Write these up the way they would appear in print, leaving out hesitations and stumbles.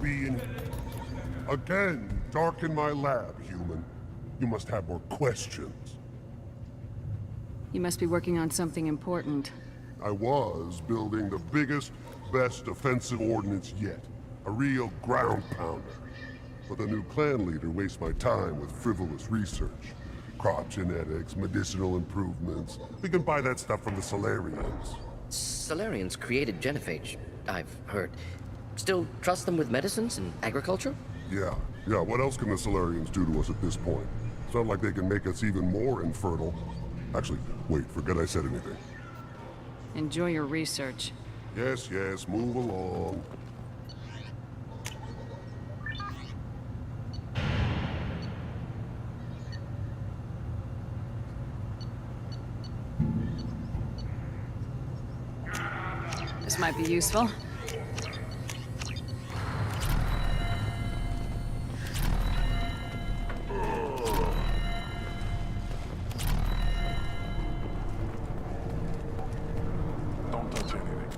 being? Again, darken my lab, human. You must have more questions. You must be working on something important. I was building the biggest, best offensive ordnance yet. A real ground pounder. But the new clan leader wastes my time with frivolous research. Crop genetics, medicinal improvements. We can buy that stuff from the Salarians. Salarians created genophage, I've heard. Still trust them with medicines and agriculture? Yeah. What else can the Salarians do to us at this point? It's not like they can make us even more infertile. Actually, wait, forget I said anything. Enjoy your research. Yes, move along. This might be useful. Don't touch anything.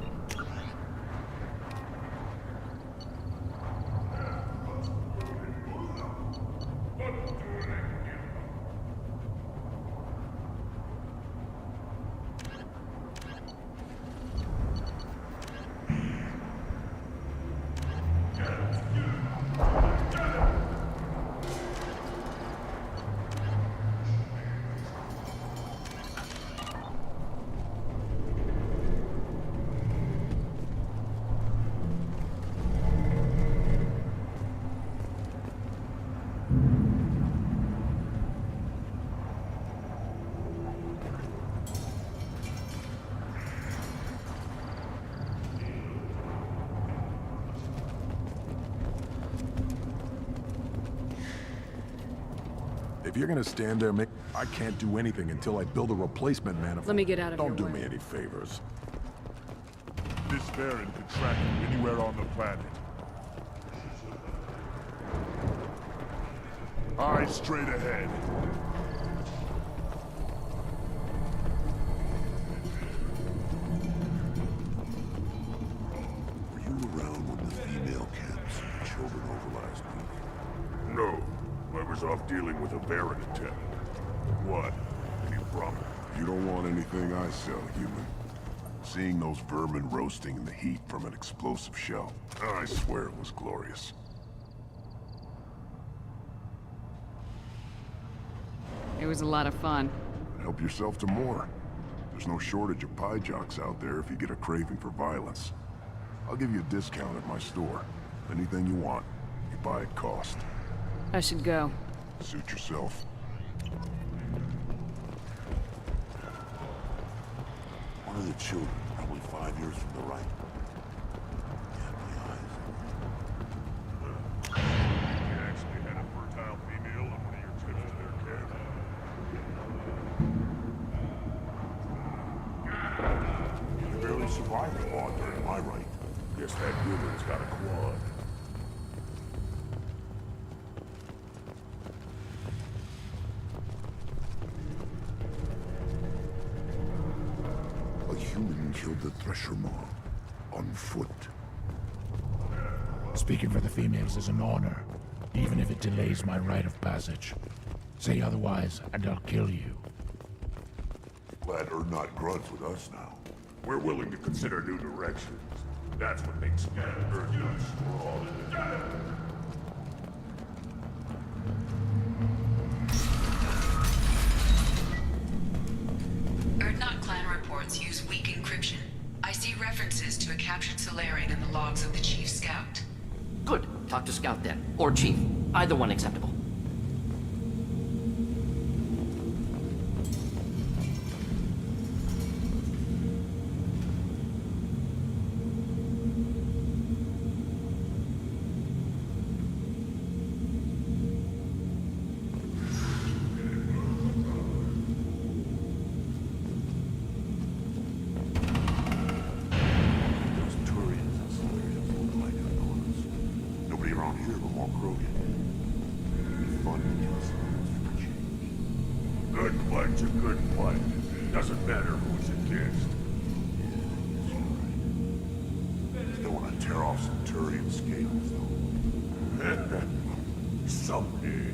If you're gonna stand there, I can't do anything until I build a replacement manifold. Let me get out of your Don't do way. me any favors. This variant can track you anywhere on the planet. Eyes straight ahead. Were you around when the female camps and children over last week? No, I was off dealing with a Baron attempt. What? Any problem? You don't want anything I sell, human. Seeing those vermin roasting in the heat from an explosive shell, I swear it was glorious. It was a lot of fun. Help yourself to more. There's no shortage of pie jocks out there if you get a craving for violence. I'll give you a discount at my store. Anything you want, you buy at cost. I should go. Suit yourself. One of the children, probably 5 years from the right. Yeah, my eyes. You actually had a fertile female on one of your trips to their camp? You barely survived the war during my right. Guess that human's got a quad. A human killed the Thresher Maw. On foot. Speaking for the females is an honor, even if it delays my rite of passage. Say otherwise, and I'll kill you. Glad Urdnot grunts with us now. We're willing to consider new directions. That's what makes Urdnot strong. Urdnot clan reports use weak encryption. I see references to a captured Solarian in the logs of the Chief Scout. Good. Talk to Scout then. Or Chief. Either one acceptable. Those Turians and Solarians look like iguanas. Nobody around here but more Krogan. It'd be fun to kill some for change. Good fight's a good fight. Doesn't matter who's against. Still want to tear off some Turian scales, though. Someday.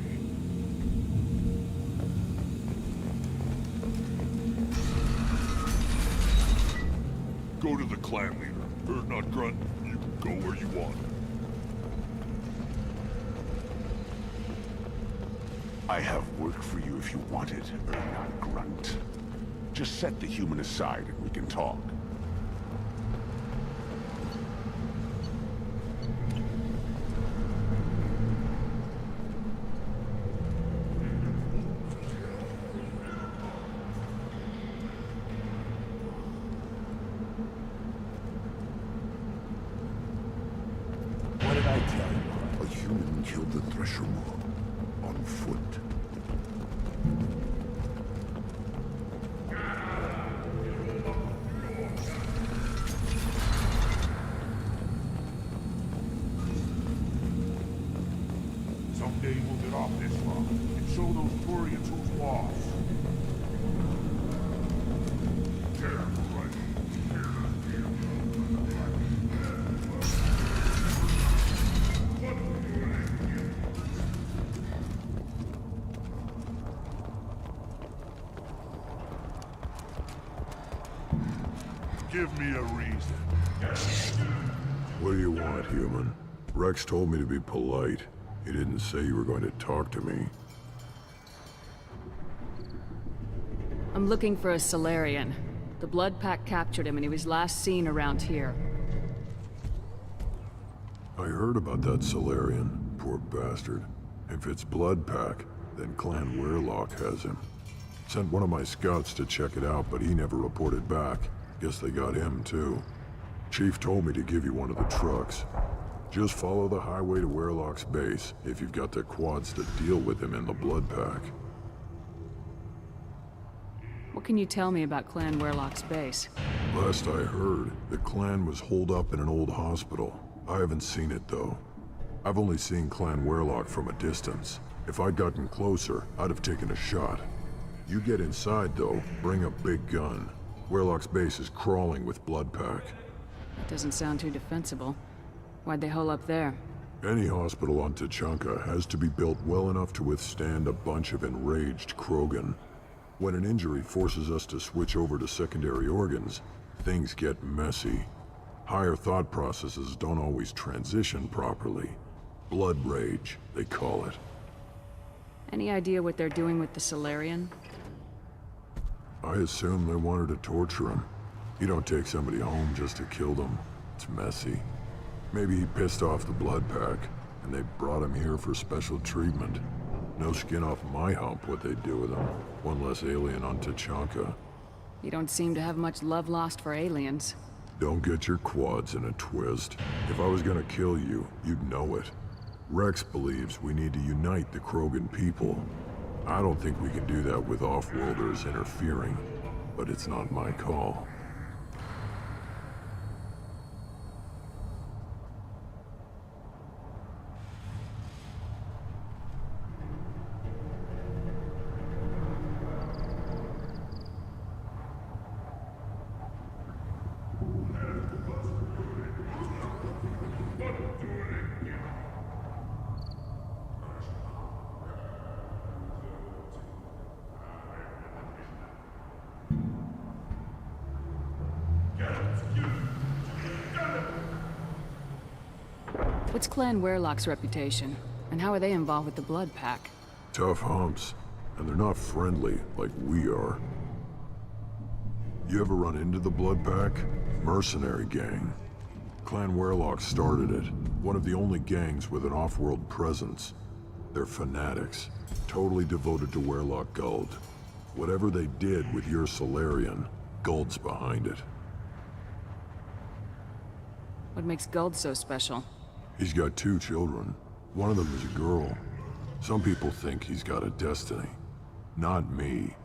Go to the clan leader. Or not Grunt. You can go where you want. I have work for you if you want it, Ernot Grunt. Just set the human aside and we can talk. What did I tell you? A human killed the Thresher Moor on foot. Someday we'll get off this rock and show those Turians who's boss. Damn right. Give me a reason. What do you want, human? Rex told me to be polite. He didn't say you were going to talk to me. I'm looking for a Solarian. The Blood Pack captured him and he was last seen around here. I heard about that Solarian. Poor bastard. If it's Blood Pack, then Clan Weirlock has him. Sent one of my scouts to check it out, but he never reported back. Guess they got him, too. Chief told me to give you one of the trucks. Just follow the highway to Weirlock's base, if you've got the quads to deal with him in the Blood Pack. What can you tell me about Clan Weirlock's base? Last I heard, the clan was holed up in an old hospital. I haven't seen it, though. I've only seen Clan Weirlock from a distance. If I'd gotten closer, I'd have taken a shot. You get inside, though, bring a big gun. Weirlock's base is crawling with Blood Pack. That doesn't sound too defensible. Why'd they hole up there? Any hospital on Tuchanka has to be built well enough to withstand a bunch of enraged Krogan. When an injury forces us to switch over to secondary organs, things get messy. Higher thought processes don't always transition properly. Blood rage, they call it. Any idea what they're doing with the Solarian? I assume they wanted to torture him. You don't take somebody home just to kill them. It's messy. Maybe he pissed off the Blood Pack, and they brought him here for special treatment. No skin off my hump what they'd do with him. One less alien on Tuchanka. You don't seem to have much love lost for aliens. Don't get your quads in a twist. If I was gonna kill you, you'd know it. Rex believes we need to unite the Krogan people. I don't think we can do that with off-worlders interfering, but it's not my call. What's Clan Weirlock's reputation? And how are they involved with the Blood Pack? Tough humps, and they're not friendly like we are. You ever run into the Blood Pack? Mercenary gang. Clan Weirlock started it. One of the only gangs with an off-world presence. They're fanatics, totally devoted to Weirlock Guld. Whatever they did with your Solarian, Guld's behind it. What makes Guld so special? He's got 2 children. One of them is a girl. Some people think he's got a destiny. Not me.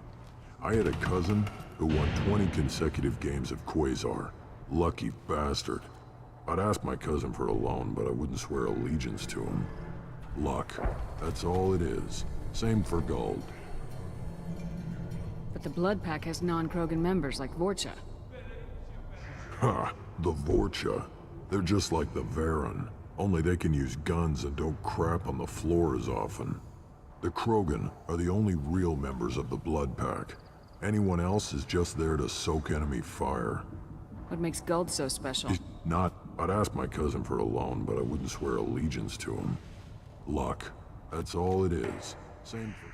I had a cousin who won 20 consecutive games of Quasar. Lucky bastard. I'd ask my cousin for a loan, but I wouldn't swear allegiance to him. Luck. That's all it is. Same for Guld. But the Blood Pack has non-Krogan members like Vorcha. Ha! The Vorcha. They're just like the Varen. Only they can use guns and don't crap on the floor as often. The Krogan are the only real members of the Blood Pack. Anyone else is just there to soak enemy fire. What makes Guld so special? He's not... I'd ask my cousin for a loan, but I wouldn't swear allegiance to him. Luck. That's all it is. Same for...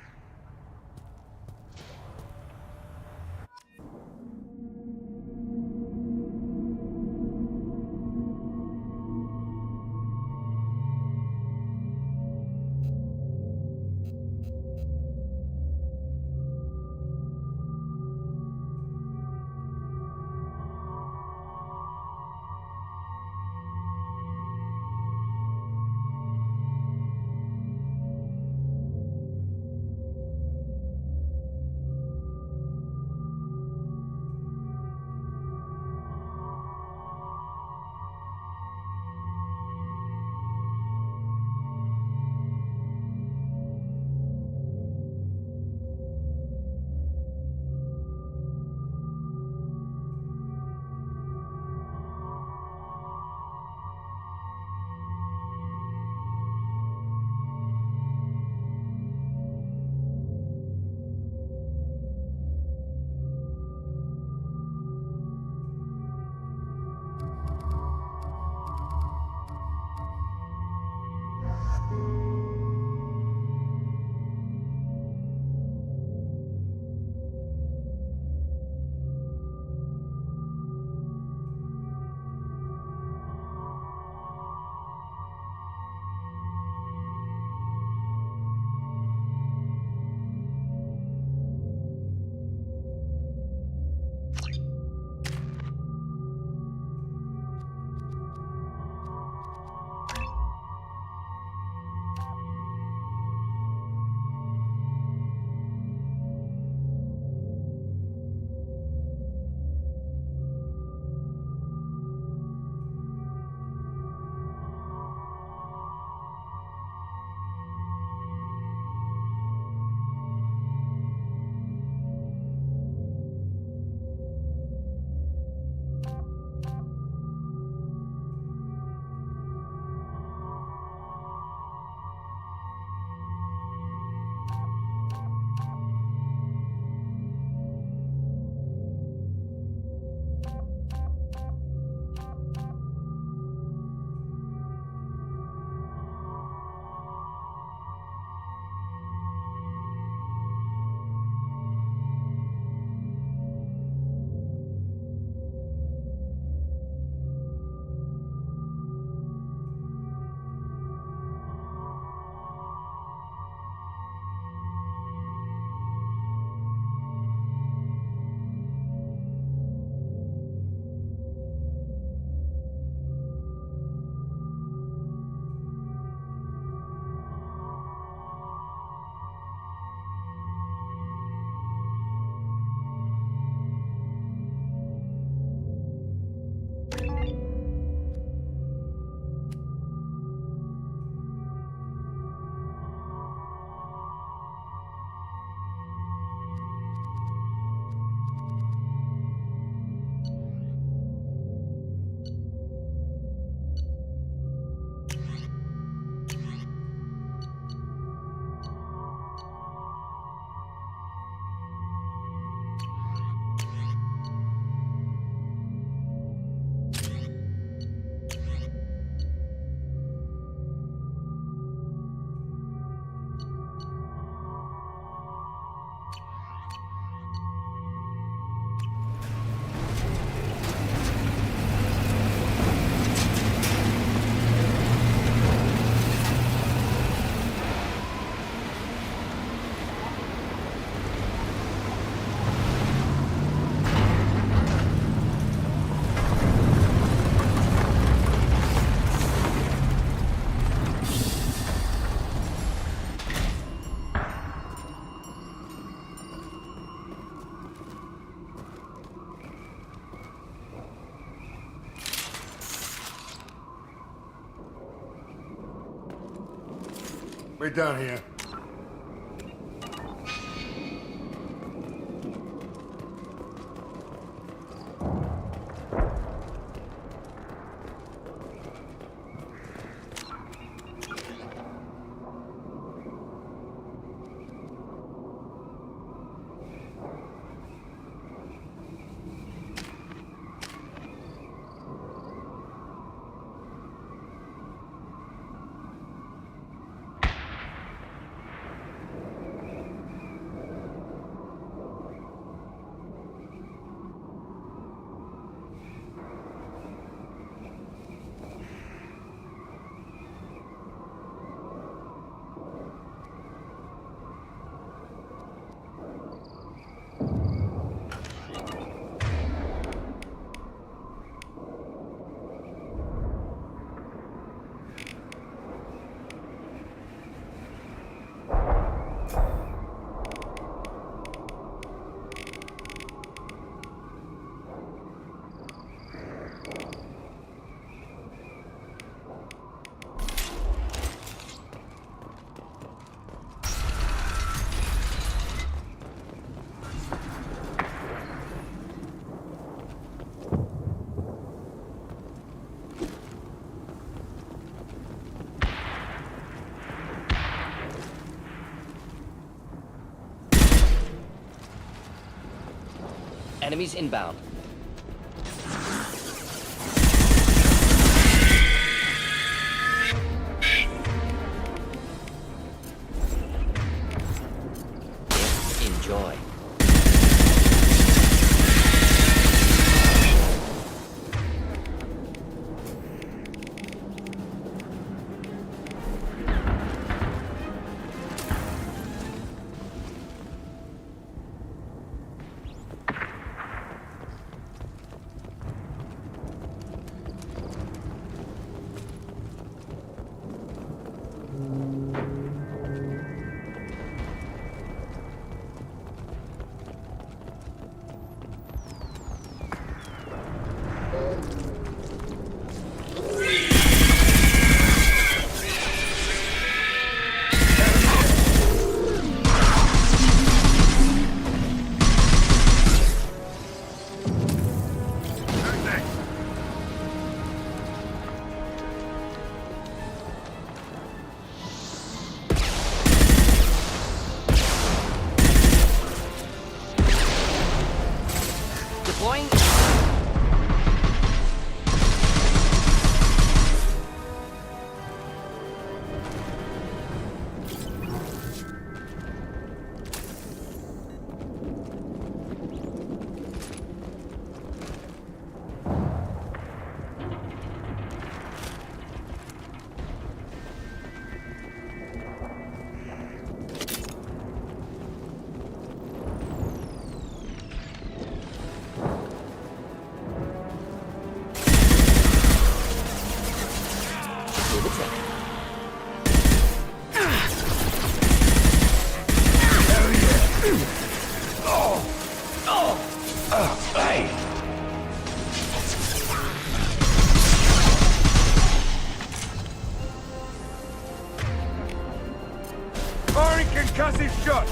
Wait down here. Enemies inbound. Enjoy. Deploying. Firing concussive shot!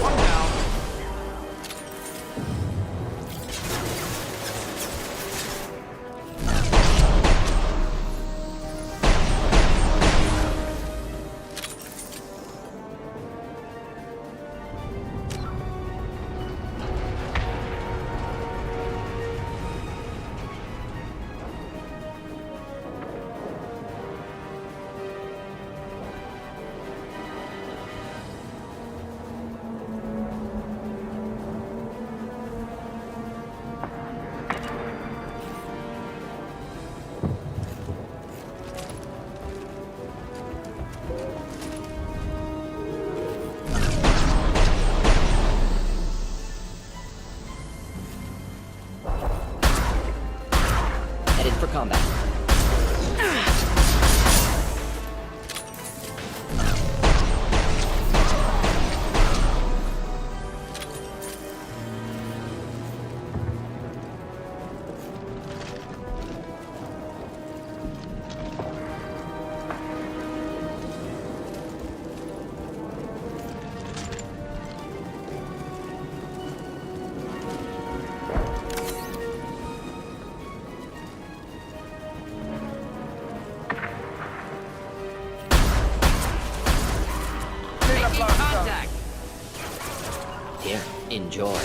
One down. Headed for combat. Contact! Here, enjoy.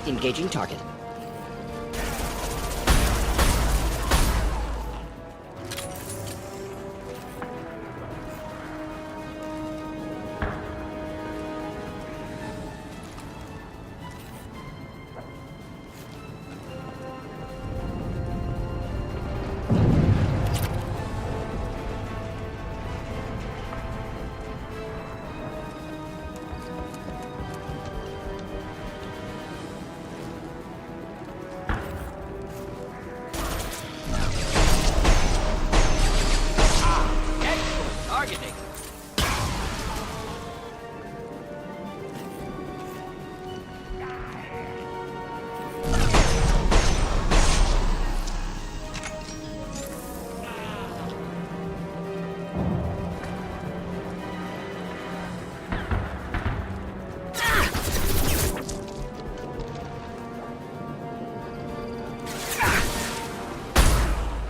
Engaging target. Targeting!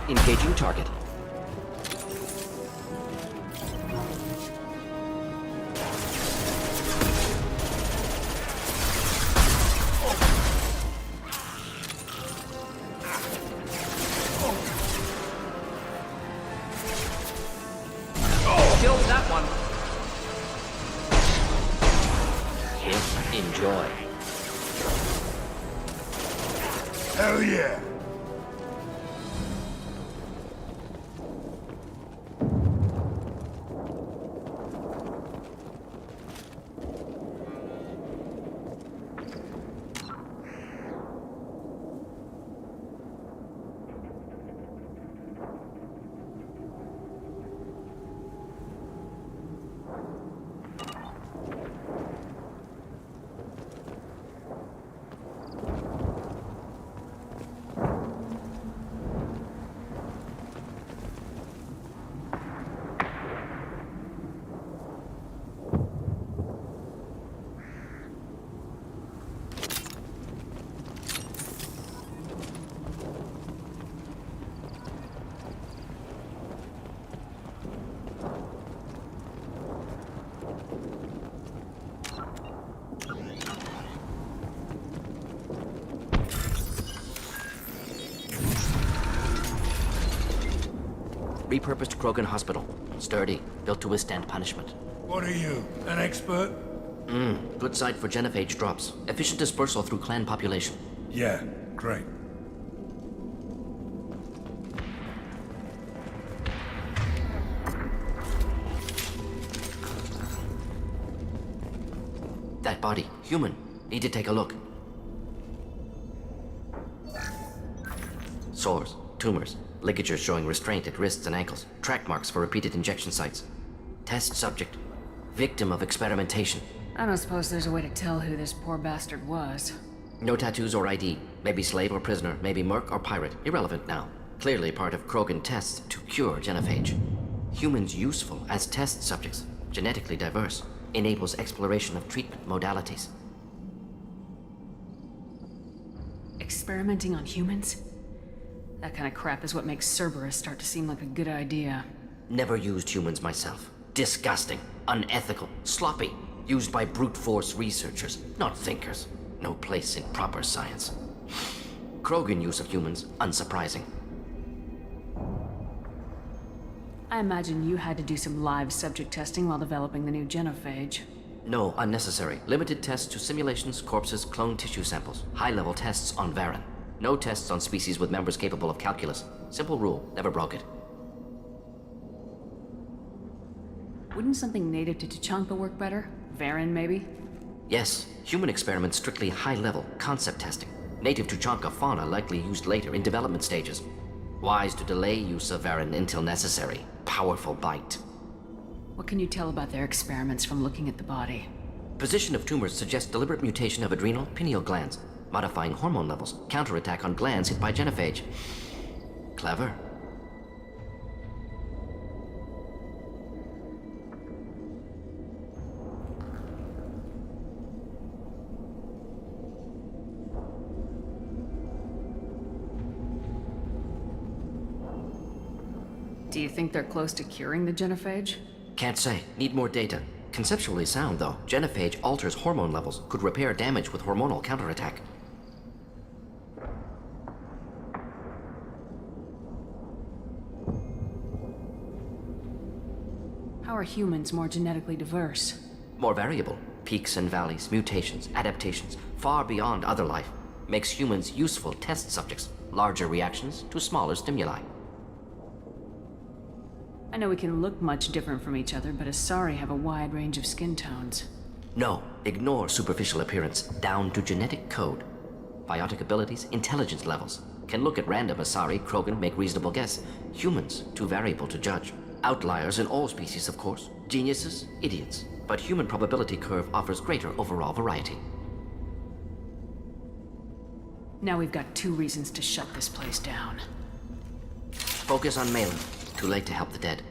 Engaging target. Enjoy. Hell yeah! Repurposed Krogan Hospital. Sturdy, built to withstand punishment. What are you, an expert? Good site for genophage drops. Efficient dispersal through clan population. Yeah, great. That body, human. Need to take a look. Sores, tumors, ligatures showing restraint at wrists and ankles, track marks for repeated injection sites. Test subject, victim of experimentation. I don't suppose there's a way to tell who this poor bastard was. No tattoos or ID. Maybe slave or prisoner, maybe merc or pirate. Irrelevant now. Clearly part of Krogan tests to cure genophage. Humans useful as test subjects, genetically diverse, enables exploration of treatment modalities. Experimenting on humans? That kind of crap is what makes Cerberus start to seem like a good idea. Never used humans myself. Disgusting, unethical, sloppy. Used by brute force researchers, not thinkers. No place in proper science. Krogan use of humans, unsurprising. I imagine you had to do some live subject testing while developing the new genophage. No, unnecessary. Limited tests to simulations, corpses, cloned tissue samples. High-level tests on Varen. No tests on species with members capable of calculus. Simple rule, never broke it. Wouldn't something native to Tuchanka work better? Varen, maybe? Yes, human experiments strictly high-level, concept testing. Native Tuchanka fauna likely used later in development stages. Wise to delay use of Varen until necessary. Powerful bite. What can you tell about their experiments from looking at the body? Position of tumors suggests deliberate mutation of adrenal, pineal glands, modifying hormone levels, counterattack on glands hit by genophage. Clever. Do you think they're close to curing the genophage? Can't say. Need more data. Conceptually sound, though. Genophage alters hormone levels, could repair damage with hormonal counterattack. How are humans more genetically diverse? More variable. Peaks and valleys, mutations, adaptations, far beyond other life. Makes humans useful test subjects. Larger reactions to smaller stimuli. I know we can look much different from each other, but Asari have a wide range of skin tones. No, ignore superficial appearance, down to genetic code. Biotic abilities, intelligence levels. Can look at random Asari, Krogan, make reasonable guess. Humans, too variable to judge. Outliers in all species, of course. Geniuses, idiots. But human probability curve offers greater overall variety. Now we've got 2 reasons to shut this place down. Focus on Malin. Too late to help the dead.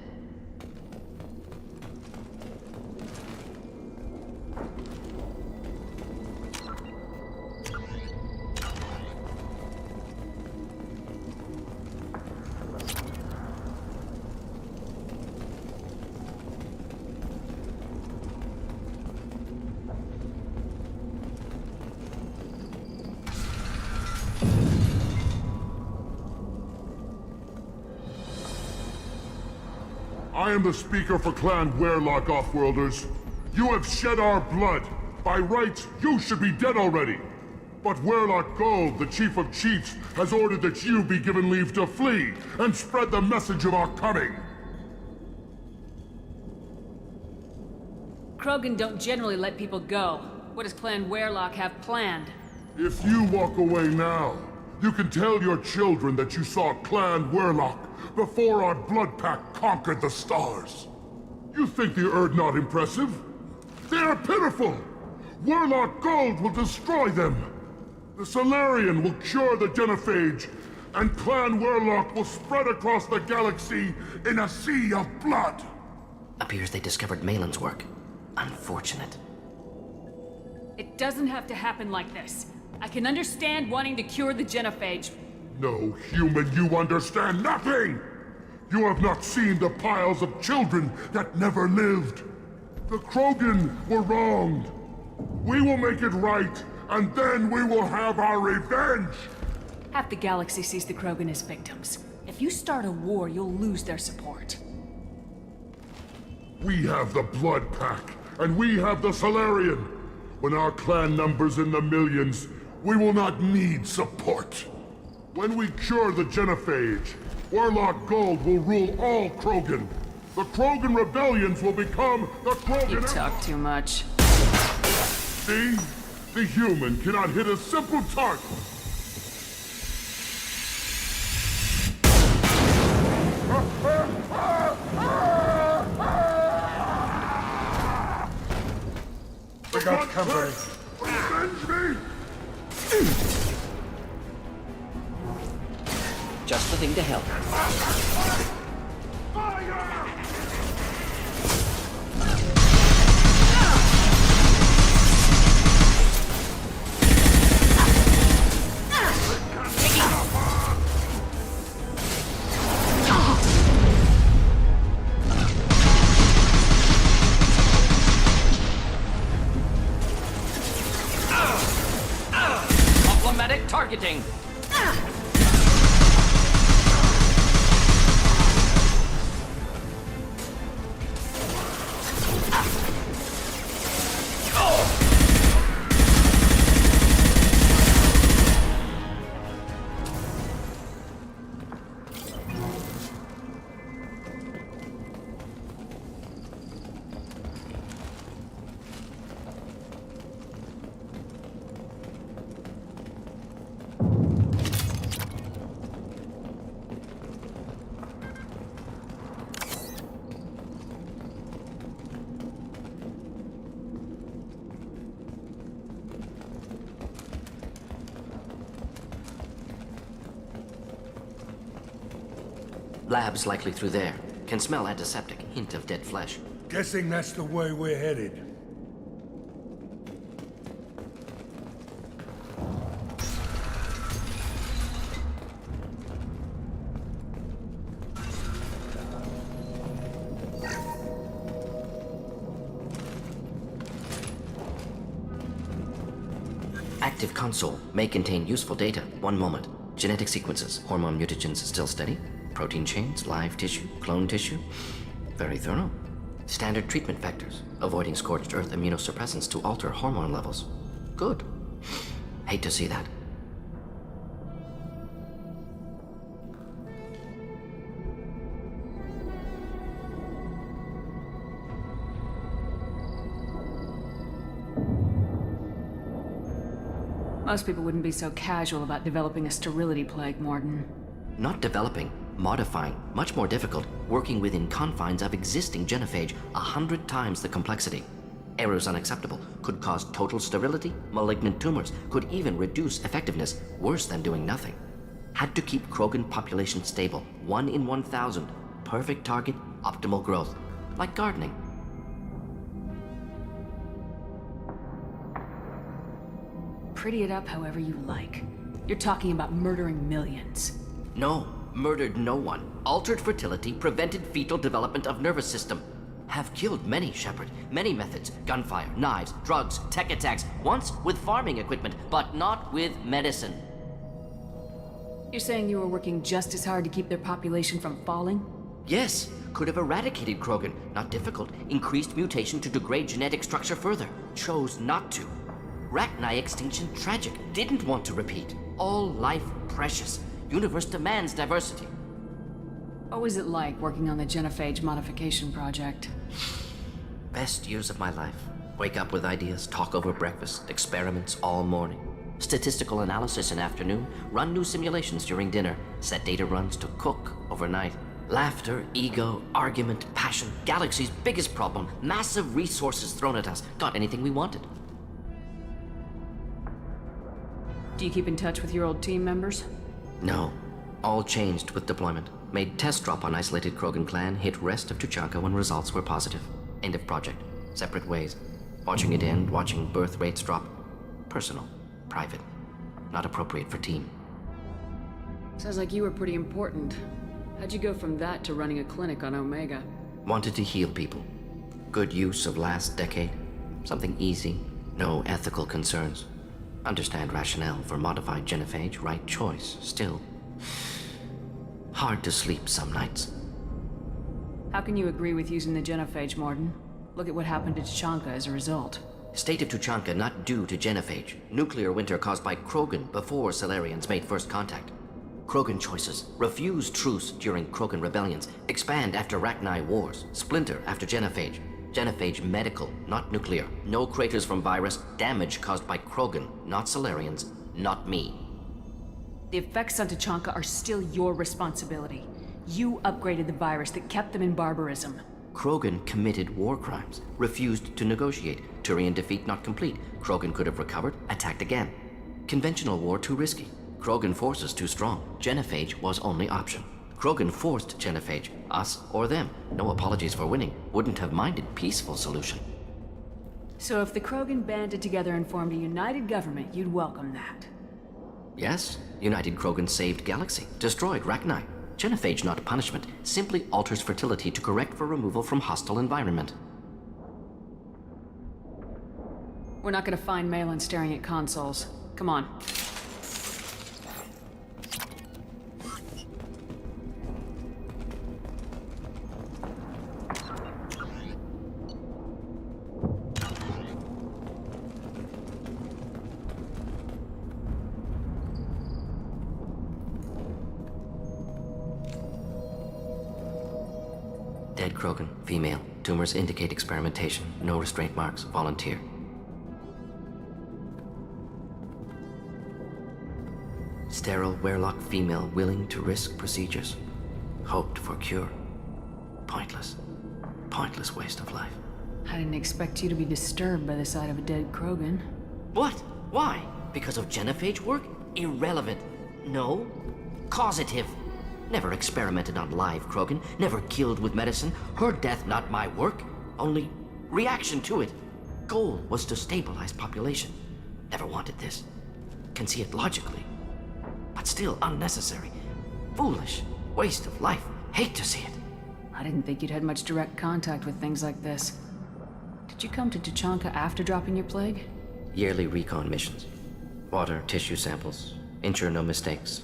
I am the speaker for Clan Werlock, Offworlders. You have shed our blood. By rights, you should be dead already. But Werlock Gold, the Chief of Chiefs, has ordered that you be given leave to flee and spread the message of our coming. Krogan don't generally let people go. What does Clan Werlock have planned? If you walk away now, you can tell your children that you saw Clan Werlock before our Blood Pack conquered the stars. You think the Erd not impressive? They are pitiful! Werlock Gold will destroy them! The Solarian will cure the Genophage, and Clan Werlock will spread across the galaxy in a sea of blood! Appears they discovered Malin's work. Unfortunate. It doesn't have to happen like this. I can understand wanting to cure the Genophage. No, human, you understand nothing! You have not seen the piles of children that never lived. The Krogan were wronged. We will make it right, and then we will have our revenge! Half the galaxy sees the Krogan as victims. If you start a war, you'll lose their support. We have the Blood Pack, and we have the Solarian. When our clan numbers in the millions, we will not need support. When we cure the Genophage, Werlock Gold will rule all Krogan. The Krogan rebellions will become the Krogan... You talk too much. See? The human cannot hit a simple target. We got company. Avenge me! Just the thing to help. Problematic targeting. Labs likely through there. Can smell antiseptic. Hint of dead flesh. Guessing that's the way we're headed. Active console may contain useful data. One moment. Genetic sequences. Hormone mutagens still steady. Protein chains, live tissue, clone tissue. Very thorough. Standard treatment vectors. Avoiding scorched earth immunosuppressants to alter hormone levels. Good. Hate to see that. Most people wouldn't be so casual about developing a sterility plague, Morton. Not developing, modifying, much more difficult, working within confines of existing genophage, 100 times the complexity. Errors unacceptable, could cause total sterility, malignant tumors, could even reduce effectiveness, worse than doing nothing. Had to keep Krogan population stable, 1 in 1,000, perfect target, optimal growth, like gardening. Pretty it up however you like. You're talking about murdering millions. No, murdered no one. Altered fertility, prevented fetal development of nervous system. Have killed many, Shepard. Many methods. Gunfire, knives, drugs, tech attacks. Once with farming equipment, but not with medicine. You're saying you were working just as hard to keep their population from falling? Yes, could have eradicated Krogan. Not difficult. Increased mutation to degrade genetic structure further. Chose not to. Rachni extinction tragic. Didn't want to repeat. All life precious. Universe demands diversity. What was it like working on the genophage modification project? Best years of my life. Wake up with ideas, talk over breakfast, experiments all morning. Statistical analysis in afternoon, run new simulations during dinner, set data runs to cook overnight. Laughter, ego, argument, passion, galaxy's biggest problem, massive resources thrown at us. Got anything we wanted. Do you keep in touch with your old team members? No. All changed with deployment. Made test drop on isolated Krogan clan, hit rest of Tuchanka when results were positive. End of project. Separate ways. Watching it end, watching birth rates drop. Personal. Private. Not appropriate for team. Sounds like you were pretty important. How'd you go from that to running a clinic on Omega? Wanted to heal people. Good use of last decade. Something easy. No ethical concerns. Understand rationale for modified genophage, right choice. Still, hard to sleep some nights. How can you agree with using the genophage, Morden? Look at what happened to Tuchanka as a result. State of Tuchanka not due to genophage. Nuclear winter caused by Krogan before Salarians made first contact. Krogan choices. Refuse truce during Krogan rebellions. Expand after Rachni wars. Splinter after genophage. Genophage medical, not nuclear. No craters from virus. Damage caused by Krogan, not Salarians, not me. The effects on Tuchanka are still your responsibility. You upgraded the virus that kept them in barbarism. Krogan committed war crimes. Refused to negotiate. Turian defeat not complete. Krogan could have recovered, attacked again. Conventional war too risky. Krogan forces too strong. Genophage was only option. Krogan forced genophage, us or them. No apologies for winning. Wouldn't have minded peaceful solution. So if the Krogan banded together and formed a united government, you'd welcome that. Yes, United Krogan saved Galaxy, destroyed Rachni. Genophage not punishment, simply alters fertility to correct for removal from hostile environment. We're not gonna find Malin staring at consoles. Come on. Dead Krogan, female. Tumors indicate experimentation. No restraint marks. Volunteer. Sterile Werlock female willing to risk procedures. Hoped for cure. Pointless. Pointless waste of life. I didn't expect you to be disturbed by the sight of a dead Krogan. What? Why? Because of genophage work? Irrelevant. No. Causative. Never experimented on live Krogan. Never killed with medicine. Her death not my work. Only reaction to it. Goal was to stabilize population. Never wanted this. Can see it logically. But still unnecessary. Foolish. Waste of life. Hate to see it. I didn't think you'd had much direct contact with things like this. Did you come to Tuchanka after dropping your plague? Yearly recon missions. Water, tissue samples. Ensure no mistakes.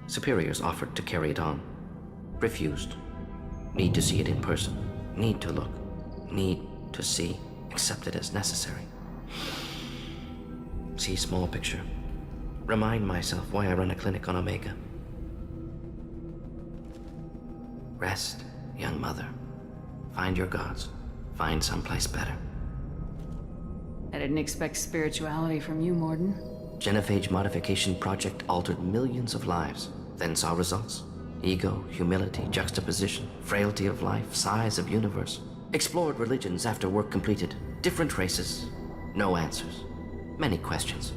Superiors offered to carry it on. Refused. Need to see it in person. Need to look. Need to see. Accept it as necessary. See small picture. Remind myself why I run a clinic on Omega. Rest, young mother. Find your gods. Find someplace better. I didn't expect spirituality from you, Morden. Genophage modification project altered millions of lives. Then saw results. Ego, humility, juxtaposition, frailty of life, size of universe. Explored religions after work completed. Different races. No answers. Many questions.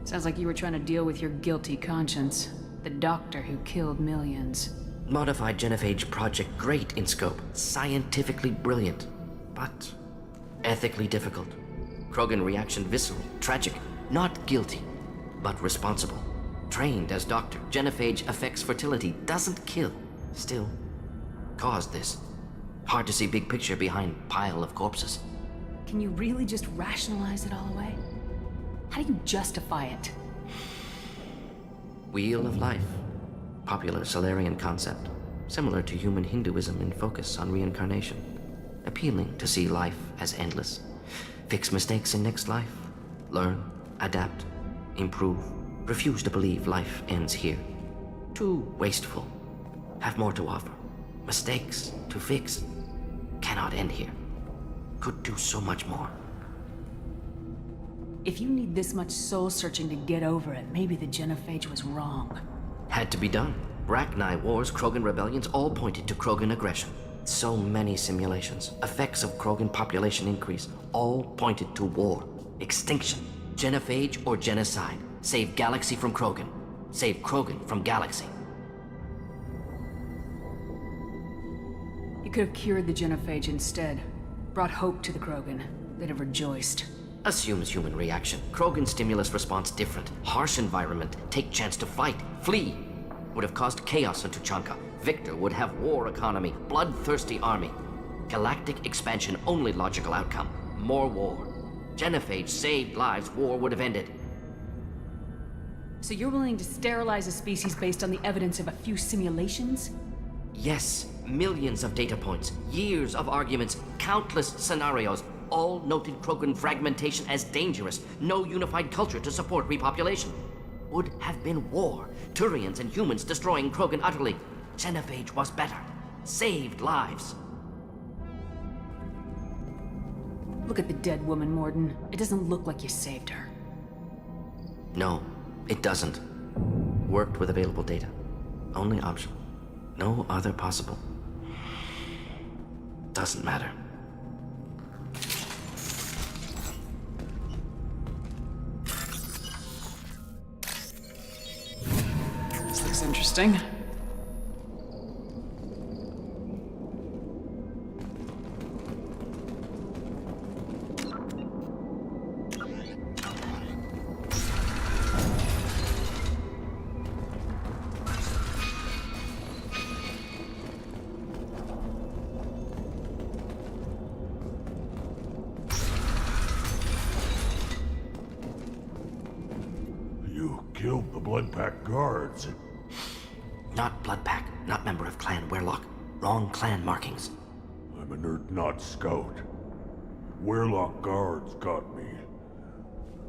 Sounds like you were trying to deal with your guilty conscience. The doctor who killed millions. Modified genophage project great in scope. Scientifically brilliant. But ethically difficult. Krogan reaction visceral, tragic. Not guilty, but responsible. Trained as doctor, genophage affects fertility, doesn't kill. Still, caused this. Hard to see big picture behind pile of corpses. Can you really just rationalize it all away? How do you justify it? Wheel of life. Popular Salarian concept. Similar to human Hinduism in focus on reincarnation. appealing to see life as endless. Fix mistakes in next life. Learn, adapt, improve. Refuse to believe life ends here. Too wasteful. Have more to offer. Mistakes to fix cannot end here. Could do so much more. If you need this much soul-searching to get over it, maybe the Genophage was wrong. Had to be done. Rachni Wars, Krogan rebellions all pointed to Krogan aggression. So many simulations, effects of Krogan population increase, all pointed to war, extinction, Genophage or genocide. Save galaxy from Krogan. Save Krogan from galaxy. You could have cured the Genophage instead. Brought hope to the Krogan. They'd have rejoiced. Assumes human reaction. Krogan stimulus response different. Harsh environment. Take chance to fight. Flee. Would have caused chaos in Tuchanka. Victor would have war economy. Bloodthirsty army. Galactic expansion only logical outcome. More war. Genophage saved lives. War would have ended. So you're willing to sterilize a species based on the evidence of a few simulations? Yes. Millions of data points. Years of arguments. Countless scenarios. All noted Krogan fragmentation as dangerous. No unified culture to support repopulation. Would have been war. Turians and humans destroying Krogan utterly. Genophage was better. Saved lives. Look at the dead woman, Morden. It doesn't look like you saved her. No, it doesn't. Worked with available data. Only option. No other possible. Doesn't matter. This looks interesting. You killed the Bloodpack guards. Not Bloodpack, not member of Clan Werlock. Wrong clan markings. I'm a nerd, not scout. Werlock guards got me.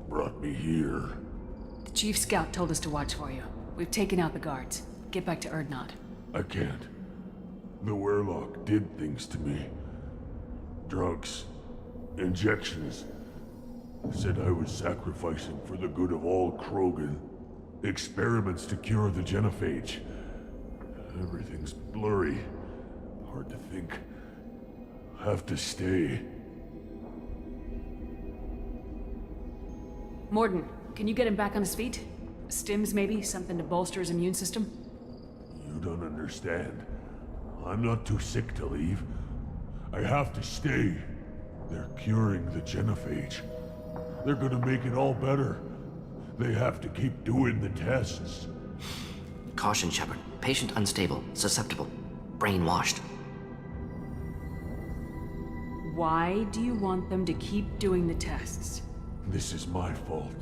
Brought me here. The Chief Scout told us to watch for you. We've taken out the guards. Get back to Erdnot. I can't. The Werlock did things to me. Drugs. Injections. Said I was sacrificing for the good of all Krogan. Experiments to cure the Genophage. Everything's blurry. Hard to think. Have to stay. Morden, can you get him back on his feet? Stims, maybe? Something to bolster his immune system? You don't understand. I'm not too sick to leave. I have to stay. They're curing the Genophage. They're gonna make it all better. They have to keep doing the tests. Caution, Shepard. Patient unstable, susceptible, brainwashed. Why do you want them to keep doing the tests? This is my fault.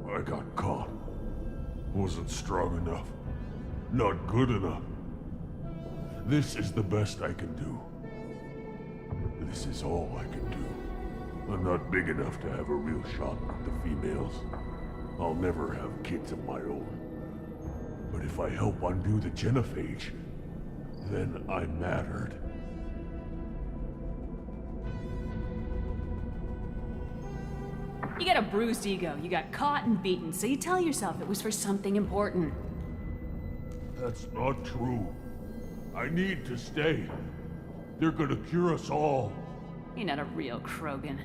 I got caught. Wasn't strong enough. Not good enough. This is the best I can do. This is all I can do. I'm not big enough to have a real shot with the females. I'll never have kids of my own. But if I help undo the Genophage, then I mattered. You got a bruised ego. You got caught and beaten, so you tell yourself it was for something important. That's not true. I need to stay. They're gonna cure us all. You're not a real Krogan.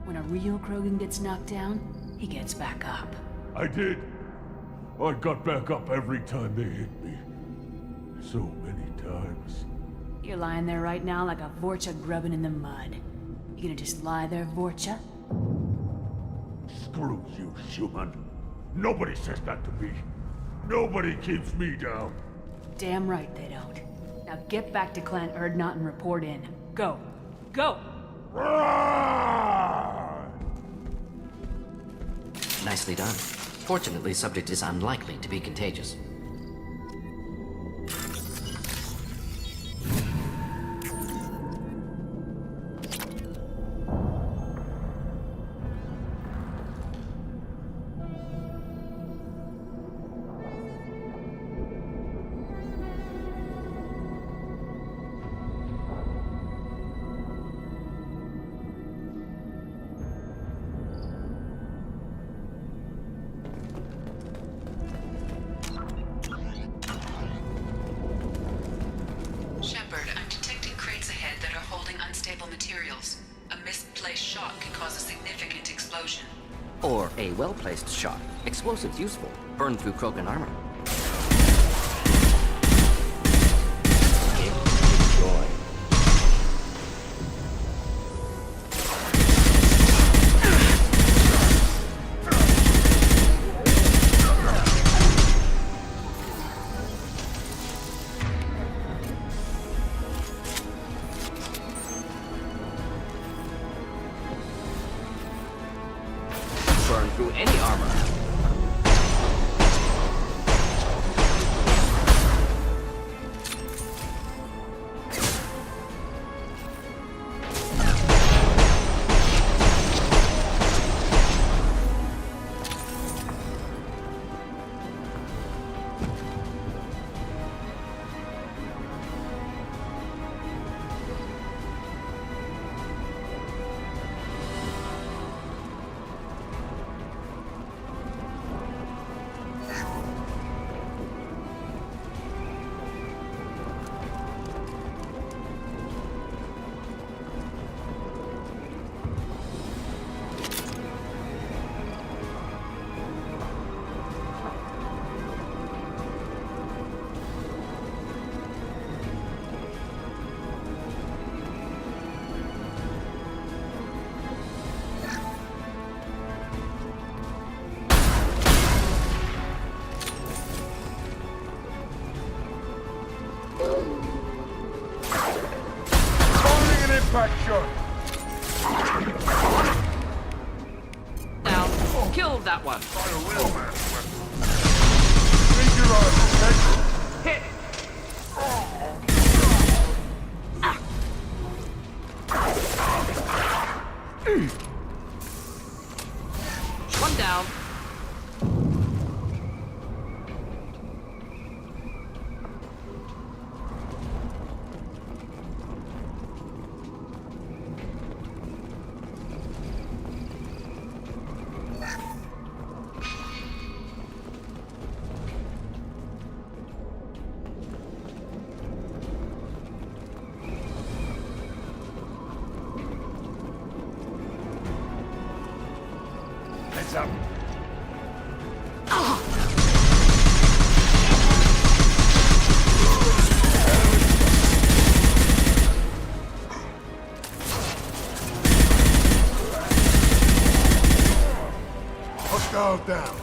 When a real Krogan gets knocked down, he gets back up. I did. I got back up every time they hit me. So many times. You're lying there right now like a Vorcha grubbing in the mud. You gonna just lie there, Vorcha? Screw you, Schumann. Nobody says that to me. Nobody keeps me down. Damn right they don't. Now get back to Clan Erdnot and report in. Go. Go! Nicely done. Fortunately, subject is unlikely to be contagious. cause a significant explosion. Or a well-placed shot. Explosives useful. Burn through Krogan armor. Enjoy. Burn through any armor. Firing an impact shot! Down. Kill that one. Think your eyes, okay? Hit. One down. Heads up. Hostile down.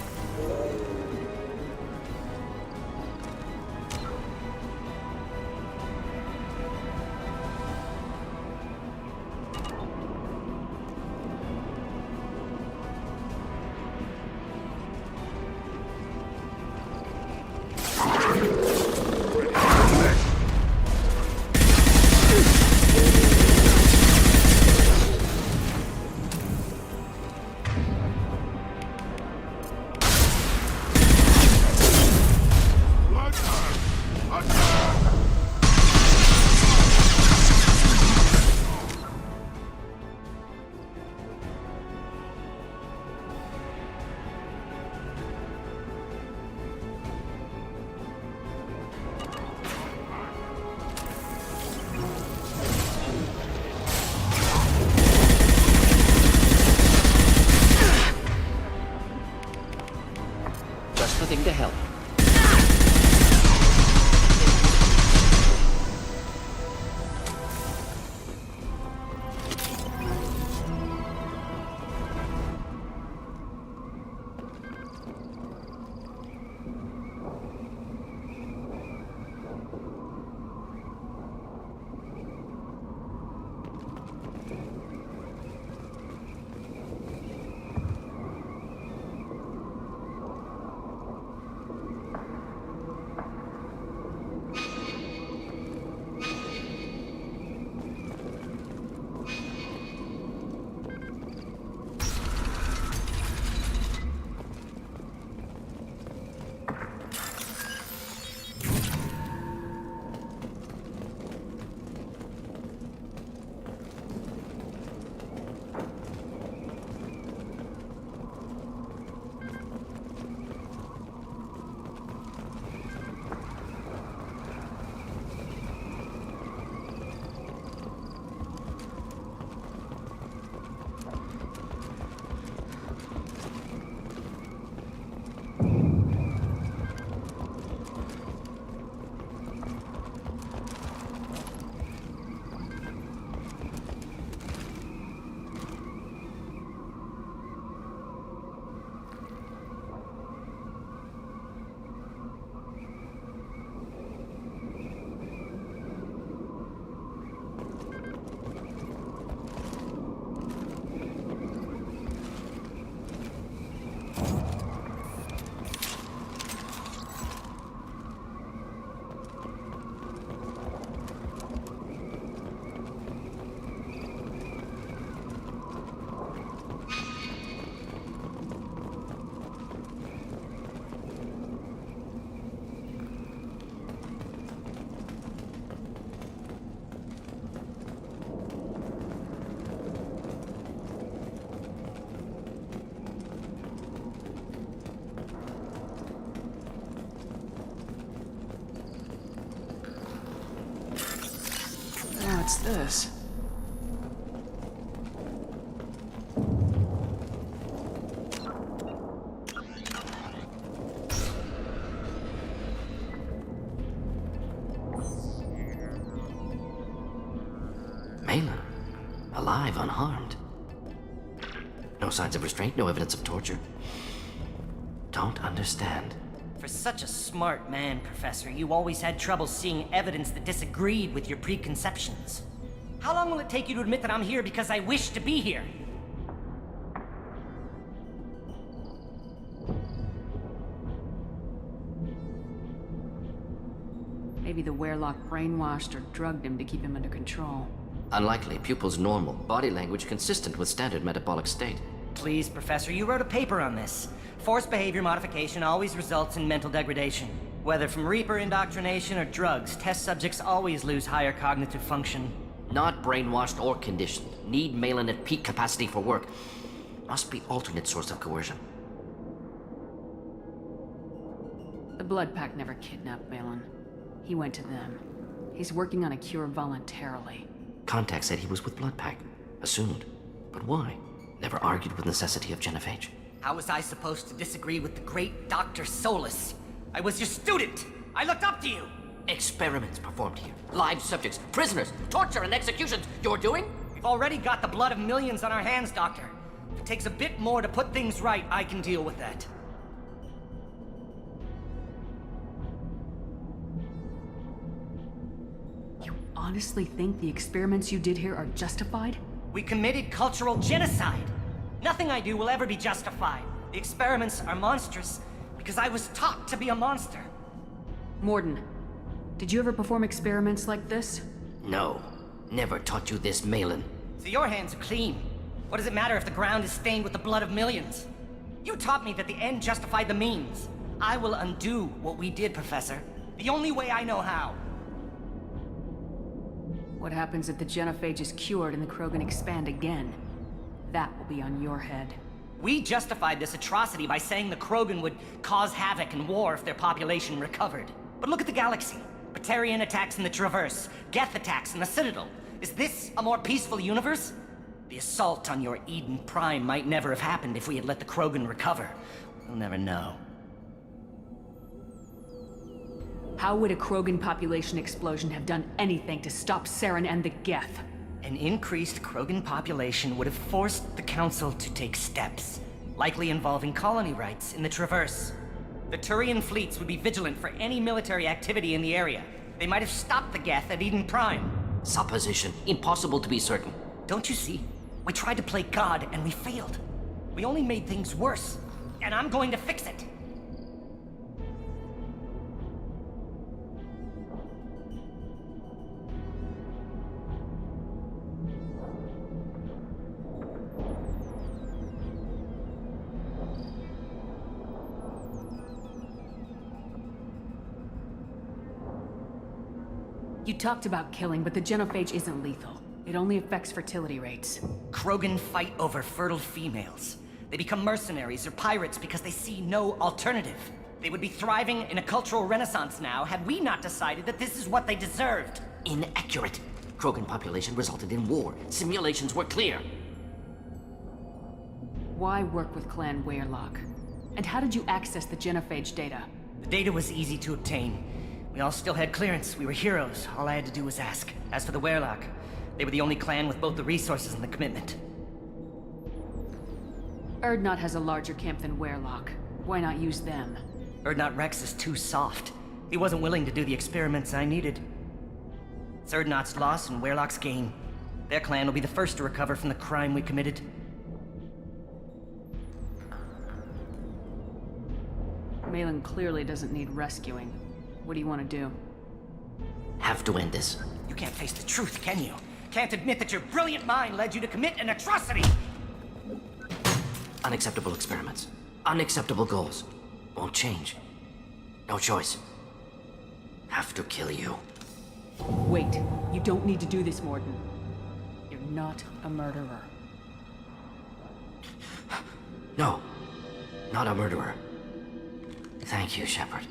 this? Malin, alive, unharmed. No signs of restraint, no evidence of torture. Don't understand. For such a smart man, Professor, you always had trouble seeing evidence that disagreed with your preconceptions. How long will it take you to admit that I'm here because I wish to be here? Maybe the Werelock brainwashed or drugged him to keep him under control. Unlikely. Pupil's normal. Body language consistent with standard metabolic state. Please, Professor, you wrote a paper on this. Forced behavior modification always results in mental degradation. Whether from Reaper indoctrination or drugs, test subjects always lose higher cognitive function. Not brainwashed or conditioned. Need Malin at peak capacity for work. Must be alternate source of coercion. The Blood Pack never kidnapped Malin. He went to them. He's working on a cure voluntarily. Contact said he was with Blood Pack. Assumed. But why? Never argued with necessity of genophage. How was I supposed to disagree with the great Dr. Solus? I was your student! I looked up to you! Experiments performed here. Live subjects, prisoners, torture and executions. You're doing? We've already got the blood of millions on our hands, Doctor. If it takes a bit more to put things right, I can deal with that. You honestly think the experiments you did here are justified? We committed cultural genocide. Nothing I do will ever be justified. The experiments are monstrous because I was taught to be a monster. Mordin, did you ever perform experiments like this? No. Never taught you this, Malin. So your hands are clean. What does it matter if the ground is stained with the blood of millions? You taught me that the end justified the means. I will undo what we did, Professor. The only way I know how. What happens if the genophage is cured and the Krogan expand again? That will be on your head. We justified this atrocity by saying the Krogan would cause havoc and war if their population recovered. But look at the galaxy. Batarian attacks in the Traverse, Geth attacks in the Citadel. Is this a more peaceful universe? The assault on your Eden Prime might never have happened if we had let the Krogan recover. We'll never know. How would a Krogan population explosion have done anything to stop Saren and the Geth? An increased Krogan population would have forced the Council to take steps, likely involving colony rights in the Traverse. The Turian fleets would be vigilant for any military activity in the area. They might have stopped the Geth at Eden Prime. Supposition. Impossible to be certain. Don't you see? We tried to play God and we failed. We only made things worse, and I'm going to fix it. You talked about killing, but the genophage isn't lethal. It only affects fertility rates. Krogan fight over fertile females. They become mercenaries or pirates because they see no alternative. They would be thriving in a cultural renaissance now had we not decided that this is what they deserved. Inaccurate. Krogan population resulted in war. Simulations were clear. Why work with Clan Werelock? And how did you access the genophage data? The data was easy to obtain. We all still had clearance. We were heroes. All I had to do was ask. As for the Werelock, they were the only clan with both the resources and the commitment. Urdnot has a larger camp than Werelock. Why not use them? Urdnot Rex is too soft. He wasn't willing to do the experiments I needed. It's Urdnot's loss and Werelock's gain. Their clan will be the first to recover from the crime we committed. Malin clearly doesn't need rescuing. What do you want to do? Have to end this. You can't face the truth, can you? Can't admit that your brilliant mind led you to commit an atrocity! Unacceptable experiments. Unacceptable goals. Won't change. No choice. Have to kill you. Wait. You don't need to do this, Mordin. You're not a murderer. No. Not a murderer. Thank you, Shepard.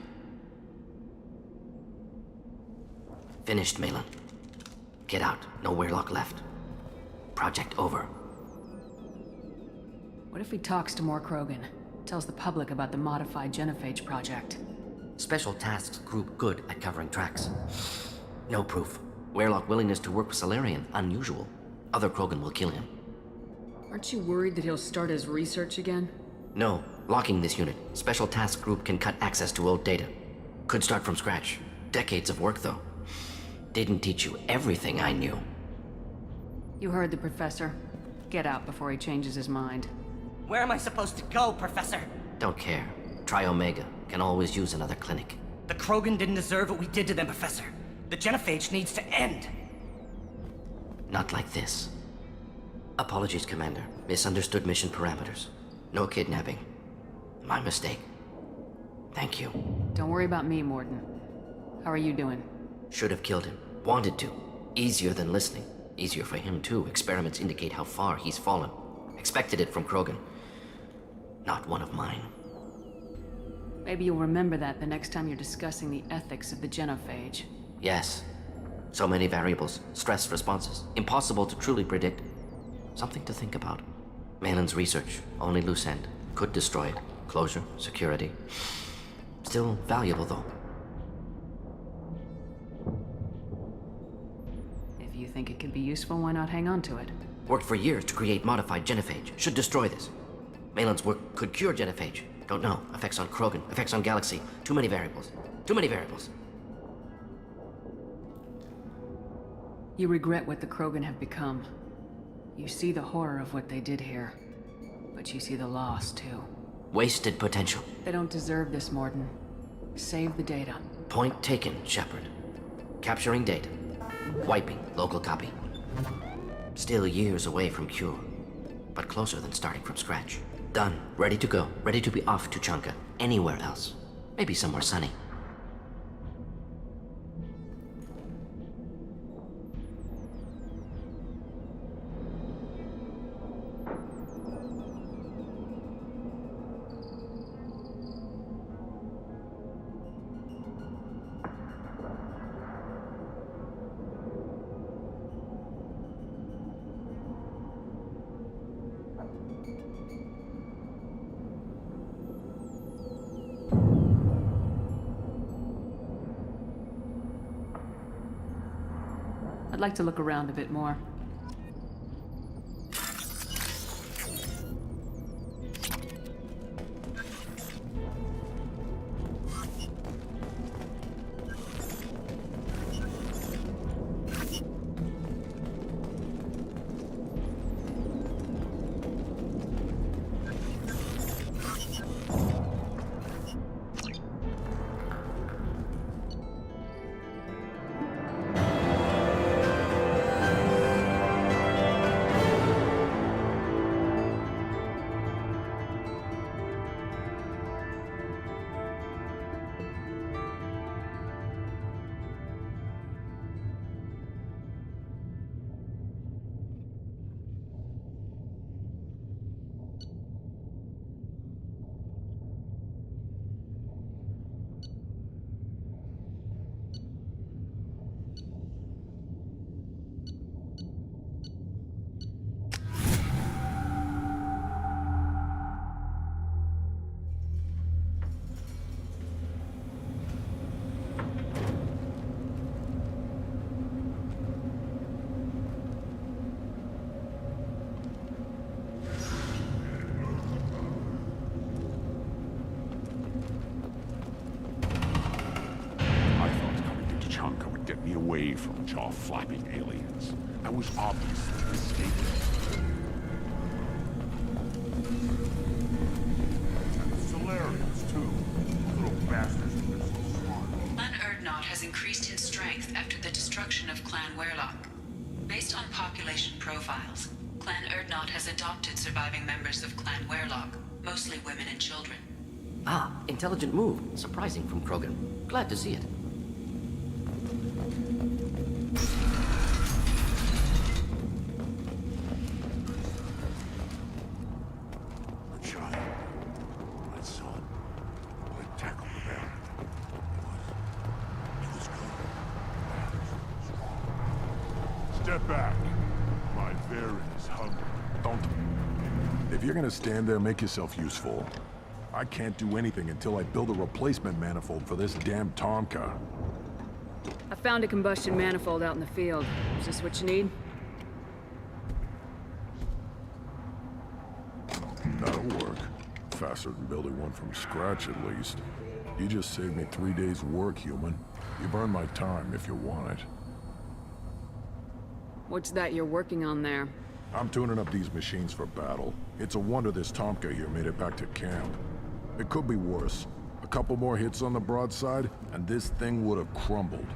Finished, Malin. Get out. No Weirlock left. Project over. What if he talks to more Krogan? Tells the public about the modified Genophage project? Special Tasks Group good at covering tracks. No proof. Weirlock willingness to work with Salarian, unusual. Other Krogan will kill him. Aren't you worried that he'll start his research again? No. Locking this unit. Special Task Group can cut access to old data. Could start from scratch. Decades of work, though. Didn't teach you everything I knew. You heard the professor. Get out before he changes his mind. Where am I supposed to go, Professor? Don't care. Try Omega. Can always use another clinic. The Krogan didn't deserve what we did to them, Professor. The Genophage needs to end. Not like this. Apologies, Commander. Misunderstood mission parameters. No kidnapping. My mistake. Thank you. Don't worry about me, Mordin. How are you doing? Should have killed him. Wanted to. Easier than listening. Easier for him, too. Experiments indicate how far he's fallen. Expected it from Krogan. Not one of mine. Maybe you'll remember that the next time you're discussing the ethics of the Genophage. Yes. So many variables. Stress responses. Impossible to truly predict. Something to think about. Malin's research. Only loose end. Could destroy it. Closure. Security. Still valuable, though. If you think it could be useful, why not hang on to it? Worked for years to create modified Genophage. Should destroy this. Malin's work could cure Genophage. Don't know. Effects on Krogan. Effects on Galaxy. Too many variables. Too many variables. You regret what the Krogan have become. You see the horror of what they did here. But you see the loss, too. Wasted potential. They don't deserve this, Mordin. Save the data. Point taken, Shepard. Capturing data. Wiping local copy. Still years away from cure. But closer than starting from scratch. Done. Ready to go. Ready to be off to Chanka. Anywhere else. Maybe somewhere sunny. I'd like to look around a bit more. Get me away from jaw-flapping aliens. I was obviously mistaken. And the Solarians, too. Little bastards who are so smart. Clan Urdnot has increased in strength after the destruction of Clan Weirlock. Based on population profiles, Clan Urdnot has adopted surviving members of Clan Weirlock, mostly women and children. Ah, intelligent move. Surprising from Krogan. Glad to see it. Step back. My bear is hungry. Don't. If you're gonna stand there, make yourself useful. I can't do anything until I build a replacement manifold for this damn Tonka. I found a combustion manifold out in the field. Is this what you need? That'll work. Faster than building one from scratch, at least. You just saved me 3 days' work, human. You've earned my time if you want it. What's that you're working on there? I'm tuning up these machines for battle. It's a wonder this Tonka here made it back to camp. It could be worse. A couple more hits on the broadside, and this thing would have crumbled.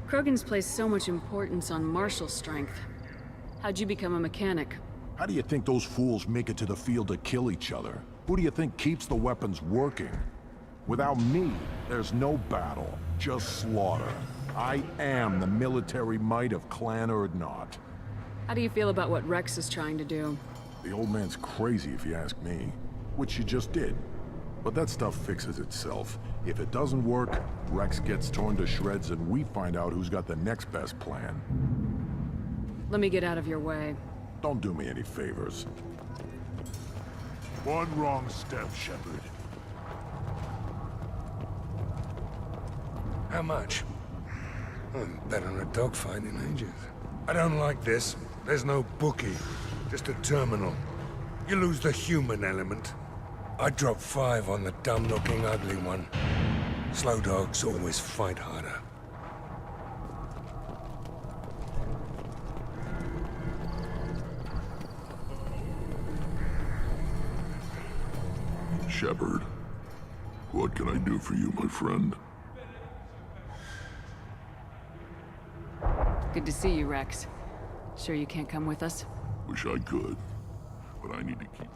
Krogan's placed so much importance on martial strength. How'd you become a mechanic? How do you think those fools make it to the field to kill each other? Who do you think keeps the weapons working? Without me, there's no battle, just slaughter. I am the military might of Clan Urdnot. How do you feel about what Rex is trying to do? The old man's crazy if you ask me, which you just did. But that stuff fixes itself. If it doesn't work, Rex gets torn to shreds and we find out who's got the next best plan. Let me get out of your way. Don't do me any favors. One wrong step, Shepard. How much? I'm better than a dogfight in ages. I don't like this. There's no bookie, just a terminal. You lose the human element. I drop 5 on the dumb-looking ugly one. Slow dogs always fight harder. Shepard, what can I do for you, my friend? Good to see you, Rex. Sure you can't come with us? Wish I could, but I need to keep...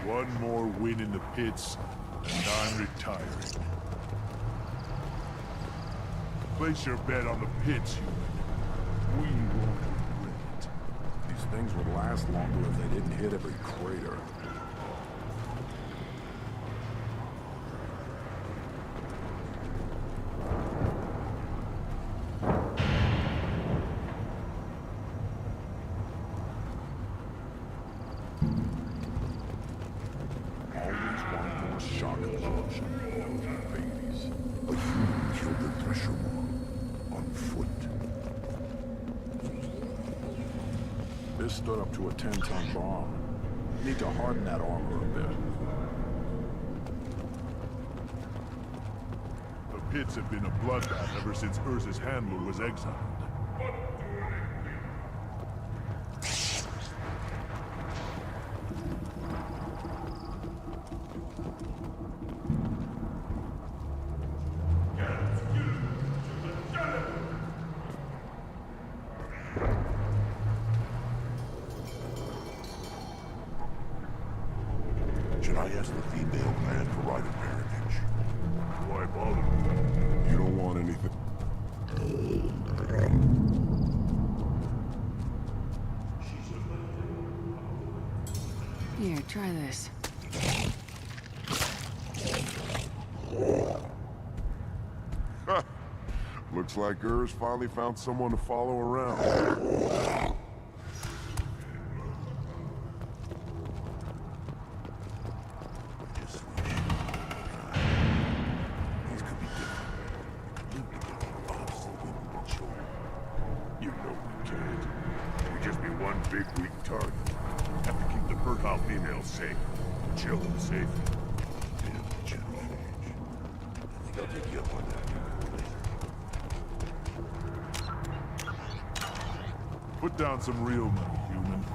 One more win in the pits, and I'm retiring. Place your bet on the pits, human. We won't regret it. These things would last longer if they didn't hit every crater. Always want more shock absorption. Babies. A human killed the Thresher on foot. This stood up to a 10-ton bomb. Need to harden that armor a bit. The pits have been a bloodbath ever since Urza's handler was exiled. Should I ask the female man for rite of parentage? Why bother? You don't want anything... Here, try this. Looks like Urs finally found someone to follow around. Big weak target. Have to keep the fertile females safe. Children safe. Damn genophage. I think I'll take you up on that. Put down some real money, human.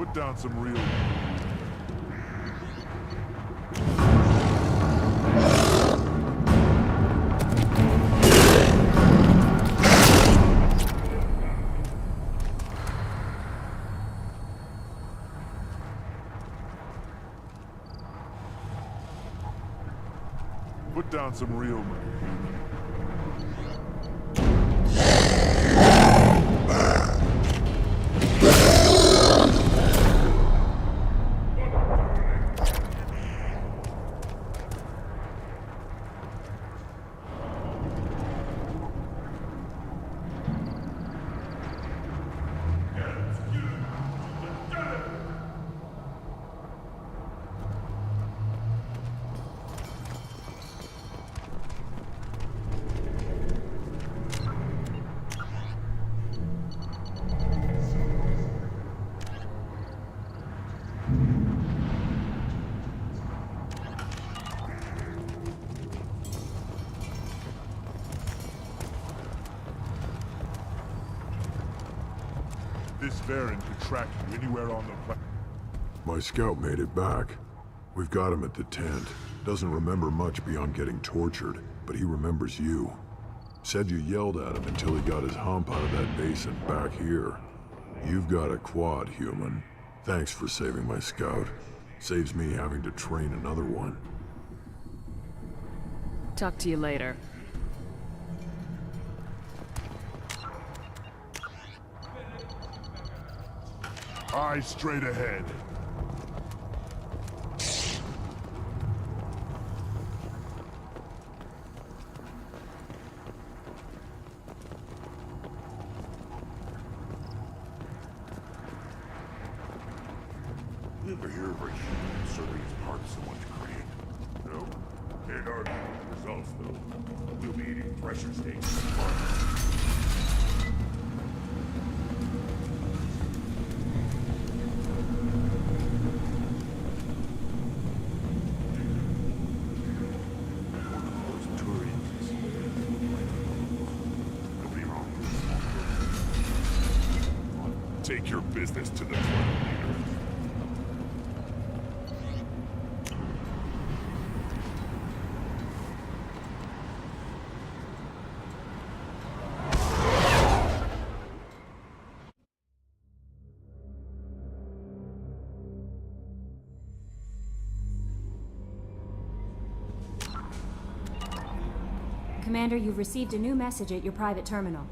Put down some real... Put down some real money. This Varen could track you anywhere on the planet. My scout made it back. We've got him at the tent. Doesn't remember much beyond getting tortured, but he remembers you. Said you yelled at him until he got his hump out of that basin back here. You've got a quad, human. Thanks for saving my scout. Saves me having to train another one. Talk to you later. Eyes straight ahead. You ever hear of a human serving as part of someone's creed? No? Can't argue with the results, though. We'll be eating pressure steaks in the park. Take your business to the clan leader. Commander, you've received a new message at your private terminal.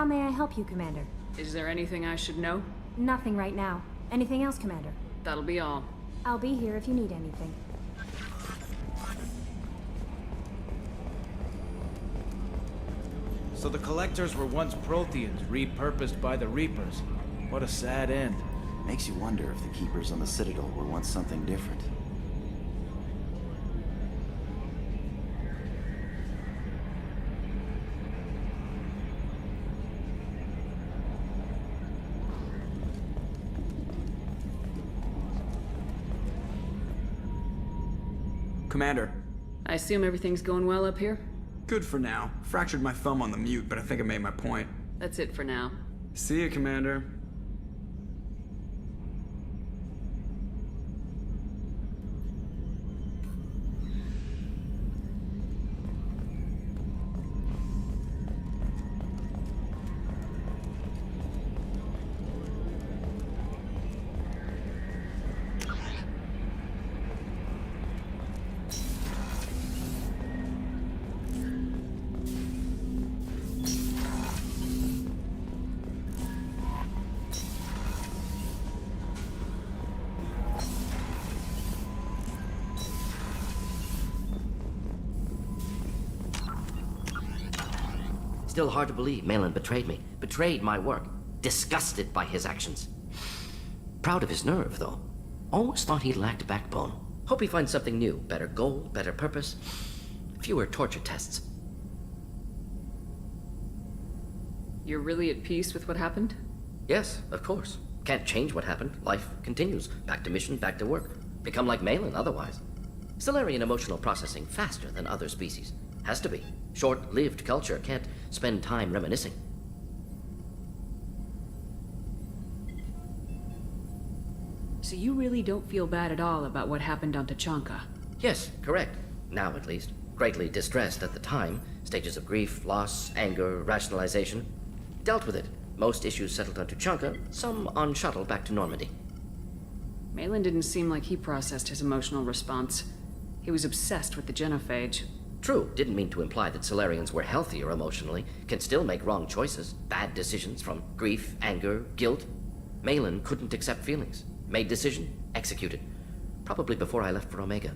How may I help you, Commander? Is there anything I should know? Nothing right now. Anything else, Commander? That'll be all. I'll be here if you need anything. So the Collectors were once Protheans, repurposed by the Reapers. What a sad end. Makes you wonder if the Keepers on the Citadel were once something different. Commander. I assume everything's going well up here? Good for now. Fractured my thumb on the mute, but I think I made my point. That's it for now. See you, Commander. Still hard to believe Malin betrayed me, betrayed my work, disgusted by his actions. Proud of his nerve, though. Almost thought he lacked backbone. Hope he finds something new, better goal, better purpose, fewer torture tests. You're really at peace with what happened? Yes, of course. Can't change what happened. Life continues. Back to mission, back to work. Become like Malin otherwise. Stellarian emotional processing faster than other species. Has to be. Short-lived culture can't spend time reminiscing. So you really don't feel bad at all about what happened on Tachanka? Yes, correct. Now at least. Greatly distressed at the time. Stages of grief, loss, anger, rationalization. Dealt with it. Most issues settled on Tuchanka, some on shuttle back to Normandy. Malin didn't seem like he processed his emotional response. He was obsessed with the genophage. True, didn't mean to imply that Solarians were healthier emotionally, can still make wrong choices, bad decisions from grief, anger, guilt. Malin couldn't accept feelings. Made decision, executed. Probably before I left for Omega.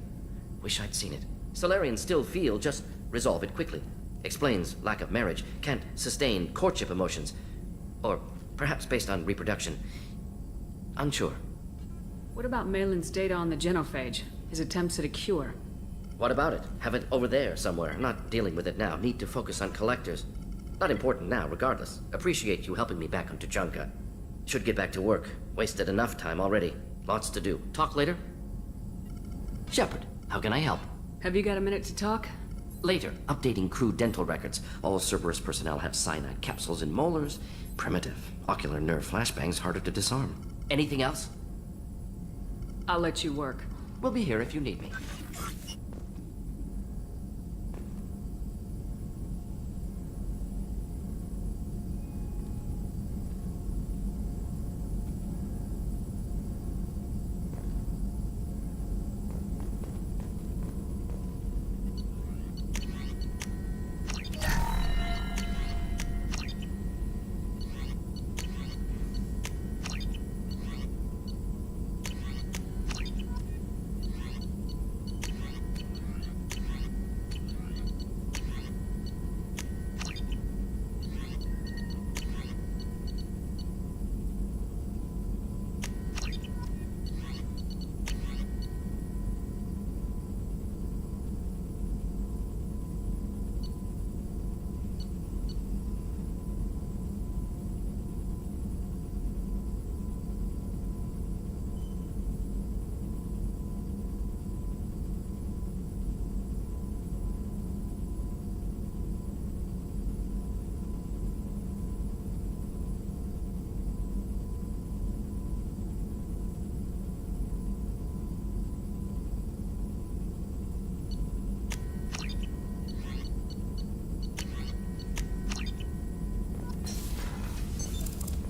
Wish I'd seen it. Solarians still feel, just resolve it quickly. Explains lack of marriage, can't sustain courtship emotions. Or perhaps based on reproduction. Unsure. What about Malin's data on the genophage? His attempts at a cure? What about it? Have it over there somewhere. Not dealing with it now. Need to focus on collectors. Not important now, regardless. Appreciate you helping me back on Tuchanka. Should get back to work. Wasted enough time already. Lots to do. Talk later? Shepard, how can I help? Have you got a minute to talk? Later. Updating crew dental records. All Cerberus personnel have cyanide capsules in molars. Primitive. Ocular nerve flashbangs harder to disarm. Anything else? I'll let you work. We'll be here if you need me.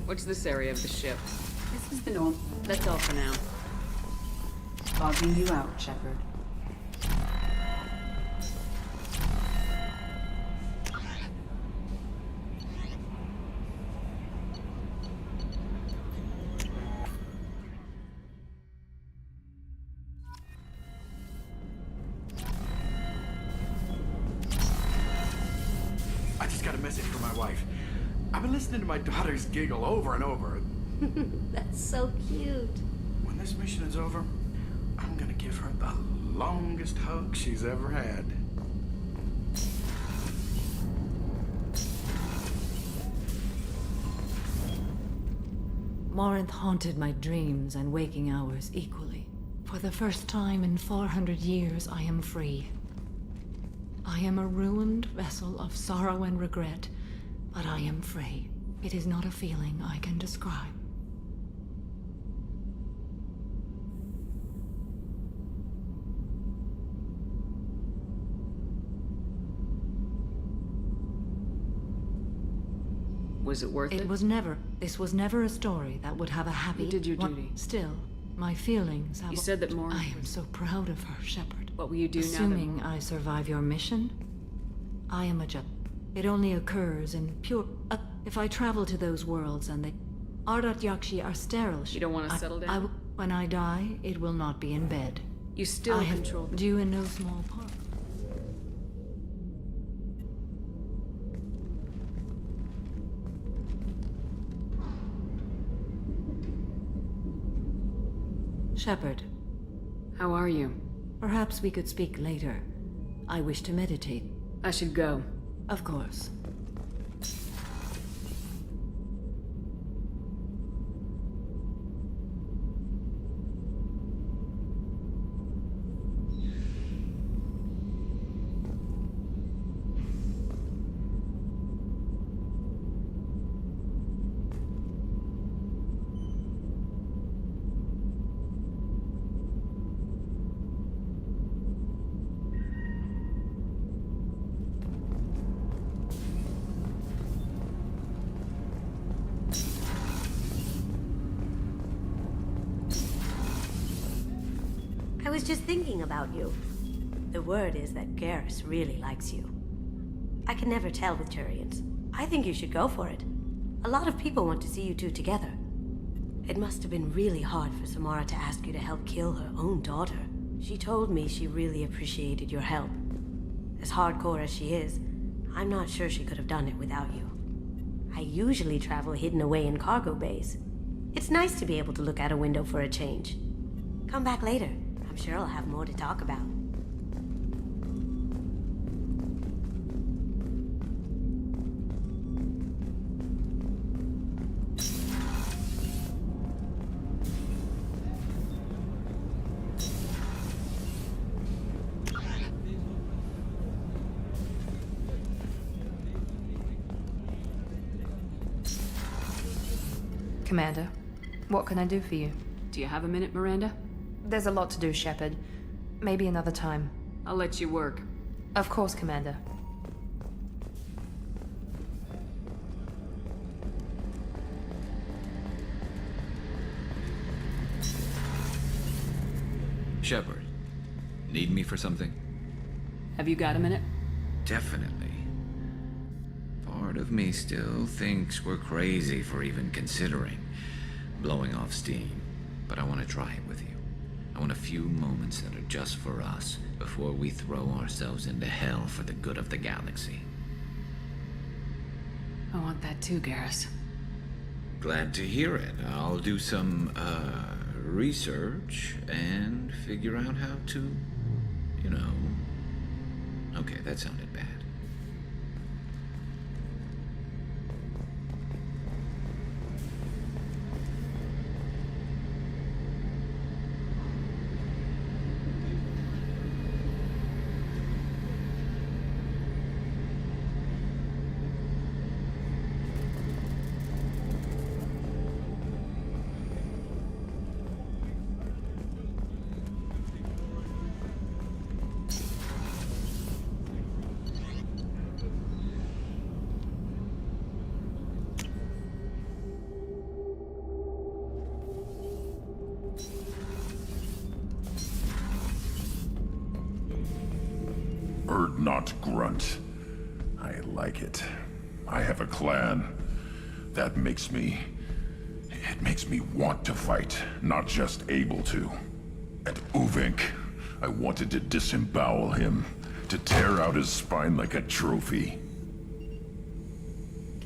What's this area of the ship? This is the north. That's all for now. Logging you out, Shepard. wife. I've been listening to my daughters giggle over and over. That's so cute. When this mission is over, I'm gonna give her the longest hug she's ever had. Morinth haunted my dreams and waking hours equally. For the first time in 400 years, I am free. I am a ruined vessel of sorrow and regret, but I am free. It is not a feeling I can describe. Was it worth it? It was never. This was never a story that would have a happy... You did your duty. Still, my feelings have... You said that Morinth I am so proud of her, Shepard. What will you do Assuming now that... I survive your mission, I am a It only occurs in pure... if I travel to those worlds and they... Ardat Yakshi are sterile. You don't want to settle down? When I die, it will not be in bed. You still control... due in no small part. Shepard. How are you? Perhaps we could speak later. I wish to meditate. I should go. Of course. I was just thinking about you. The word is that Garrus really likes you. I can never tell with Turians. I think you should go for it. A lot of people want to see you two together. It must have been really hard for Samara to ask you to help kill her own daughter. She told me she really appreciated your help. As hardcore as she is, I'm not sure she could have done it without you. I usually travel hidden away in cargo bays. It's nice to be able to look out a window for a change. Come back later. I'm sure I'll have more to talk about. Commander, what can I do for you? Do you have a minute, Miranda? There's a lot to do, Shepard. Maybe another time. I'll let you work. Of course, Commander. Shepard, need me for something? Have you got a minute? Definitely. Part of me still thinks we're crazy for even considering blowing off steam, but I want to try it with you. I want a few moments that are just for us before we throw ourselves into hell for the good of the galaxy. I want that too, Garrus. Glad to hear it. I'll do some, research and figure out how to, you know... Okay, that sounded bad. Urdnot grunt. I like it. I have a clan. That makes me... It makes me want to fight, not just able to. And Uvink, I wanted to disembowel him, to tear out his spine like a trophy.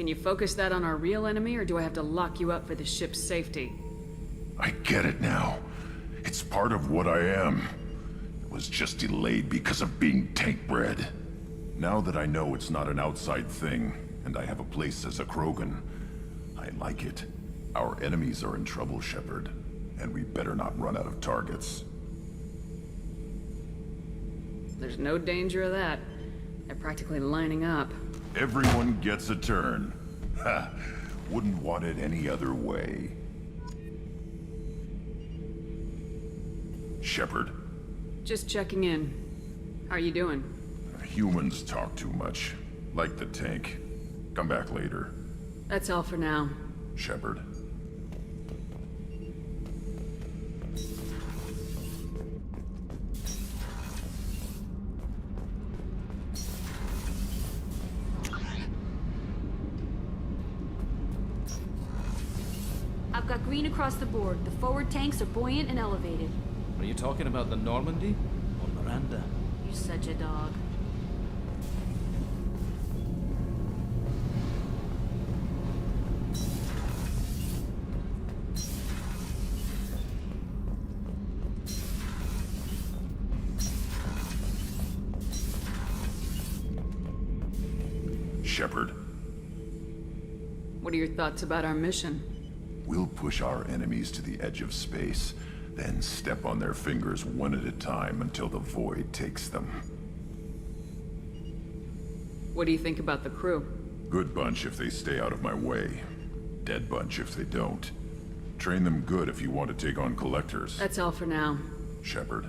Can you focus that on our real enemy, or do I have to lock you up for the ship's safety? I get it now. It's part of what I am. It was just delayed because of being tank-bred. Now that I know it's not an outside thing, and I have a place as a Krogan, I like it. Our enemies are in trouble, Shepard, and we better not run out of targets. There's no danger of that. They're practically lining up. Everyone gets a turn. Ha! Wouldn't want it any other way. Shepard. Just checking in. How are you doing? Humans talk too much. Like the tank. Come back later. That's all for now. Shepard. I've got green across the board. The forward tanks are buoyant and elevated. Are you talking about the Normandy? Or Miranda? You're such a dog. Shepard. What are your thoughts about our mission? We'll push our enemies to the edge of space, then step on their fingers one at a time until the void takes them. What do you think about the crew? Good bunch if they stay out of my way. Dead bunch if they don't. Train them good if you want to take on collectors. That's all for now. Shepard.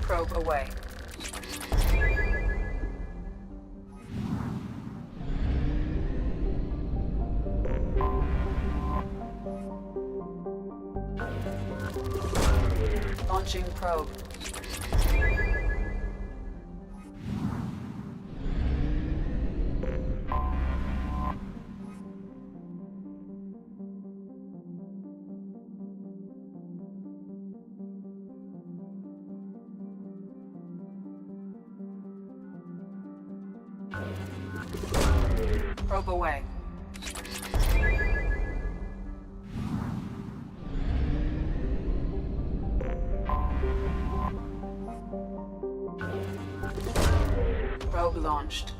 Probe away. Launching probe. Probe away. Probe launched.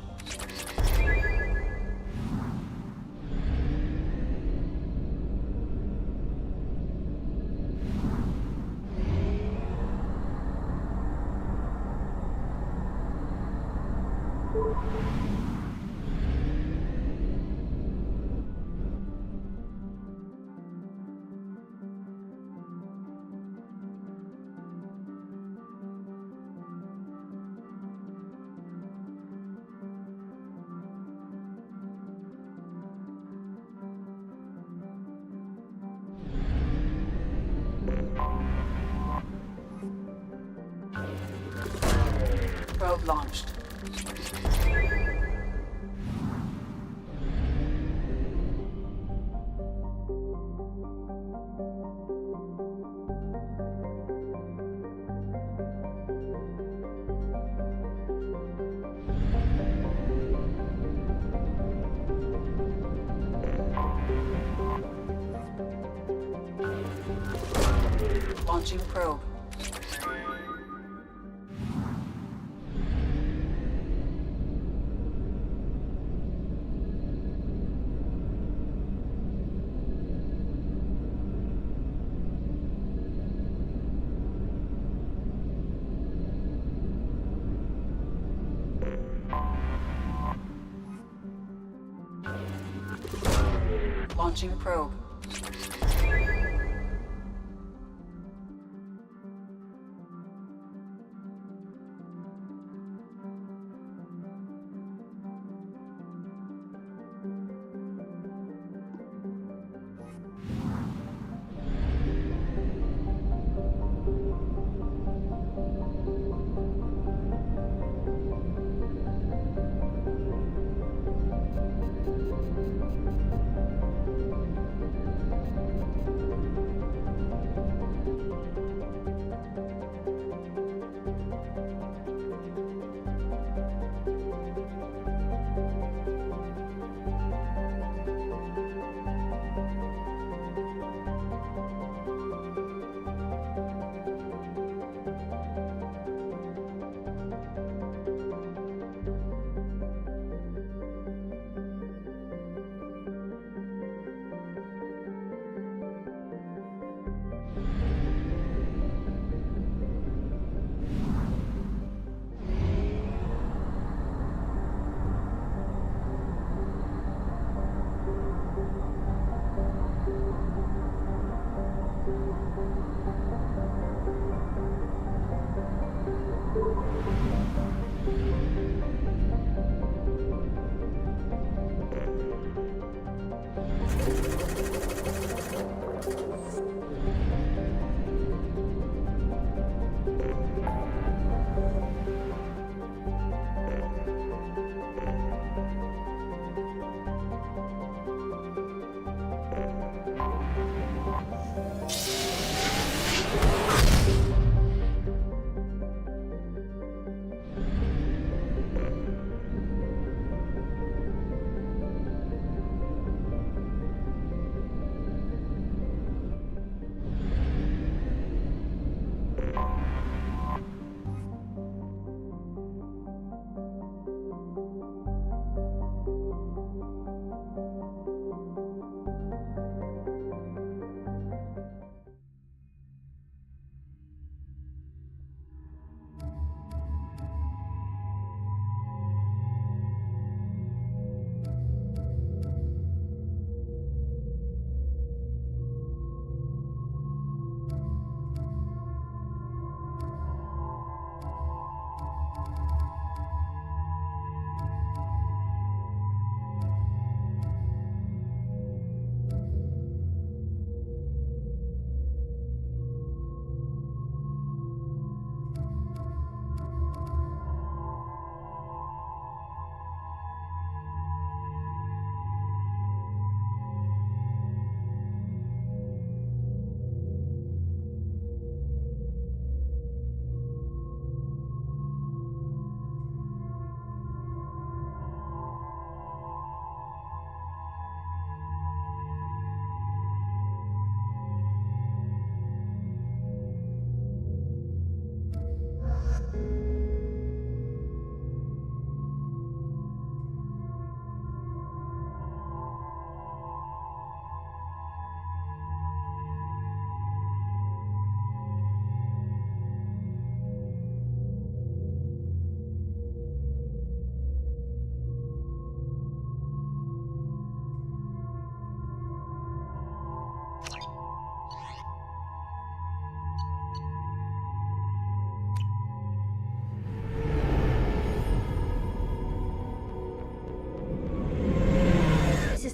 Probe launched. Launching probe. Launching probe.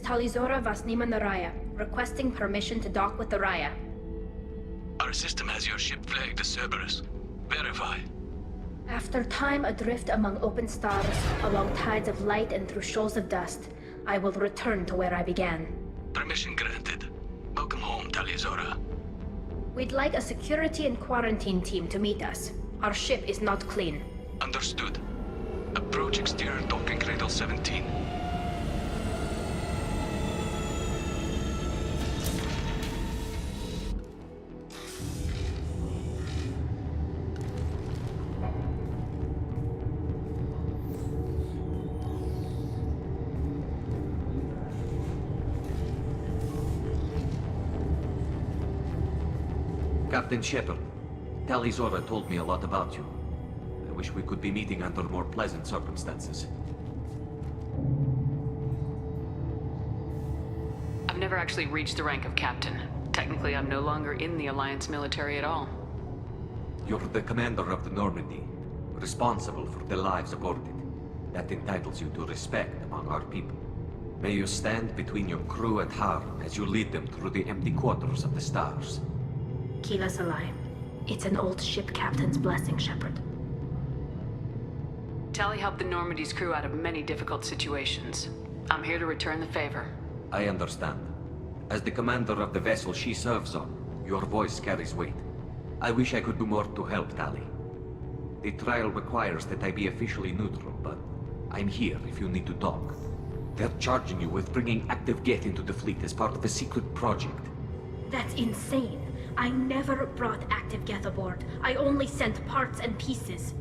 Talizora Vasnima Naraya, requesting permission to dock with the Raya. Our system has your ship flagged as Cerberus. Verify. After time adrift among open stars, along tides of light and through shoals of dust, I will return to where I began. Permission granted. Welcome home, Talizora. We'd like a security and quarantine team to meet us. Our ship is not clean. Understood. Approach exterior docking cradle 17. Captain Shepard, Talizora told me a lot about you. I wish we could be meeting under more pleasant circumstances. I've never actually reached the rank of captain. Technically, I'm no longer in the Alliance military at all. You're the commander of the Normandy, responsible for the lives aboard it. That entitles you to respect among our people. May you stand between your crew and harm as you lead them through the empty quarters of the stars. Kila Salai. It's an old ship captain's blessing, Shepard. Tali helped the Normandy's crew out of many difficult situations. I'm here to return the favor. I understand. As the commander of the vessel she serves on, your voice carries weight. I wish I could do more to help, Tali. The trial requires that I be officially neutral, but I'm here if you need to talk. They're charging you with bringing active Geth into the fleet as part of a secret project. That's insane. I never brought active Geth aboard. I only sent parts and pieces.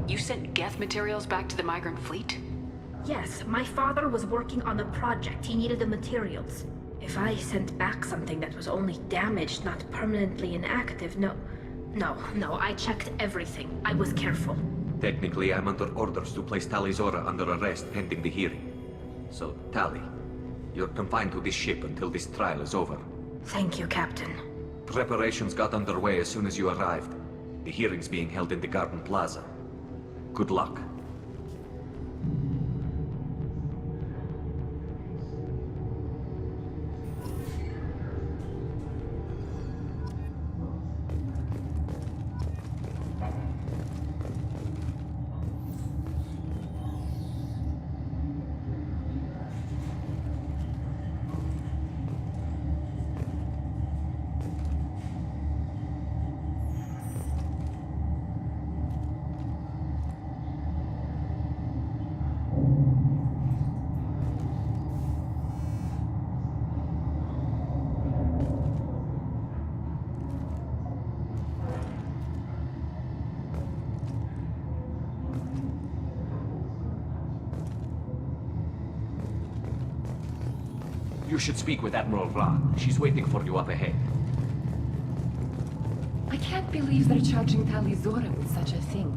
You sent Geth materials back to the migrant fleet? Yes, my father was working on a project. He needed the materials. If I sent back something that was only damaged, not permanently inactive, no, I checked everything. I was careful. Technically, I'm under orders to place Talizora under arrest pending the hearing. So, Tali, you're confined to this ship until this trial is over. Thank you, Captain. Preparations got underway as soon as you arrived. The hearing's being held in the Garden Plaza. Good luck. You should speak with Admiral Ra. She's waiting for you up ahead. I can't believe they're charging Talizora with such a thing.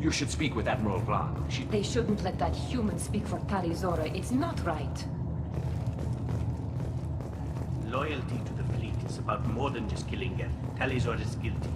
You should speak with Admiral Ra. They shouldn't let that human speak for Talizora. It's not right. Loyalty to the fleet is about more than just killing Geth. Talizora is guilty.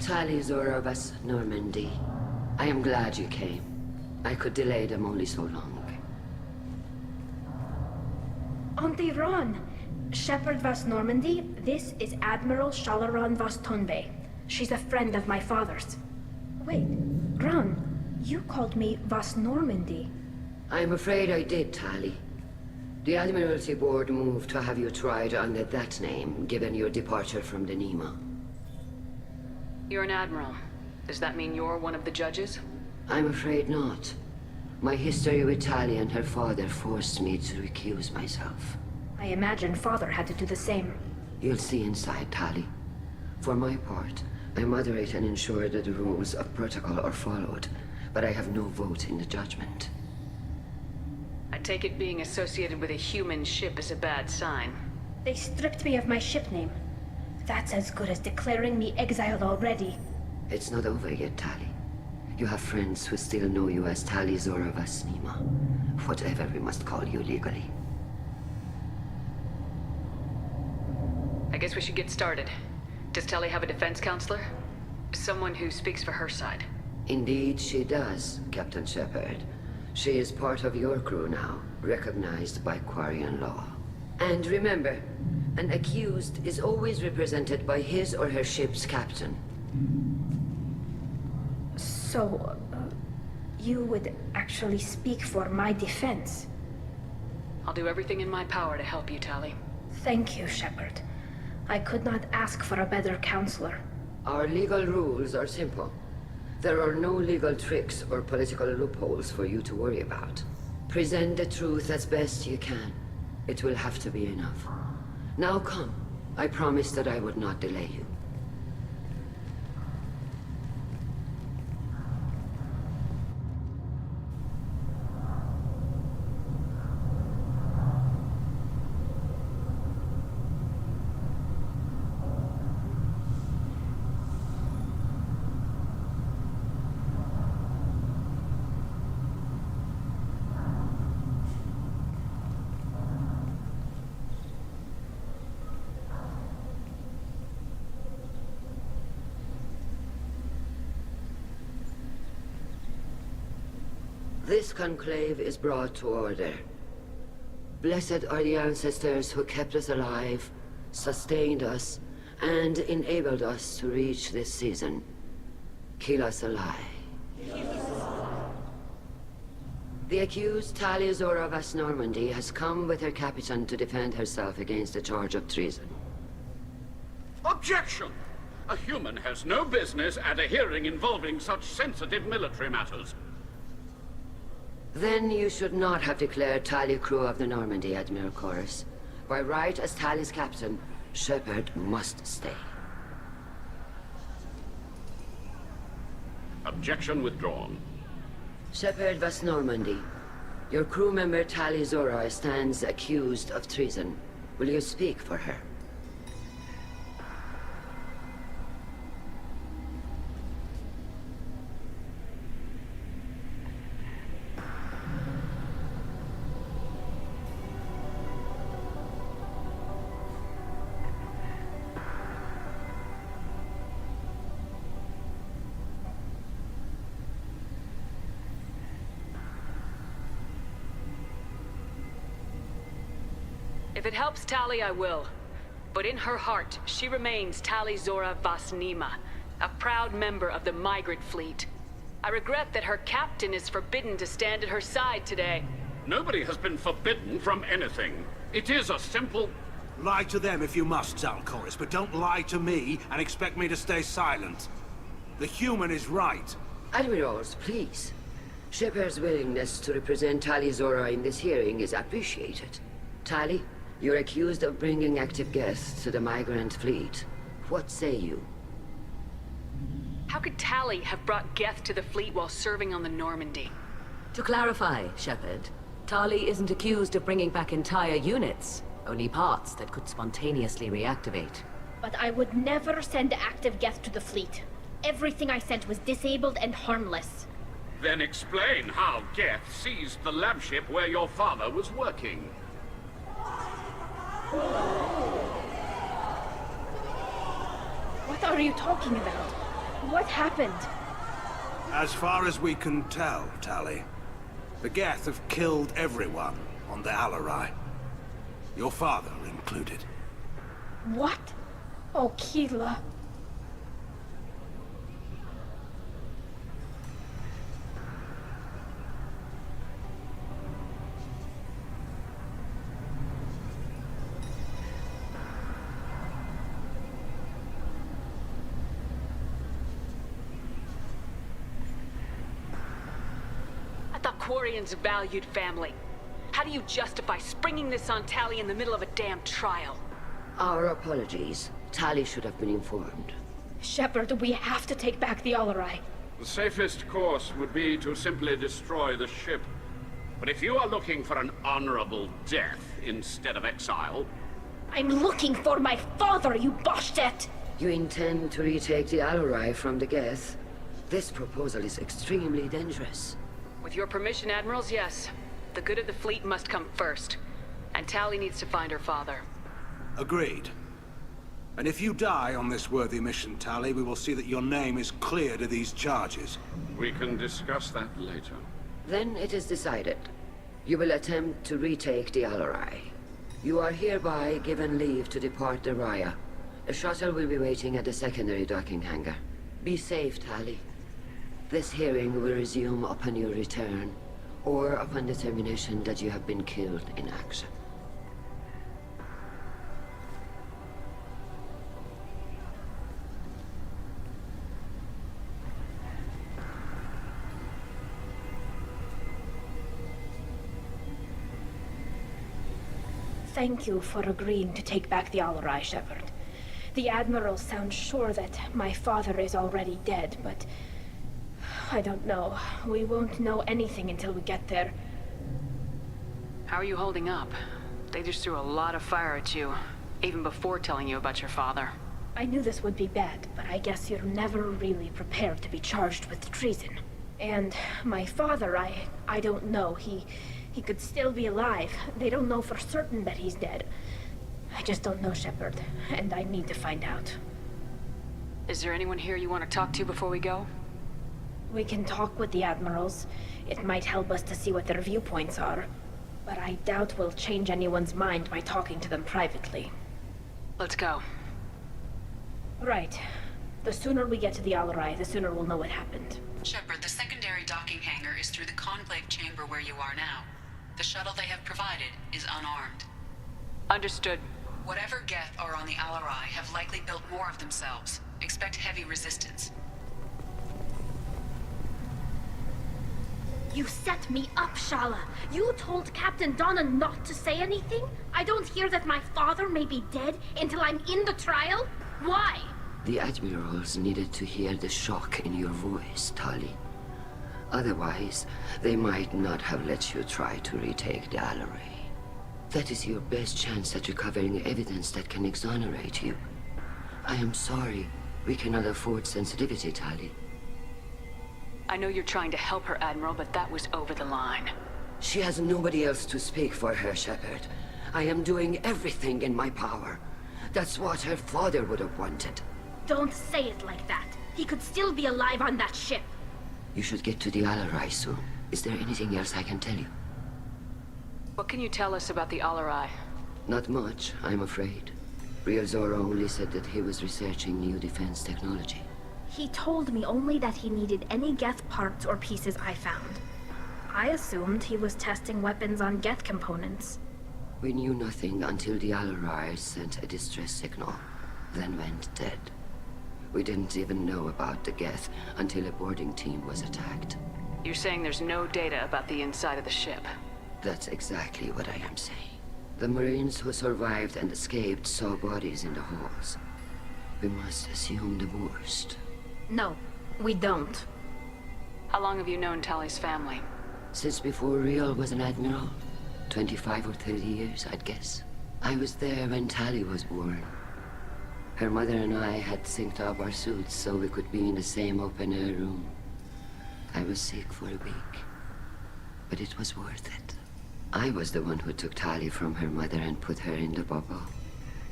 Tali Zora Vas Normandy. I am glad you came. I could delay them only so long. Auntie Ron! Shepard Vas Normandy, this is Admiral Shalaran Vas Tonbe. She's a friend of my father's. Wait, Ron, you called me Vas Normandy. I'm afraid I did, Tali. The Admiralty Board moved to have you tried under that name, given your departure from the Nima. You're an admiral. Does that mean you're one of the judges? I'm afraid not. My history with Tali and her father forced me to recuse myself. I imagine father had to do the same. You'll see inside, Tali. For my part, I moderate and ensure that the rules of protocol are followed, but I have no vote in the judgment. I take it being associated with a human ship is a bad sign. They stripped me of my ship name. That's as good as declaring me exiled already. It's not over yet, Tali. You have friends who still know you as Tali Zora Vas Nima. Whatever we must call you legally. I guess we should get started. Does Tali have a defense counselor? Someone who speaks for her side. Indeed she does, Captain Shepard. She is part of your crew now, recognized by Quarian law. And remember, an accused is always represented by his or her ship's captain. So, you would actually speak for my defense? I'll do everything in my power to help you, Tali. Thank you, Shepard. I could not ask for a better counselor. Our legal rules are simple. There are no legal tricks or political loopholes for you to worry about. Present the truth as best you can. It will have to be enough. Now come. I promised that I would not delay you. This conclave is brought to order. Blessed are the ancestors who kept us alive, sustained us, and enabled us to reach this season. Keep us alive. The accused Tali Zora Vas Normandy has come with her captain to defend herself against the charge of treason. Objection! A human has no business at a hearing involving such sensitive military matters. Then you should not have declared Tali crew of the Normandy, Admiral Chorus. By right as Tali's captain, Shepard must stay. Objection withdrawn. Shepard Vas Normandy, your crew member Tali Zora stands accused of treason. Will you speak for her? If it helps Tali, I will. But in her heart, she remains Tali Zora Vas Nima, a proud member of the Migrant Fleet. I regret that her captain is forbidden to stand at her side today. Nobody has been forbidden from anything. It is a simple... Lie to them if you must, Zalcoris, but don't lie to me and expect me to stay silent. The human is right. Admirals, please. Shepard's willingness to represent Tali Zora in this hearing is appreciated. Tali, you're accused of bringing active guests to the Migrant Fleet. What say you? How could Tali have brought Geth to the fleet while serving on the Normandy? To clarify, Shepard, Tali isn't accused of bringing back entire units, only parts that could spontaneously reactivate. But I would never send active Geth to the fleet. Everything I sent was disabled and harmless. Then explain how Geth seized the lab ship where your father was working. What are you talking about? What happened? As far as we can tell, Tali, the Geth have killed everyone on the Alarai. Your father included. What? Oh, Keela. I thought Quarians valued family. How do you justify springing this on Tali in the middle of a damn trial? Our apologies. Tali should have been informed. Shepard, we have to take back the Alarai. The safest course would be to simply destroy the ship. But if you are looking for an honorable death instead of exile... I'm looking for my father, you Bastet! You intend to retake the Alarai from the Geth? This proposal is extremely dangerous. With your permission, Admirals, yes. The good of the fleet must come first. And Tali needs to find her father. Agreed. And if you die on this worthy mission, Tali, we will see that your name is cleared of these charges. We can discuss that later. Then it is decided. You will attempt to retake the Alarai. You are hereby given leave to depart the Raya. A shuttle will be waiting at the secondary docking hangar. Be safe, Tali. This hearing will resume upon your return, or upon determination that you have been killed in action. Thank you for agreeing to take back the Alarai, Shepard. The Admirals sound sure that my father is already dead, but... I don't know. We won't know anything until we get there. How are you holding up? They just threw a lot of fire at you, even before telling you about your father. I knew this would be bad, but I guess you're never really prepared to be charged with treason. And my father, I don't know. He could still be alive. They don't know for certain that he's dead. I just don't know, Shepard, and I need to find out. Is there anyone here you want to talk to before we go? We can talk with the Admirals. It might help us to see what their viewpoints are. But I doubt we'll change anyone's mind by talking to them privately. Let's go. Right. The sooner we get to the Alarai, the sooner we'll know what happened. Shepard, the secondary docking hangar is through the Conclave chamber where you are now. The shuttle they have provided is unarmed. Understood. Whatever Geth are on the Alarai have likely built more of themselves. Expect heavy resistance. You set me up, Shala. You told Captain Donna not to say anything? I don't hear that my father may be dead until I'm in the trial? Why? The Admirals needed to hear the shock in your voice, Tali. Otherwise, they might not have let you try to retake the Alarai. That is your best chance at recovering evidence that can exonerate you. I am sorry. We cannot afford sensitivity, Tali. I know you're trying to help her, Admiral, but that was over the line. She has nobody else to speak for her, Shepard. I am doing everything in my power. That's what her father would have wanted. Don't say it like that. He could still be alive on that ship. You should get to the Alarai soon. Is there anything else I can tell you? What can you tell us about the Alarai? Not much, I'm afraid. Ryozora only said that he was researching new defense technology. He told me only that he needed any Geth parts or pieces I found. I assumed he was testing weapons on Geth components. We knew nothing until the Alarai sent a distress signal, then went dead. We didn't even know about the Geth until a boarding team was attacked. You're saying there's no data about the inside of the ship? That's exactly what I am saying. The Marines who survived and escaped saw bodies in the halls. We must assume the worst. No, we don't. How long have you known Tali's family? Since before Riel was an admiral. 25 or 30 years, I'd guess. I was there when Tali was born. Her mother and I had synced up our suits so we could be in the same open-air room. I was sick for a week, but it was worth it. I was the one who took Tali from her mother and put her in the bubble.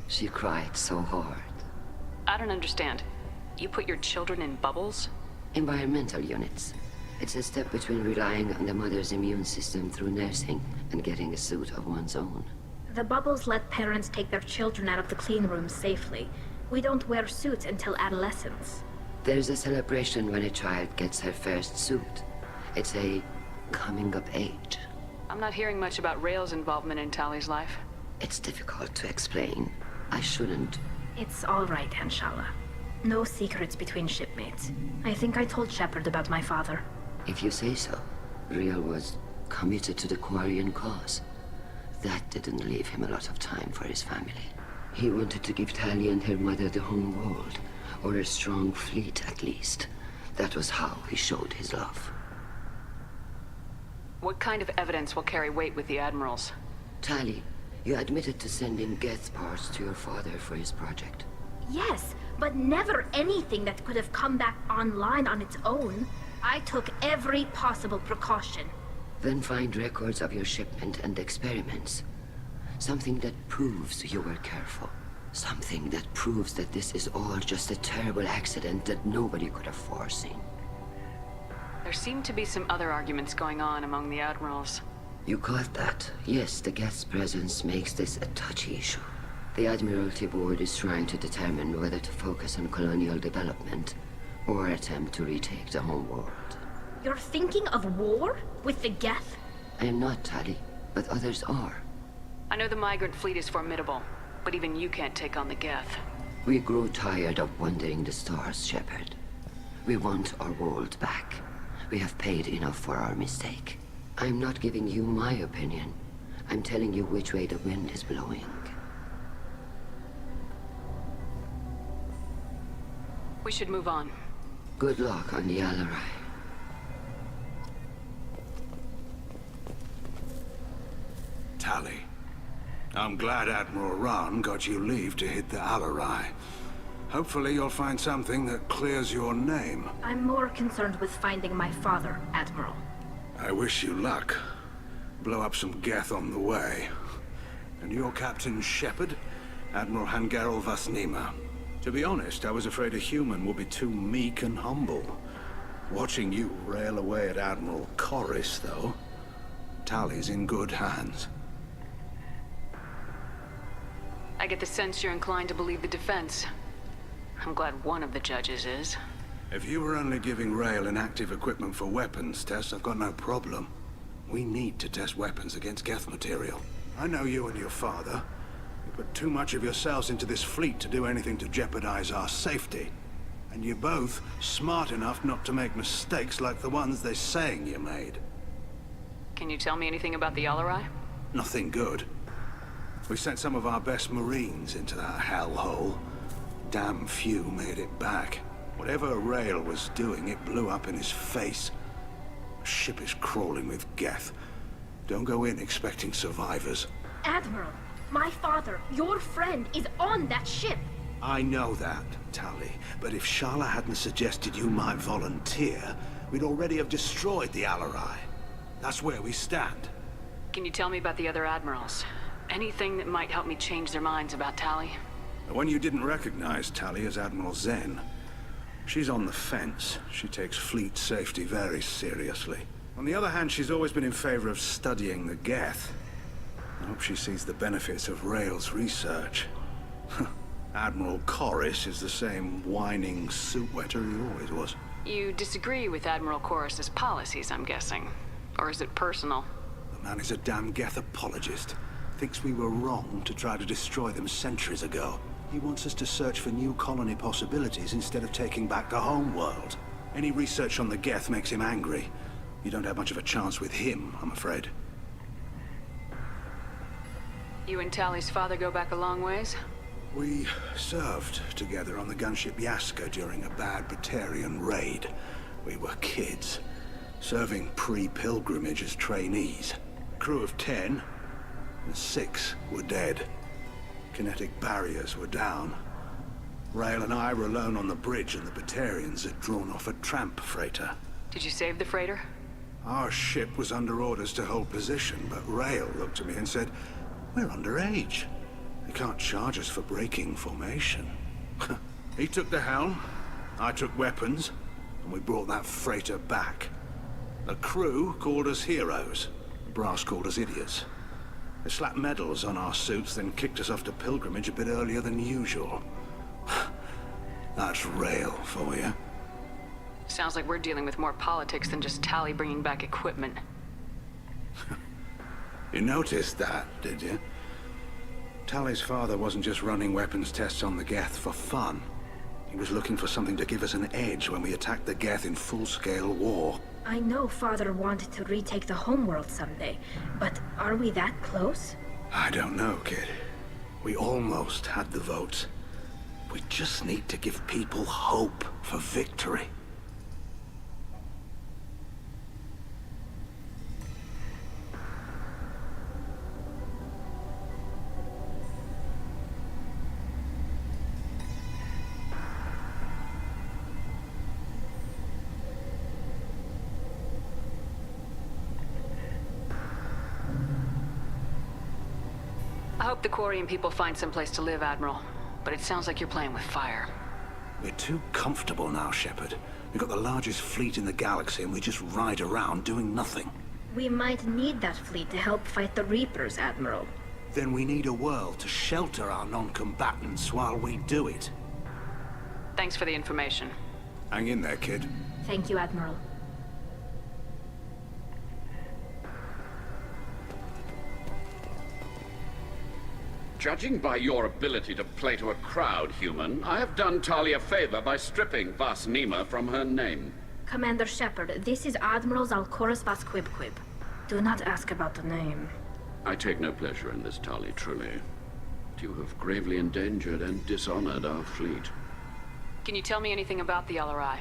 She cried so hard. I don't understand. You put your children in bubbles? Environmental units. It's a step between relying on the mother's immune system through nursing and getting a suit of one's own. The bubbles let parents take their children out of the clean rooms safely. We don't wear suits until adolescence. There's a celebration when a child gets her first suit. It's a coming of age. I'm not hearing much about Rael's involvement in Tali's life. It's difficult to explain. I shouldn't. It's all right, Anshala. No secrets between shipmates. I think I told Shepard about my father. If you say so. Rael was committed to the Quarian cause. That didn't leave him a lot of time for his family. He wanted to give Tali and her mother the home world, or a strong fleet at least. That was how he showed his love. What kind of evidence will carry weight with the Admirals? Tali, you admitted to sending Geth parts to your father for his project. Yes, but never anything that could have come back online on its own. I took every possible precaution. Then find records of your shipment and experiments. Something that proves you were careful. Something that proves that this is all just a terrible accident that nobody could have foreseen. There seem to be some other arguments going on among the Admirals. You caught that? Yes, the Geth's presence makes this a touchy issue. The Admiralty Board is trying to determine whether to focus on colonial development or attempt to retake the home world. You're thinking of war? With the Geth? I am not, Tali, but others are. I know the migrant fleet is formidable, but even you can't take on the Geth. We grow tired of wandering the stars, Shepard. We want our world back. We have paid enough for our mistake. I'm not giving you my opinion. I'm telling you which way the wind is blowing. We should move on. Good luck on the Alarai. Tali, I'm glad Admiral Rahn got you leave to hit the Alarai. Hopefully you'll find something that clears your name. I'm more concerned with finding my father, Admiral. I wish you luck. Blow up some Geth on the way. And your Captain Shepard, Admiral Hangarel Vasnima. To be honest, I was afraid a human would be too meek and humble. Watching you rail away at Admiral Corris, though, Tali's in good hands. I get the sense you're inclined to believe the defense. I'm glad one of the judges is. If you were only giving Rael inactive equipment for weapons tests, I've got no problem. We need to test weapons against Geth material. I know you and your father. You put too much of yourselves into this fleet to do anything to jeopardize our safety. And you're both smart enough not to make mistakes like the ones they're saying you made. Can you tell me anything about the Alarai? Nothing good. We sent some of our best Marines into that hellhole. Damn few made it back. Whatever Rael was doing, it blew up in his face. The ship is crawling with Geth. Don't go in expecting survivors. Admiral, my father, your friend, is on that ship. I know that, Tali. But if Shala hadn't suggested you might volunteer, we'd already have destroyed the Alarai. That's where we stand. Can you tell me about the other Admirals? Anything that might help me change their minds about Tali? The one you didn't recognize, Tali, is Admiral Zen. She's on the fence. She takes fleet safety very seriously. On the other hand, she's always been in favor of studying the Geth. I hope she sees the benefits of Rael's research. Admiral Corris is the same whining suit wetter he always was. You disagree with Admiral Corris's policies, I'm guessing. Or is it personal? The man is a damn Geth apologist. Thinks we were wrong to try to destroy them centuries ago. He wants us to search for new colony possibilities instead of taking back the home world. Any research on the Geth makes him angry. You don't have much of a chance with him, I'm afraid. You and Tali's father go back a long ways? We served together on the gunship Yaska during a bad Batarian raid. We were kids, serving pre-pilgrimage as trainees. Crew of 10, and 6 were dead. Kinetic barriers were down. Rael and I were alone on the bridge, and the Batarians had drawn off a tramp freighter. Did you save the freighter? Our ship was under orders to hold position, but Rael looked at me and said, "We're underage. They can't charge us for breaking formation." He took the helm, I took weapons, and we brought that freighter back. The crew called us heroes. The brass called us idiots. They slapped medals on our suits, then kicked us off to pilgrimage a bit earlier than usual. That's Rael for you. Sounds like we're dealing with more politics than just Tali bringing back equipment. You noticed that, did you? Tali's father wasn't just running weapons tests on the Geth for fun. He was looking for something to give us an edge when we attacked the Geth in full-scale war. I know Father wanted to retake the homeworld someday, but are we that close? I don't know, kid. We almost had the votes. We just need to give people hope for victory. I hope the Quarian people find some place to live, Admiral. But it sounds like you're playing with fire. We're too comfortable now, Shepard. We've got the largest fleet in the galaxy and we just ride around doing nothing. We might need that fleet to help fight the Reapers, Admiral. Then we need a world to shelter our non-combatants while we do it. Thanks for the information. Hang in there, kid. Thank you, Admiral. Judging by your ability to play to a crowd, human, I have done Tali a favor by stripping Vas Nima from her name. Commander Shepard, this is Admiral Zalkorus Vas Quib. Do not ask about the name. I take no pleasure in this, Tali, truly. You have gravely endangered and dishonored our fleet. Can you tell me anything about the LRI?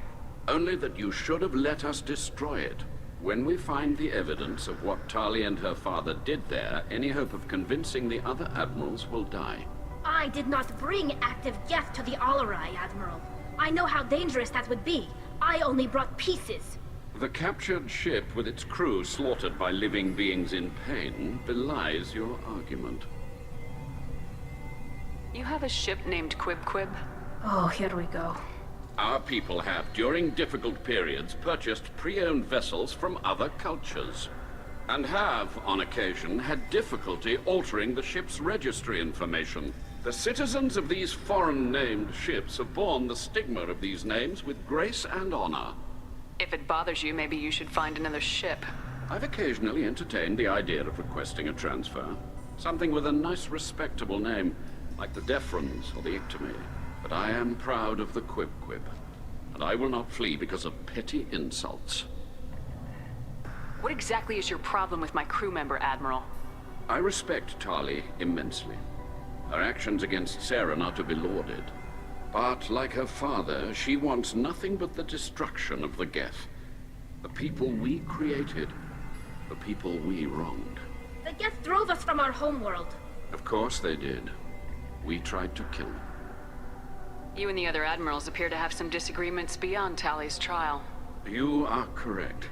Only that you should have let us destroy it. When we find the evidence of what Tali and her father did there, any hope of convincing the other admirals will die. I did not bring active Geth to the Alarai, Admiral. I know how dangerous that would be. I only brought pieces. The captured ship with its crew slaughtered by living beings in pain belies your argument. You have a ship named Quib? Oh, here we go. Our people have, during difficult periods, purchased pre-owned vessels from other cultures, and have, on occasion, had difficulty altering the ship's registry information. The citizens of these foreign-named ships have borne the stigma of these names with grace and honor. If it bothers you, maybe you should find another ship. I've occasionally entertained the idea of requesting a transfer. Something with a nice, respectable name, like the Defrons or the Ictomy. But I am proud of the Quib, and I will not flee because of petty insults. What exactly is your problem with my crew member, Admiral? I respect Tali immensely. Her actions against Saren are to be lauded. But, like her father, she wants nothing but the destruction of the Geth. The people we created, the people we wronged. The Geth drove us from our homeworld. Of course they did. We tried to kill them. You and the other admirals appear to have some disagreements beyond Tali's trial. You are correct.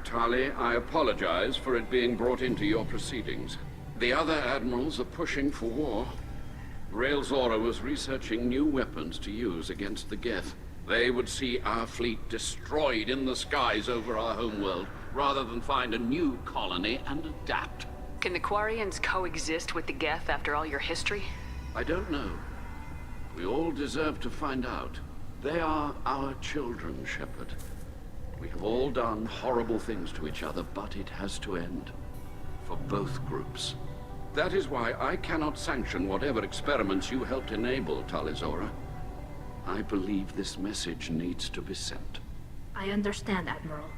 Tali, I apologize for it being brought into your proceedings. The other admirals are pushing for war. Rael Zora was researching new weapons to use against the Geth. They would see our fleet destroyed in the skies over our homeworld, rather than find a new colony and adapt. Can the Quarians coexist with the Geth after all your history? I don't know. We all deserve to find out. They are our children, Shepard. We have all done horrible things to each other, but it has to end. For both groups. That is why I cannot sanction whatever experiments you helped enable, Tali Zora. I believe this message needs to be sent. I understand, Admiral.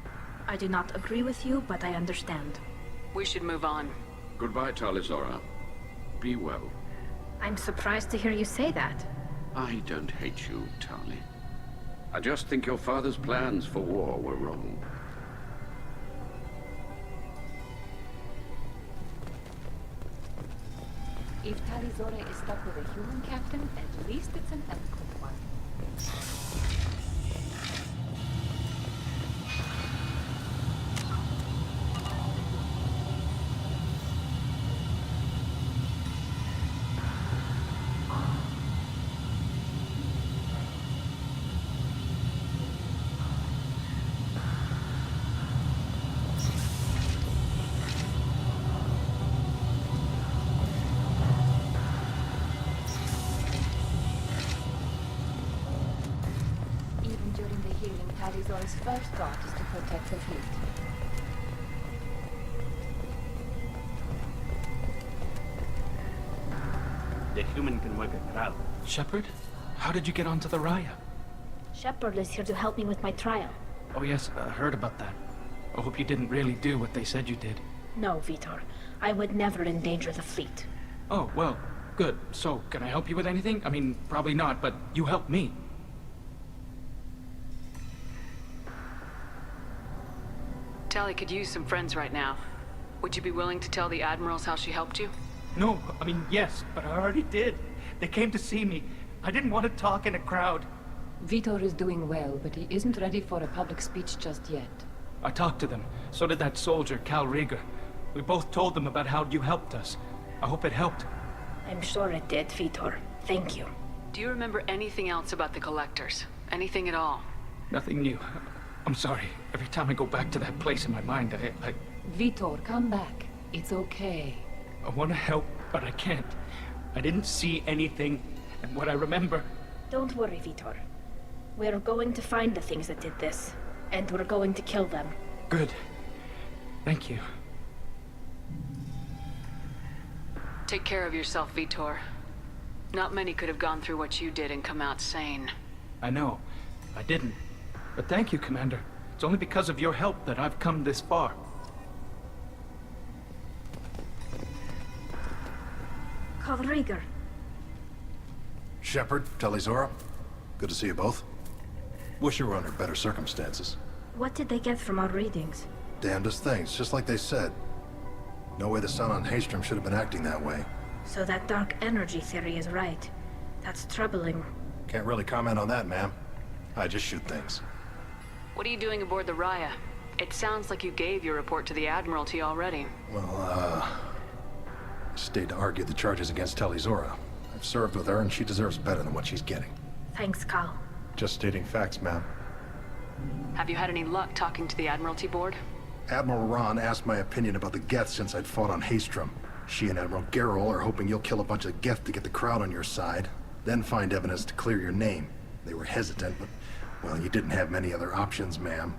I do not agree with you, but I understand. We should move on. Goodbye, Tali Zora. Be well. I'm surprised to hear you say that. I don't hate you, Tali. I just think your father's plans for war were wrong. If Tali Zora is stuck with a human captain, at least it's an eloquent one. Zora's first thought is to protect the fleet. The human can work a crowd. Shepard? How did you get onto the Raya? Shepard is here to help me with my trial. Oh yes, I heard about that. I hope you didn't really do what they said you did. No, Vitor. I would never endanger the fleet. Oh, well, good. So, can I help you with anything? I mean, probably not, but you helped me. Tali could use some friends right now. Would you be willing to tell the Admirals how she helped you? No, I mean, yes, but I already did. They came to see me. I didn't want to talk in a crowd. Vitor is doing well, but he isn't ready for a public speech just yet. I talked to them. So did that soldier, Cal Rieger. We both told them about how you helped us. I hope it helped. I'm sure it did, Vitor. Thank you. Do you remember anything else about the Collectors? Anything at all? Nothing new. I'm sorry. Every time I go back to that place in my mind, I... Vitor, come back. It's okay. I want to help, but I can't. I didn't see anything, and what I remember... Don't worry, Vitor. We're going to find the things that did this, and we're going to kill them. Good. Thank you. Take care of yourself, Vitor. Not many could have gone through what you did and come out sane. I know. I didn't. But thank you, Commander. It's only because of your help that I've come this far. Cal Rieger. Shepard, Tali Zora. Good to see you both. Wish you were under better circumstances. What did they get from our readings? Damnedest things, just like they said. No way the sun on Haystrom should have been acting that way. So that dark energy theory is right. That's troubling. Can't really comment on that, ma'am. I just shoot things. What are you doing aboard the Raya? It sounds like you gave your report to the Admiralty already. Well, I stayed to argue the charges against Tali Zora. I've served with her, and she deserves better than what she's getting. Thanks, Cal. Just stating facts, ma'am. Have you had any luck talking to the Admiralty board? Admiral Ron asked my opinion about the Geth since I'd fought on Haystrom. She and Admiral Gerrel are hoping you'll kill a bunch of Geth to get the crowd on your side, then find evidence to clear your name. They were hesitant, but, well, you didn't have many other options, ma'am.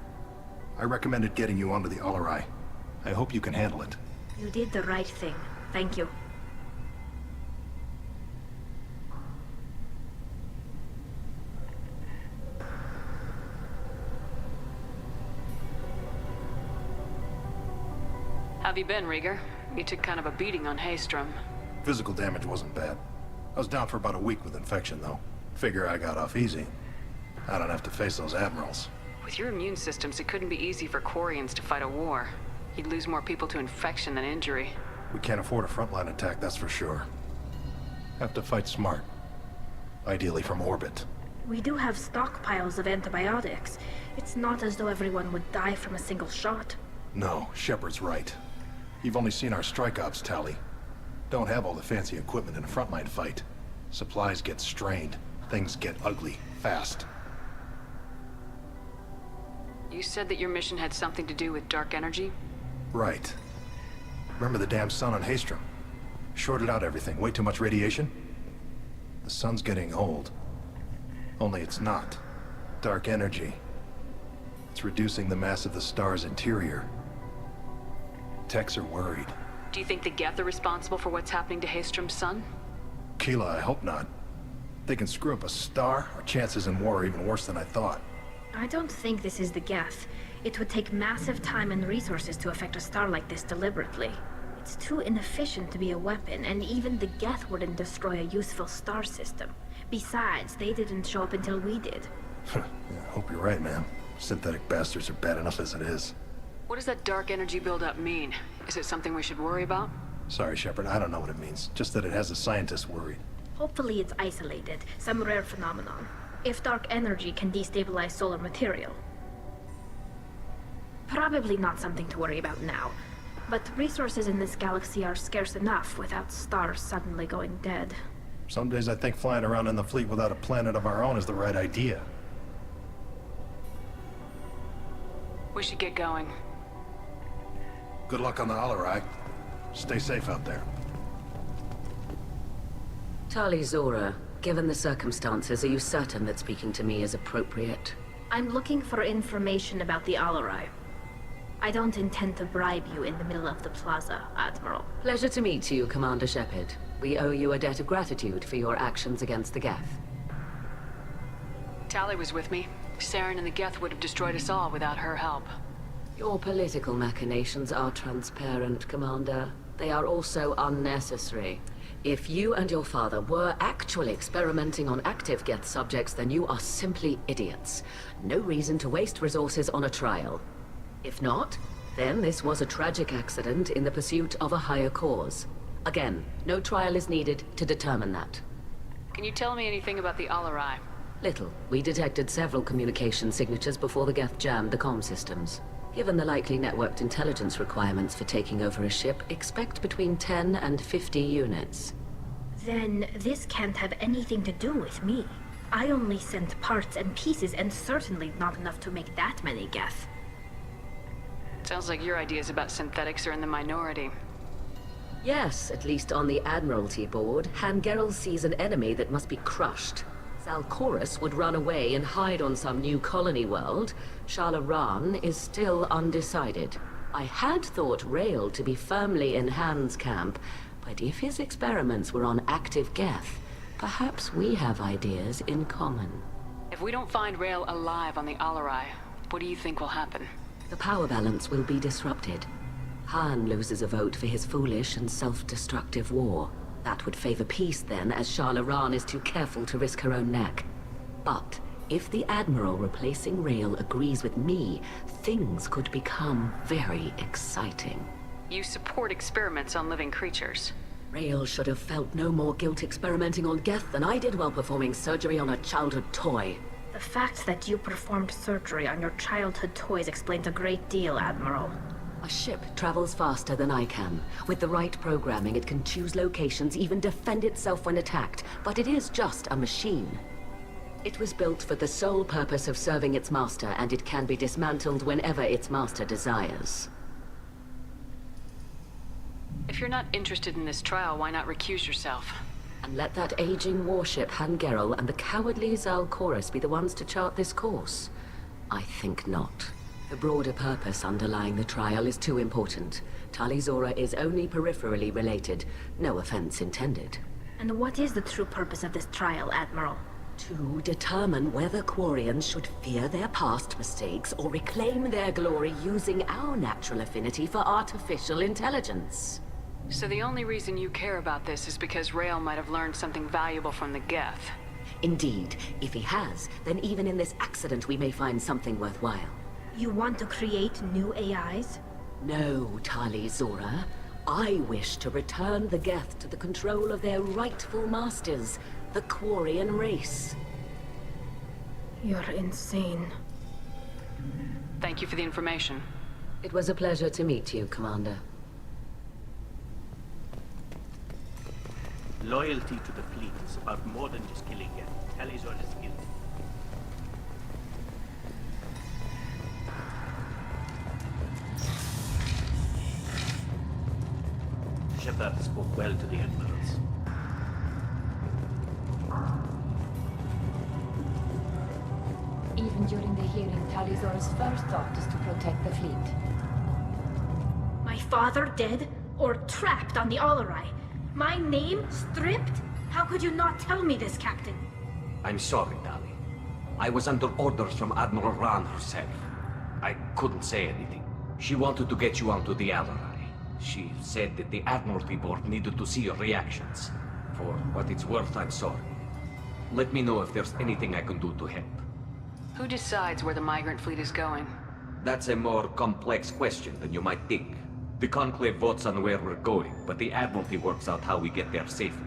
I recommended getting you onto the Alarai. I hope you can handle it. You did the right thing. Thank you. Have you been, Rieger? You took kind of a beating on Haystrom. Physical damage wasn't bad. I was down for about a week with infection, though. Figure I got off easy. I don't have to face those admirals. With your immune systems, it couldn't be easy for Quarians to fight a war. You'd lose more people to infection than injury. We can't afford a frontline attack, that's for sure. Have to fight smart. Ideally from orbit. We do have stockpiles of antibiotics. It's not as though everyone would die from a single shot. No, Shepard's right. You've only seen our strike ops tally. Don't have all the fancy equipment in a frontline fight. Supplies get strained. Things get ugly, fast. You said that your mission had something to do with dark energy? Right. Remember the damn sun on Haystrom? Shorted out everything. Way too much radiation? The sun's getting old. Only it's not. Dark energy. It's reducing the mass of the star's interior. Techs are worried. Do you think the Geth are responsible for what's happening to Haystrom's sun? Keela, I hope not. They can screw up a star, our chances in war are even worse than I thought. I don't think this is the Geth. It would take massive time and resources to affect a star like this deliberately. It's too inefficient to be a weapon, and even the Geth wouldn't destroy a useful star system. Besides, they didn't show up until we did. Yeah, I hope you're right, ma'am. Synthetic bastards are bad enough as it is. What does that dark energy buildup mean? Is it something we should worry about? Sorry, Shepard, I don't know what it means. Just that it has the scientists worried. Hopefully it's isolated, some rare phenomenon. If dark energy can destabilize solar material. Probably not something to worry about now. But resources in this galaxy are scarce enough without stars suddenly going dead. Some days I think flying around in the fleet without a planet of our own is the right idea. We should get going. Good luck on the Alarai. Stay safe out there. Tali Zora, given the circumstances, are you certain that speaking to me is appropriate? I'm looking for information about the Alarai. I don't intend to bribe you in the middle of the plaza, Admiral. Pleasure to meet you, Commander Shepard. We owe you a debt of gratitude for your actions against the Geth. Tali was with me. Saren and the Geth would have destroyed us all without her help. Your political machinations are transparent, Commander. They are also unnecessary. If you and your father were actually experimenting on active Geth subjects, then you are simply idiots. No reason to waste resources on a trial. If not, then this was a tragic accident in the pursuit of a higher cause. Again, no trial is needed to determine that. Can you tell me anything about the Alarai? Little. We detected several communication signatures before the Geth jammed the comm systems. Given the likely networked intelligence requirements for taking over a ship, expect between 10 and 50 units. Then this can't have anything to do with me. I only sent parts and pieces, and certainly not enough to make that many Geth. Sounds like your ideas about synthetics are in the minority. Yes, at least on the Admiralty board, Han Gerrel sees an enemy that must be crushed. Zalcorus would run away and hide on some new colony world. Shala Ran is still undecided. I had thought Rael to be firmly in Han's camp, but if his experiments were on active Geth, perhaps we have ideas in common. If we don't find Rael alive on the Alarai, what do you think will happen? The power balance will be disrupted. Han loses a vote for his foolish and self-destructive war. That would favor peace then, as Shala Ran is too careful to risk her own neck. But if the Admiral replacing Rael agrees with me, things could become very exciting. You support experiments on living creatures. Rael should have felt no more guilt experimenting on Geth than I did while performing surgery on a childhood toy. The fact that you performed surgery on your childhood toys explains a great deal, Admiral. A ship travels faster than I can. With the right programming, it can choose locations, even defend itself when attacked. But it is just a machine. It was built for the sole purpose of serving its master, and it can be dismantled whenever its master desires. If you're not interested in this trial, why not recuse yourself? And let that aging warship Han Gerrel and the cowardly Zalcorus be the ones to chart this course? I think not. The broader purpose underlying the trial is too important. Tali Zora is only peripherally related. No offense intended. And what is the true purpose of this trial, Admiral? To determine whether Quarians should fear their past mistakes or reclaim their glory using our natural affinity for artificial intelligence. So the only reason you care about this is because Rael might have learned something valuable from the Geth. Indeed. If he has, then even in this accident we may find something worthwhile. You want to create new AIs? No, Tali Zora. I wish to return the Geth to the control of their rightful masters, the Quarian race. You're insane. Thank you for the information. It was a pleasure to meet you, Commander. Loyalty to the fleet is about more than just killing Geth. Tali Zora is guilty. Shepard spoke well to the Admirals. Even during the hearing, Tali Zora's first thought is to protect the fleet. My father dead? Or trapped on the Alarai? My name stripped? How could you not tell me this, Captain? I'm sorry, Tali. I was under orders from Admiral Ran herself. I couldn't say anything. She wanted to get you onto the Alarai. She said that the Admiralty Board needed to see your reactions. For what it's worth, I'm sorry. Let me know if there's anything I can do to help. Who decides where the migrant fleet is going? That's a more complex question than you might think. The Conclave votes on where we're going, but the Admiralty works out how we get there safely.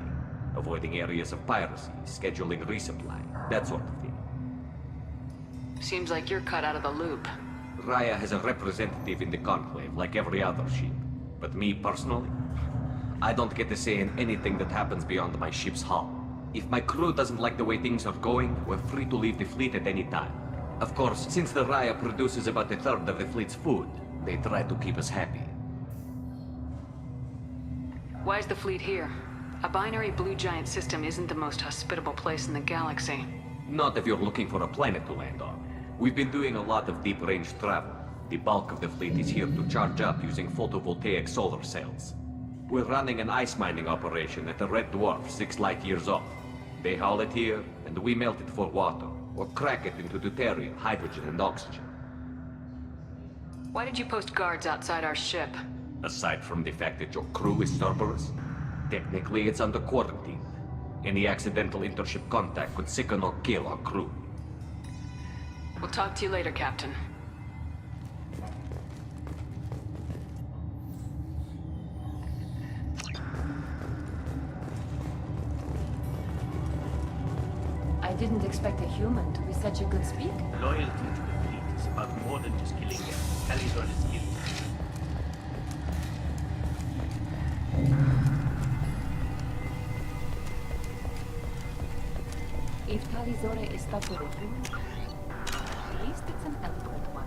Avoiding areas of piracy, scheduling resupply, that sort of thing. Seems like you're cut out of the loop. Raya has a representative in the Conclave, like every other ship. But me, personally, I don't get to say in anything that happens beyond my ship's hull. If my crew doesn't like the way things are going, we're free to leave the fleet at any time. Of course, since the Raya produces about a third of the fleet's food, they try to keep us happy. Why is the fleet here? A binary blue giant system isn't the most hospitable place in the galaxy. Not if you're looking for a planet to land on. We've been doing a lot of deep-range travel. The bulk of the fleet is here to charge up using photovoltaic solar cells. We're running an ice mining operation at the Red Dwarf 6 light years off. They haul it here, and we melt it for water, or crack it into deuterium, hydrogen, and oxygen. Why did you post guards outside our ship? Aside from the fact that your crew is Cerberus, technically it's under quarantine. Any accidental intership contact could sicken or kill our crew. We'll talk to you later, Captain. I didn't expect a human to be such a good speaker. Loyalty to the fleet is about more than just killing them. Talizora is guilty. If Talizora is stuck with a human, at least it's an eloquent one.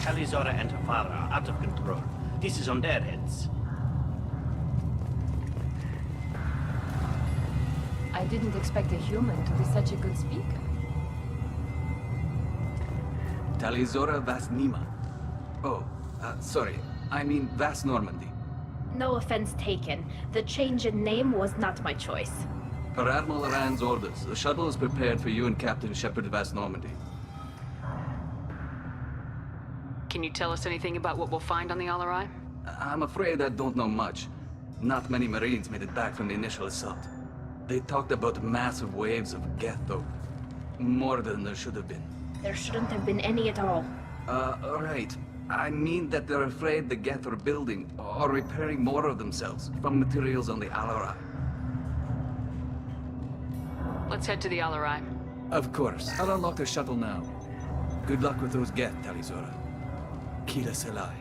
Talizora and her father are out of control. This is on their heads. I didn't expect a human to be such a good speaker. Talizora Vasnima. Oh, sorry. I mean Vas Normandy. No offense taken. The change in name was not my choice. Per Admiral Rand's orders, the shuttle is prepared for you and Captain Shepard Vas Normandy. Can you tell us anything about what we'll find on the Alarai? I'm afraid I don't know much. Not many Marines made it back from the initial assault. They talked about massive waves of Geth, though. More than there should have been. There shouldn't have been any at all. Right. I mean that they're afraid the Geth are building or repairing more of themselves from materials on the Alarai. Let's head to the Alarai. Of course. I'll unlock the shuttle now. Good luck with those Geth, Talizora. Kila Selai.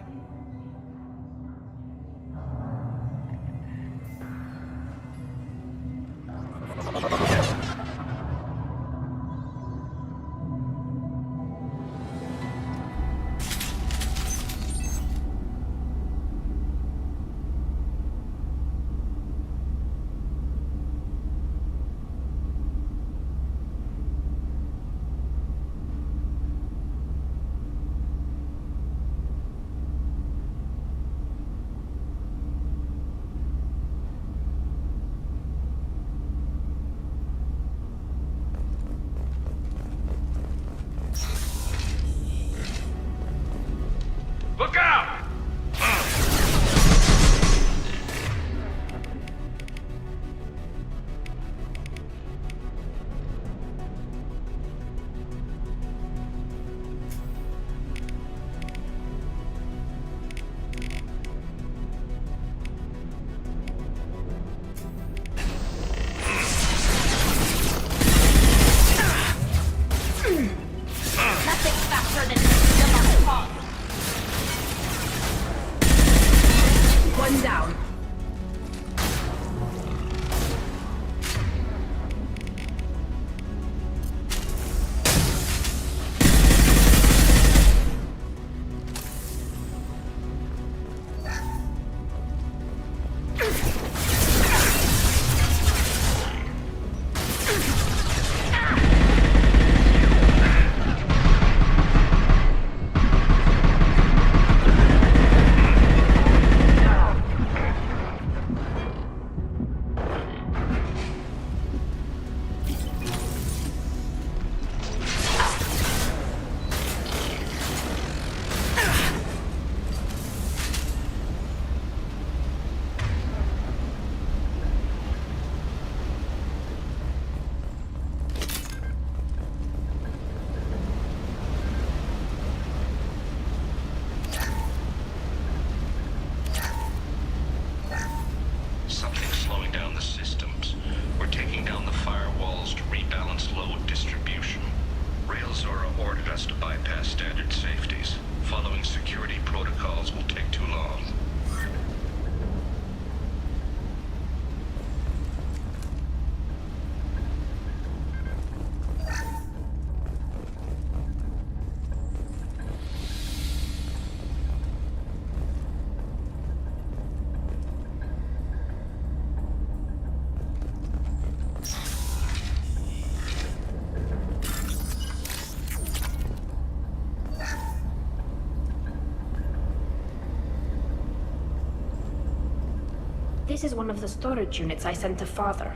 This is one of the storage units I sent to Father.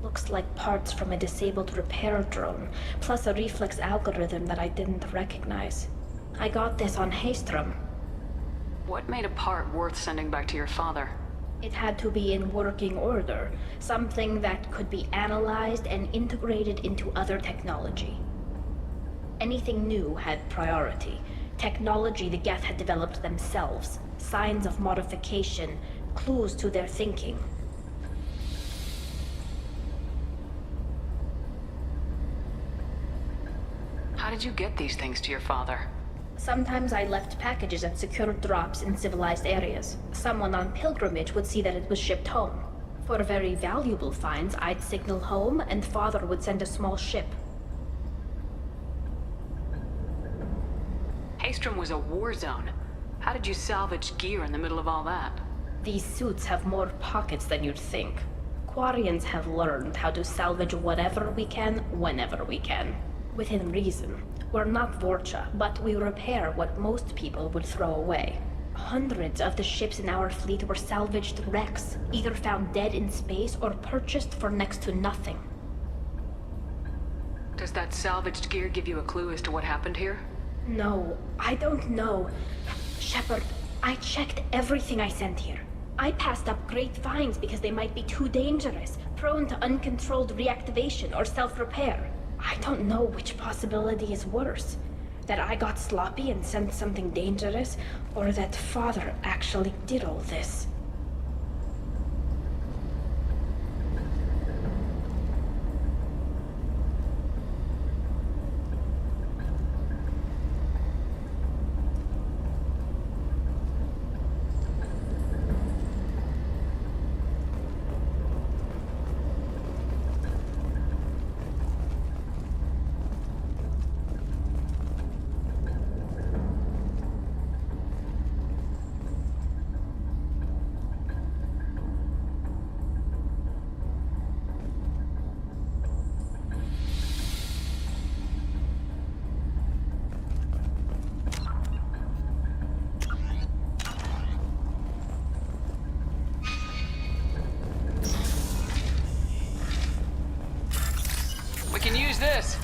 Looks like parts from a disabled repair drone, plus a reflex algorithm that I didn't recognize. I got this on Haystrom. What made a part worth sending back to your father? It had to be in working order, something that could be analyzed and integrated into other technology. Anything new had priority. Technology the Geth had developed themselves, signs of modification, clues to their thinking. How did you get these things to your father? Sometimes I left packages at secure drops in civilized areas. Someone on pilgrimage would see that it was shipped home. For very valuable finds, I'd signal home, and Father would send a small ship. Haystrom was a war zone. How did you salvage gear in the middle of all that? These suits have more pockets than you'd think. Quarians have learned how to salvage whatever we can, whenever we can. Within reason. We're not Vorcha, but we repair what most people would throw away. Hundreds of the ships in our fleet were salvaged wrecks, either found dead in space or purchased for next to nothing. Does that salvaged gear give you a clue as to what happened here? No, I don't know. Shepard, I checked everything I sent here. I passed up great finds because they might be too dangerous, prone to uncontrolled reactivation or self-repair. I don't know which possibility is worse. That I got sloppy and sent something dangerous, or that Father actually did all this. We can use this.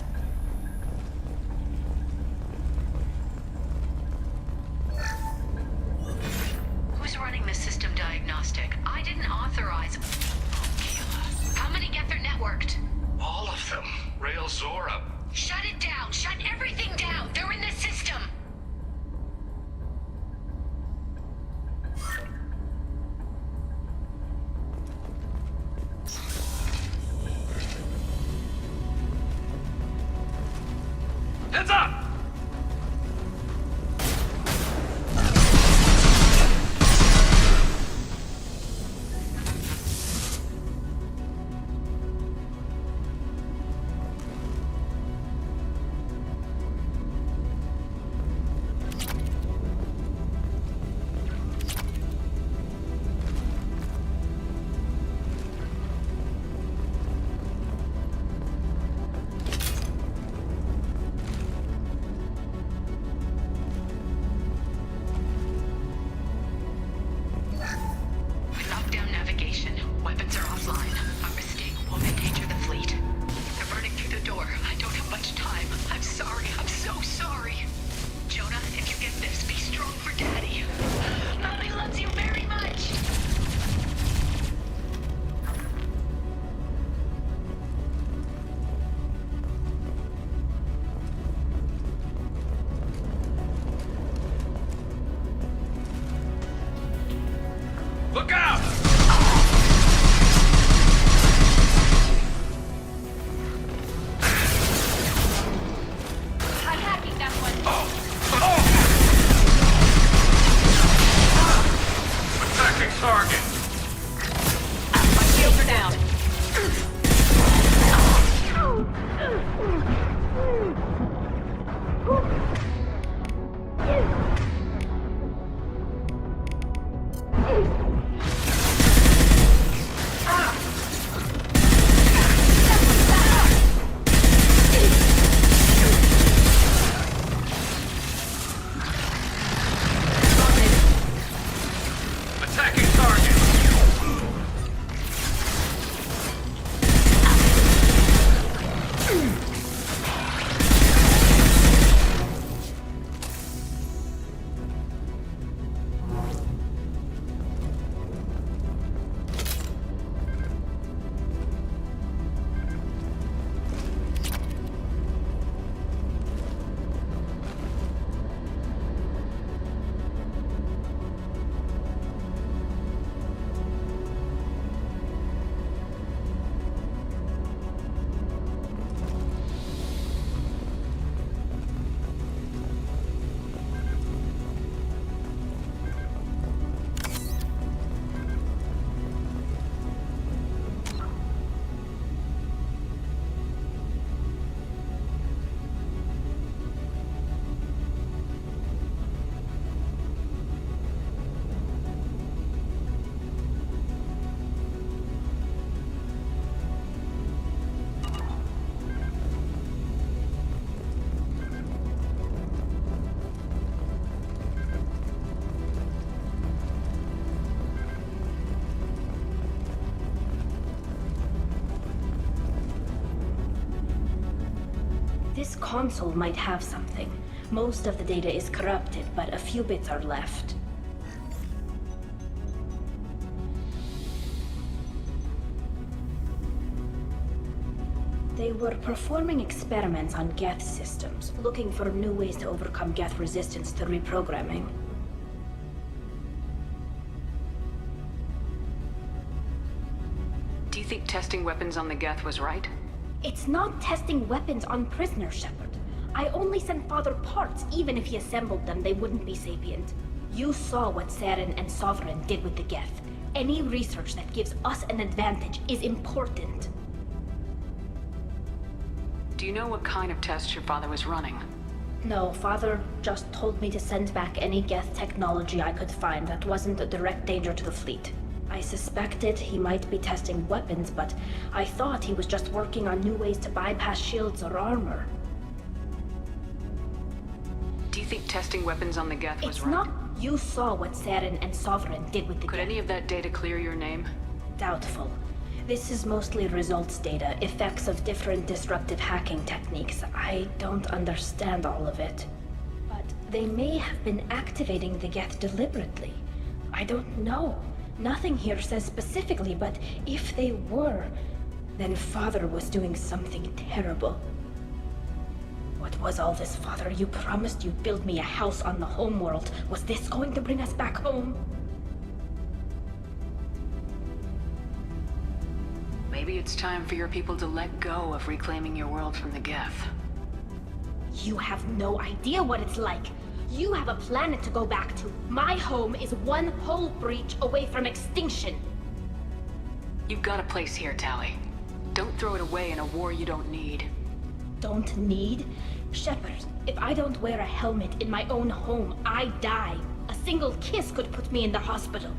Who's running the system diagnostic? I didn't authorize. How many Geth are networked? All of them. Rail Zora. Shut it down! Shut everything down! They're in the system! Heads up! This console might have something. Most of the data is corrupted, but a few bits are left. They were performing experiments on Geth systems, looking for new ways to overcome Geth resistance to reprogramming. Do you think testing weapons on the Geth was right? It's not testing weapons on prisoners, Shepard. I only sent Father parts. Even if he assembled them, they wouldn't be sapient. You saw what Saren and Sovereign did with the Geth. Any research that gives us an advantage is important. Do you know what kind of tests your father was running? No, Father just told me to send back any Geth technology I could find that wasn't a direct danger to the fleet. I suspected he might be testing weapons, but I thought he was just working on new ways to bypass shields or armor. Do you think testing weapons on the Geth was right? It's not. You saw what Saren and Sovereign did with the Could Geth. any of that data clear your name? Doubtful. This is mostly results data, effects of different disruptive hacking techniques. I don't understand all of it. But they may have been activating the Geth deliberately. I don't know. Nothing here says specifically, but if they were, then Father was doing something terrible. What was all this, Father? You promised you'd build me a house on the homeworld. Was this going to bring us back home? Maybe it's time for your people to let go of reclaiming your world from the Geth. You have no idea what it's like. You have a planet to go back to. My home is one hull breach away from extinction. You've got a place here, Tali. Don't throw it away in a war you don't need. Don't need? Shepard, if I don't wear a helmet in my own home, I die. A single kiss could put me in the hospital.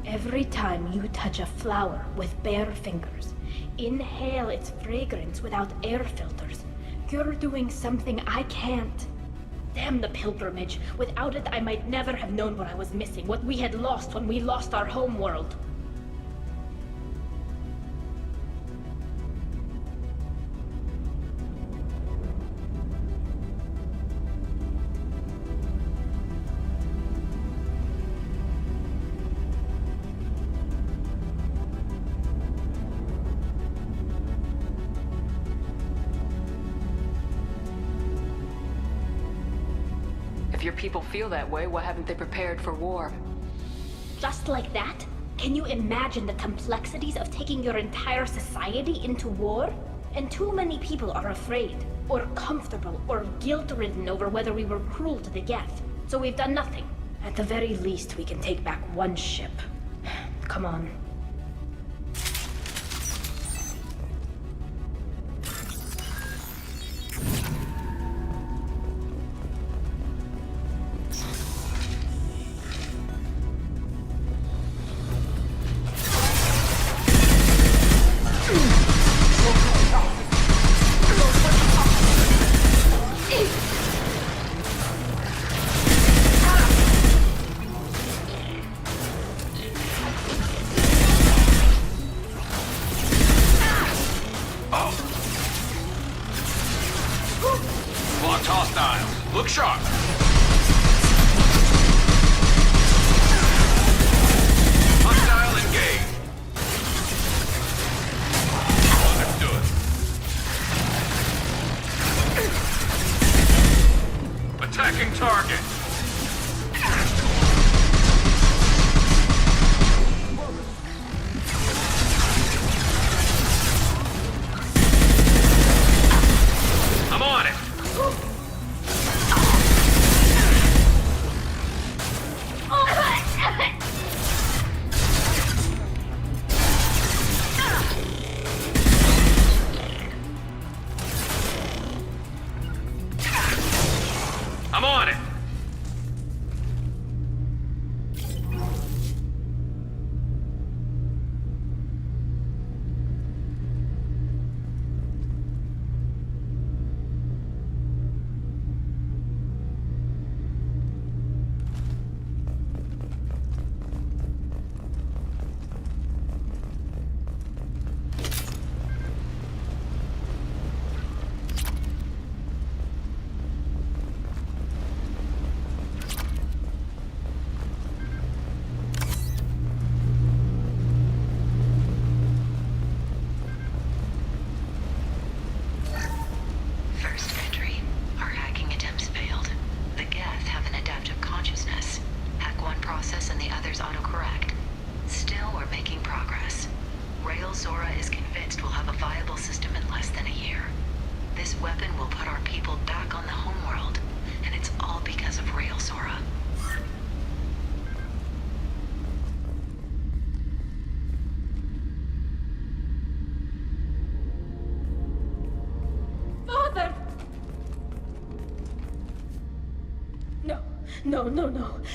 Every time you touch a flower with bare fingers, inhale its fragrance without air filters, you're doing something I can't. Damn the pilgrimage. Without it, I might never have known what I was missing, what we had lost when we lost our home world. If your people feel that way, why haven't they prepared for war? Just like that? Can you imagine the complexities of taking your entire society into war? And too many people are afraid, or comfortable, or guilt-ridden over whether we were cruel to the Geth. So we've done nothing. At the very least, we can take back one ship. Come on. Watch hostiles. Look sharp. Hostile engaged. Understood. Attacking target. I'm on it. weapon will put our people back on the homeworld, and it's all because of Rael Zora. Father! No.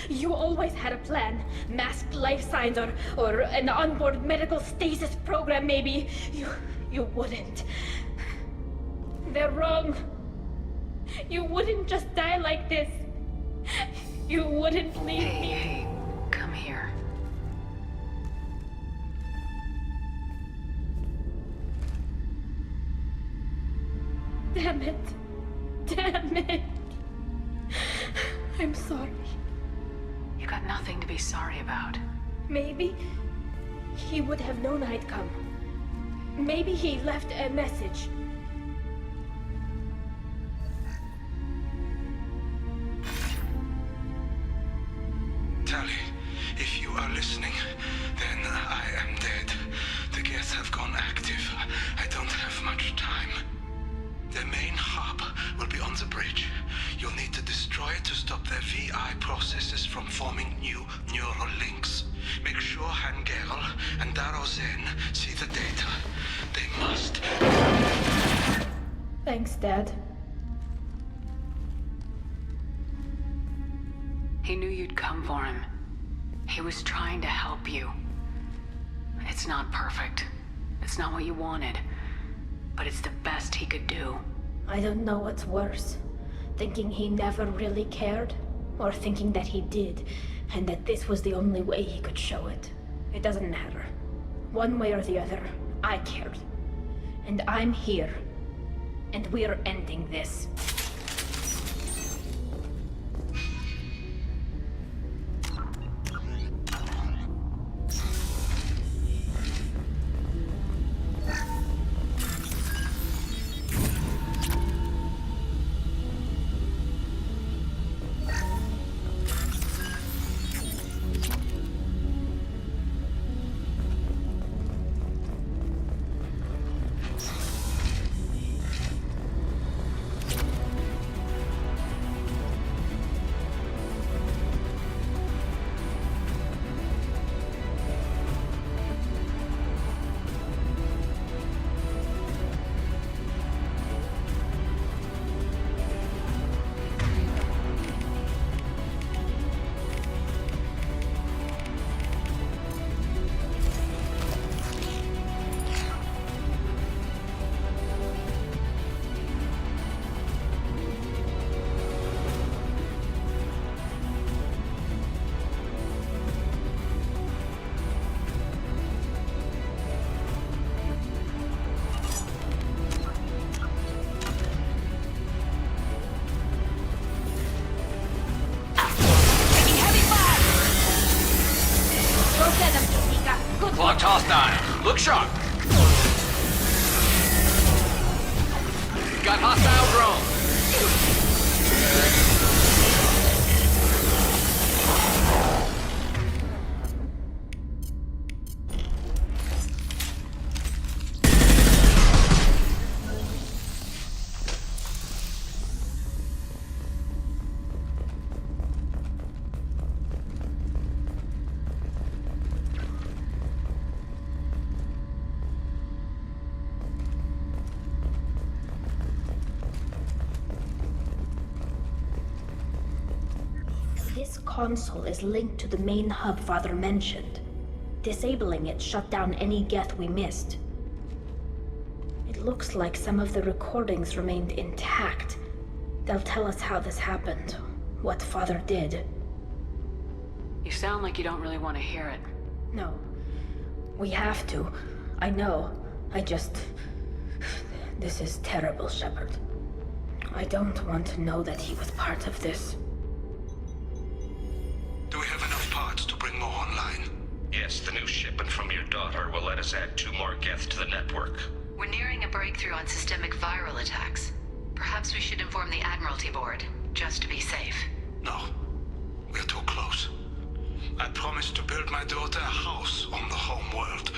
You always had a plan. Masked life signs or an onboard medical stasis program, maybe. You wouldn't. They're wrong. You wouldn't just die like this. You wouldn't leave me. Hey, come here. Damn it. I'm sorry. You got nothing to be sorry about. Maybe he would have known I'd come. Maybe he left a message. Tali, if you are listening, then I am dead. The Geth have gone active. I don't have much time. The main hub will be on the bridge. You'll need to destroy it to stop their VI processes from forming new neural links. Make sure Hangerl and Darrow Zen see the data. They must. Thanks, Dad. He knew you'd come for him. He was trying to help you. It's not perfect. It's not what you wanted. But it's the best he could do. I don't know what's worse. Thinking he never really cared, or thinking that he did, and that this was the only way he could show it. It doesn't matter. One way or the other, I cared. And I'm here. And we're ending this. Clocked hostile. Look sharp. Got hostile drone. This console is linked to the main hub Father mentioned. Disabling it shut down any Geth we missed. It looks like some of the recordings remained intact. They'll tell us how this happened, what Father did. You sound like you don't really want to hear it. No. We have to. I know. This is terrible, Shepard. I don't want to know that he was part of this. Do we have enough parts to bring more online? Yes, the new shipment from your daughter will let us add 2 more Geth to the network. We're nearing a breakthrough on systemic viral attacks. Perhaps we should inform the Admiralty Board, just to be safe. No. We're too close. I promised to build my daughter a house on the homeworld.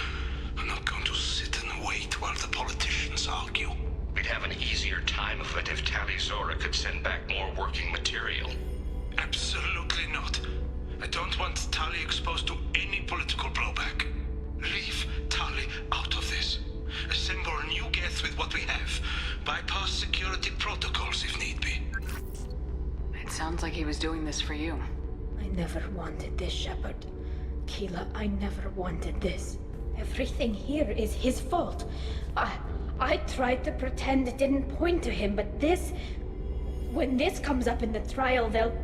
I'm not going to sit and wait while the politicians argue. We'd have an easier time if Zora could send back more working material. Absolutely not. I don't want Tali exposed to any political blowback. Leave Tali out of this. Assemble new Geth with what we have. Bypass security protocols if need be. It sounds like he was doing this for you. I never wanted this, Shepard. Keela, I never wanted this. Everything here is his fault. I tried to pretend it didn't point to him, but this... When this comes up in the trial, they'll...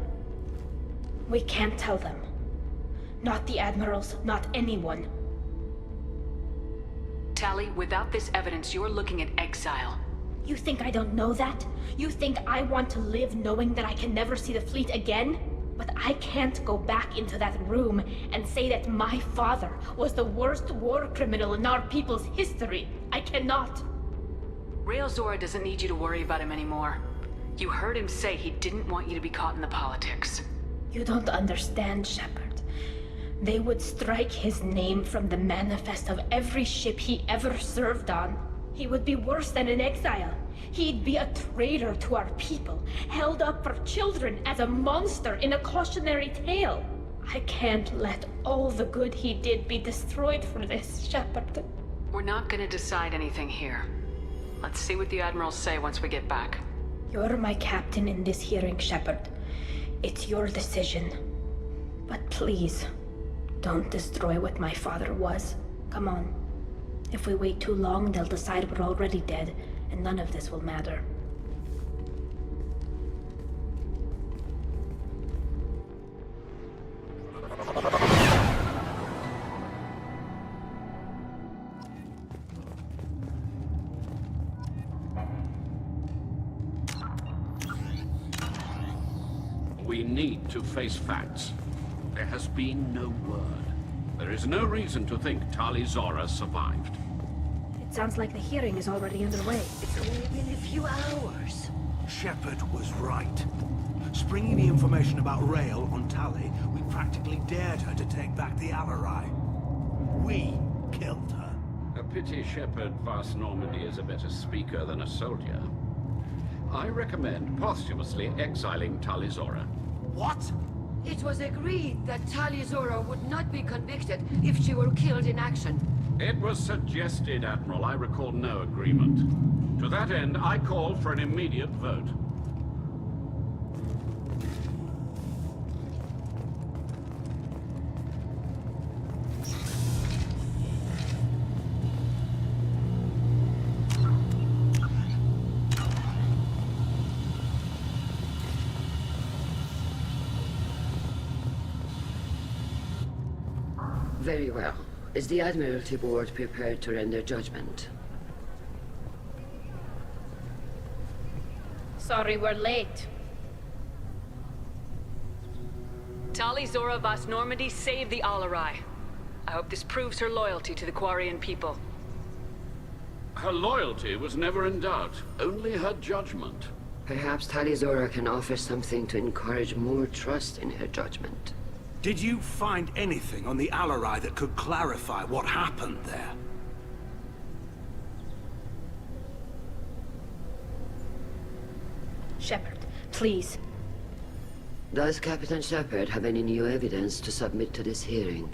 We can't tell them. Not the Admirals, not anyone. Tali, without this evidence, you're looking at exile. You think I don't know that? You think I want to live knowing that I can never see the fleet again? But I can't go back into that room and say that my father was the worst war criminal in our people's history. I cannot. Rael Zora doesn't need you to worry about him anymore. You heard him say he didn't want you to be caught in the politics. You don't understand, Shepard. They would strike his name from the manifest of every ship he ever served on. He would be worse than an exile. He'd be a traitor to our people, held up for children as a monster in a cautionary tale. I can't let all the good he did be destroyed for this, Shepard. We're not gonna decide anything here. Let's see what the Admirals say once we get back. You're my captain in this hearing, Shepard. It's your decision. But please, don't destroy what my father was. Come on. If we wait too long, they'll decide we're already dead, and none of this will matter. We need to face facts. There has been no word. There is no reason to think Tali Zora survived. It sounds like the hearing is already underway. It's only been a few hours. Shepard was right. Springing the information about Rael on Tali, we practically dared her to take back the Alarai. We killed her. A pity Shepard Vas Normandy is a better speaker than a soldier. I recommend posthumously exiling Tali Zora. What? It was agreed that Tali Zora would not be convicted if she were killed in action. It was suggested, Admiral. I recall no agreement. To that end, I call for an immediate vote. Very well. Is the Admiralty Board prepared to render judgment? Sorry we're late. Tali Zora Vas Normandy saved the Alarai. I hope this proves her loyalty to the Quarian people. Her loyalty was never in doubt, only her judgment. Perhaps Tali Zora can offer something to encourage more trust in her judgment. Did you find anything on the Alarai that could clarify what happened there? Shepard, please. Does Captain Shepard have any new evidence to submit to this hearing?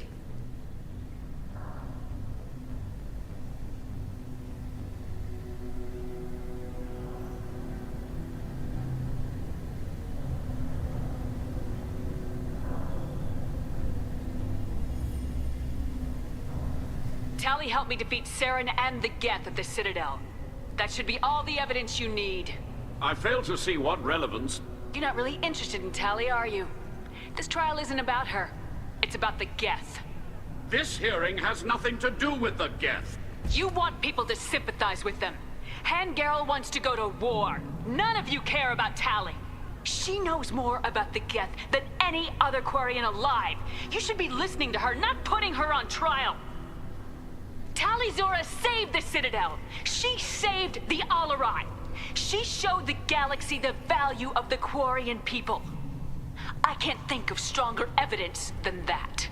Tali helped me defeat Saren and the Geth at the Citadel. That should be all the evidence you need. I fail to see what relevance... You're not really interested in Tali, are you? This trial isn't about her. It's about the Geth. This hearing has nothing to do with the Geth. You want people to sympathize with them. Han Garel wants to go to war. None of you care about Tali. She knows more about the Geth than any other Quarian alive. You should be listening to her, not putting her on trial. Tali Zora saved the Citadel. She saved the Alarai. She showed the galaxy the value of the Quarian people. I can't think of stronger evidence than that.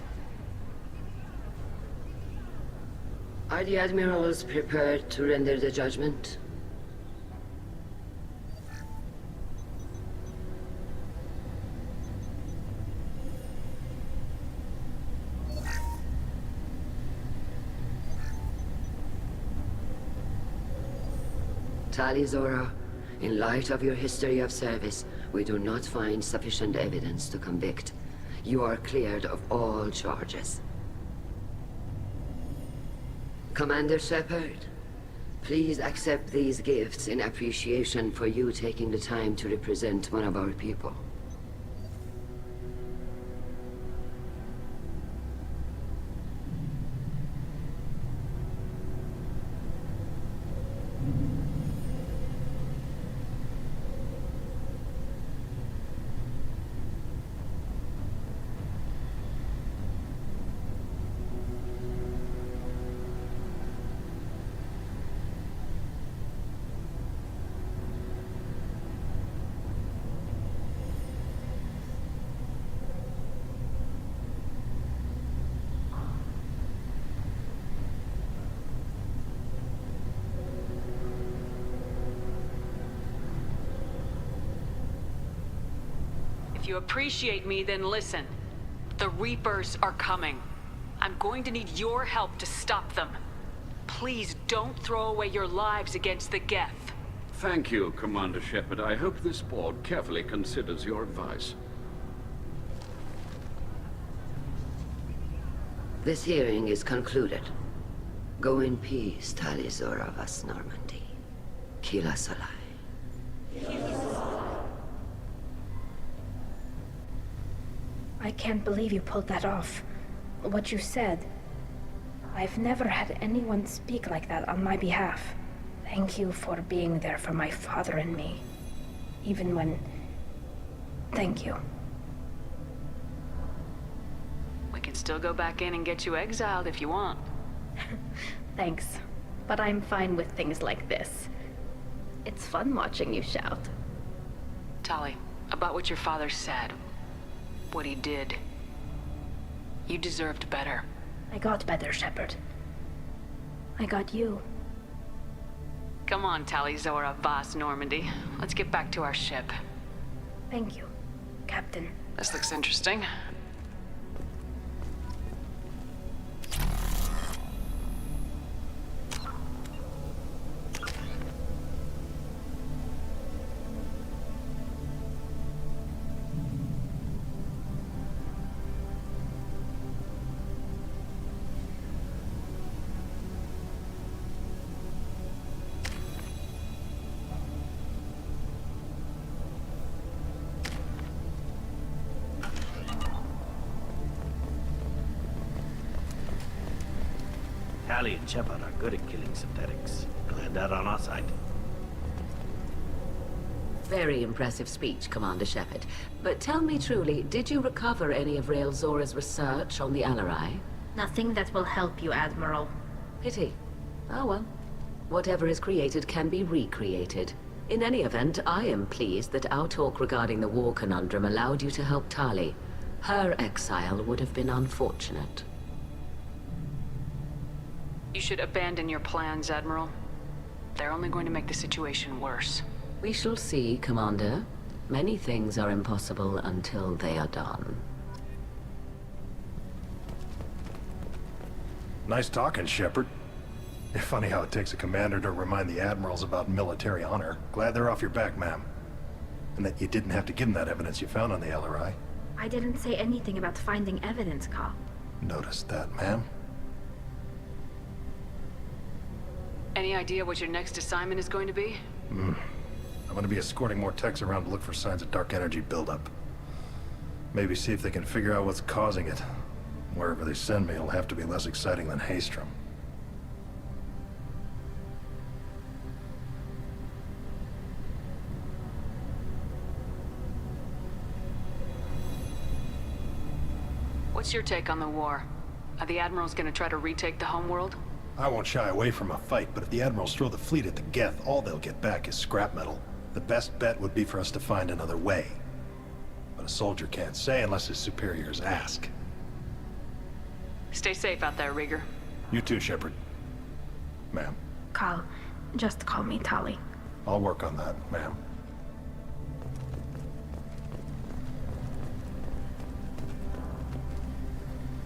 Are the Admirals prepared to render the judgment? Tali Zora, in light of your history of service, we do not find sufficient evidence to convict. You are cleared of all charges. Commander Shepard, please accept these gifts in appreciation for you taking the time to represent one of our people. If you appreciate me, then listen. The Reapers are coming. I'm going to need your help to stop them. Please don't throw away your lives against the Geth. Thank you, Commander Shepard. I hope this board carefully considers your advice. This hearing is concluded. Go in peace, Tali Zora Vas Normandy. Kila Salai. I can't believe you pulled that off. What you said. I've never had anyone speak like that on my behalf. Thank you for being there for my father and me. Even when... Thank you. We can still go back in and get you exiled if you want. Thanks. But I'm fine with things like this. It's fun watching you shout. Tali, about what your father said. What he did. You deserved better. I got better, Shepard. I got you. Come on, Tali Zora Vas Normandy. Let's get back to our ship. Thank you, Captain. This looks interesting. Tali and Shepard are good at killing synthetics. Glad they're on our side. Very impressive speech, Commander Shepard. But tell me truly, did you recover any of Rael Zora's research on the Alarai? Nothing that will help you, Admiral. Pity. Oh well. Whatever is created can be recreated. In any event, I am pleased that our talk regarding the war conundrum allowed you to help Tali. Her exile would have been unfortunate. You should abandon your plans, Admiral. They're only going to make the situation worse. We shall see, Commander. Many things are impossible until they are done. Nice talking, Shepard. Funny how it takes a commander to remind the admirals about military honor. Glad they're off your back, ma'am. And that you didn't have to give them that evidence you found on the LRI. I didn't say anything about finding evidence, Cal. Noticed that, ma'am. Any idea what your next assignment is going to be? I'm going to be escorting more techs around to look for signs of dark energy buildup. Maybe see if they can figure out what's causing it. Wherever they send me, it'll have to be less exciting than Haystrom. What's your take on the war? Are the Admirals gonna try to retake the homeworld? I won't shy away from a fight, but if the Admirals throw the fleet at the Geth, all they'll get back is scrap metal. The best bet would be for us to find another way. But a soldier can't say unless his superiors ask. Stay safe out there, Rieger. You too, Shepard. Ma'am. Cal, just call me Tali. I'll work on that, ma'am.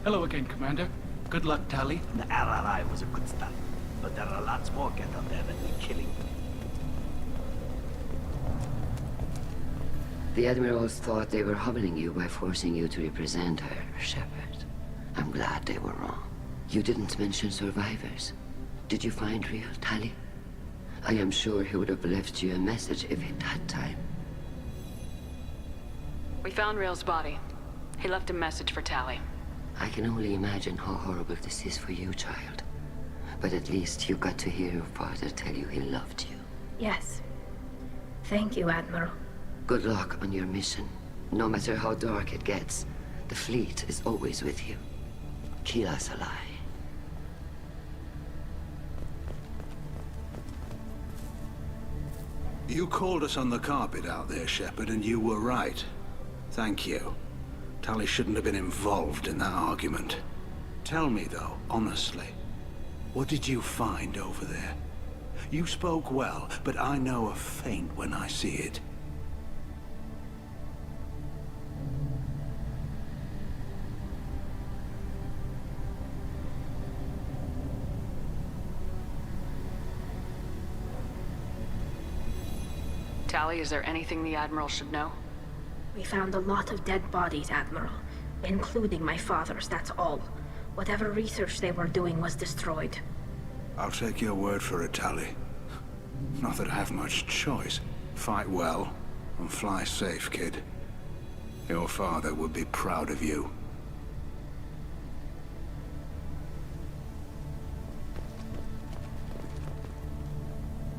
Hello again, Commander. Good luck, Tali. The RRI was a good start, but there are lots more Geth out there that need killing. The Admirals thought they were humbling you by forcing you to represent her, Shepard. I'm glad they were wrong. You didn't mention survivors. Did you find real Tali? I am sure he would have left you a message if he'd had time. We found Rail's body. He left a message for Tali. I can only imagine how horrible this is for you, child. But at least you got to hear your father tell you he loved you. Yes. Thank you, Admiral. Good luck on your mission. No matter how dark it gets, the fleet is always with you. Kila Salai. You called us on the carpet out there, Shepard, and you were right. Thank you. Tali shouldn't have been involved in that argument. Tell me, though, honestly, what did you find over there? You spoke well, but I know a feint when I see it. Tali, is there anything the Admiral should know? We found a lot of dead bodies, Admiral. Including my father's, that's all. Whatever research they were doing was destroyed. I'll take your word for it, Tali. Not that I have much choice. Fight well, and fly safe, kid. Your father would be proud of you.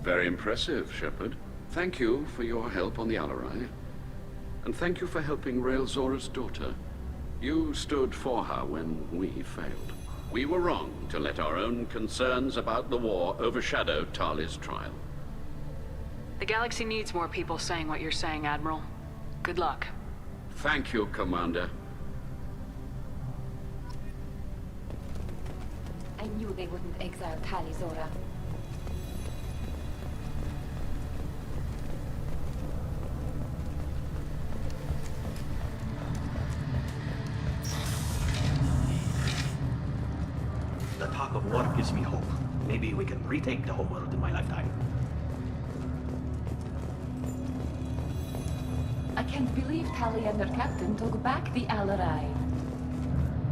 Very impressive, Shepard. Thank you for your help on the Alarai. And thank you for helping Rael Zora's daughter. You stood for her when we failed. We were wrong to let our own concerns about the war overshadow Tali's trial. The galaxy needs more people saying what you're saying, Admiral. Good luck. Thank you, Commander. I knew they wouldn't exile Tali, Zora. The talk of war gives me hope. Maybe we can retake the whole world in my lifetime. I can't believe Tali and her captain took back the Alarai.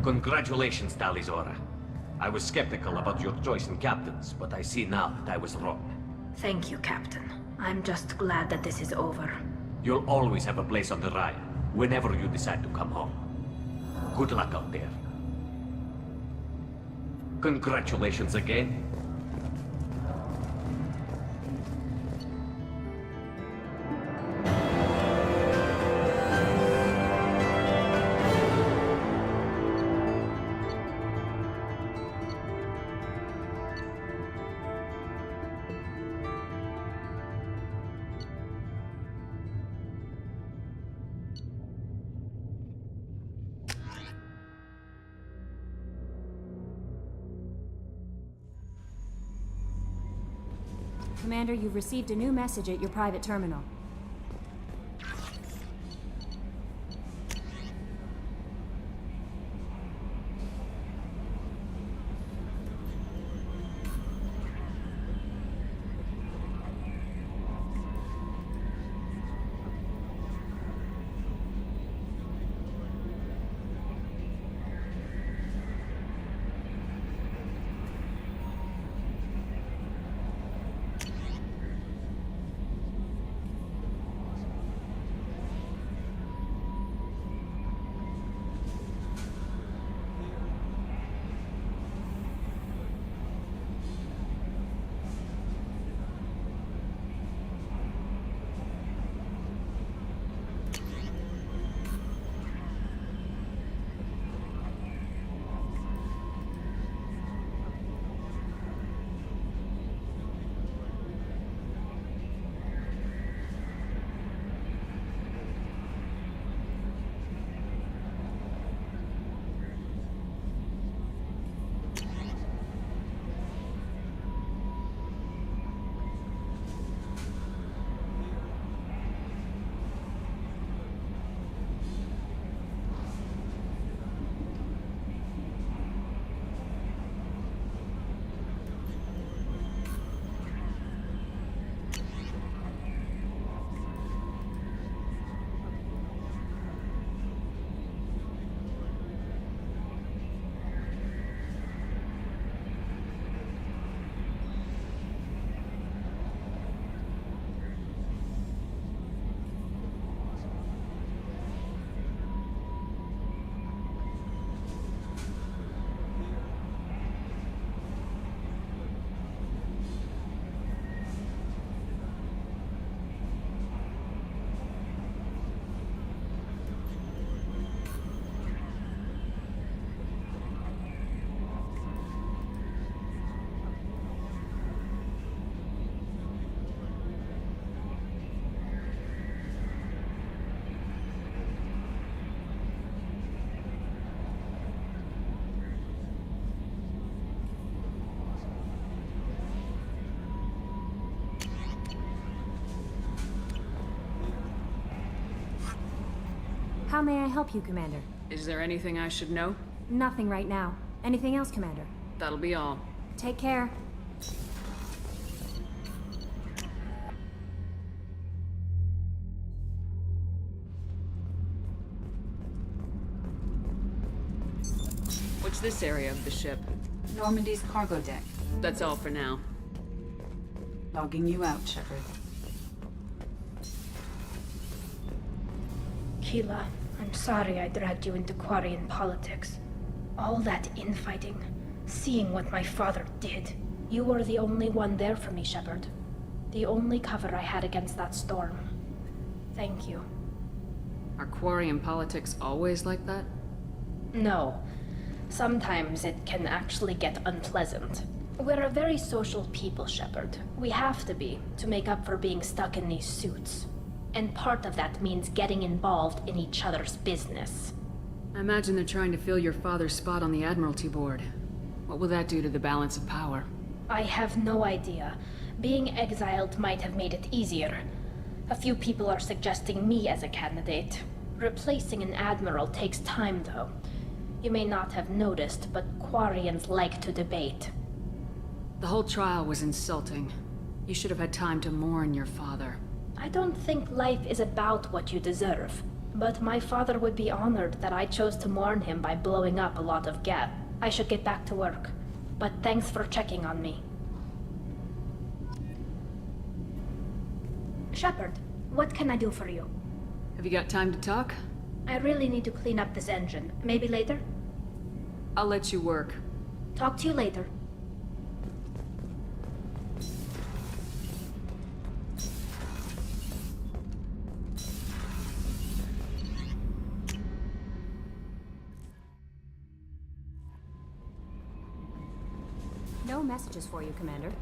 Congratulations, Tali Zora. I was skeptical about your choice in captains, but I see now that I was wrong. Thank you, Captain. I'm just glad that this is over. You'll always have a place on the Raya, whenever you decide to come home. Good luck out there. Congratulations again. Commander, you've received a new message at your private terminal. How may I help you, Commander? Is there anything I should know? Nothing right now. Anything else, Commander? That'll be all. Take care. What's this area of the ship? Normandy's cargo deck. That's all for now. Logging you out, Shepard. Keela, I'm sorry I dragged you into Quarian politics. All that infighting, seeing what my father did. You were the only one there for me, Shepard. The only cover I had against that storm. Thank you. Are Quarian politics always like that? No. Sometimes it can actually get unpleasant. We're a very social people, Shepard. We have to be, to make up for being stuck in these suits. And part of that means getting involved in each other's business. I imagine they're trying to fill your father's spot on the Admiralty Board. What will that do to the balance of power? I have no idea. Being exiled might have made it easier. A few people are suggesting me as a candidate. Replacing an admiral takes time, though. You may not have noticed, but Quarians like to debate. The whole trial was insulting. You should have had time to mourn your father. I don't think life is about what you deserve. But my father would be honored that I chose to mourn him by blowing up a lot of Geth. I should get back to work. But thanks for checking on me. Shepard, what can I do for you? Have you got time to talk? I really need to clean up this engine. Maybe later? I'll let you work. Talk to you later. No messages for you, Commander.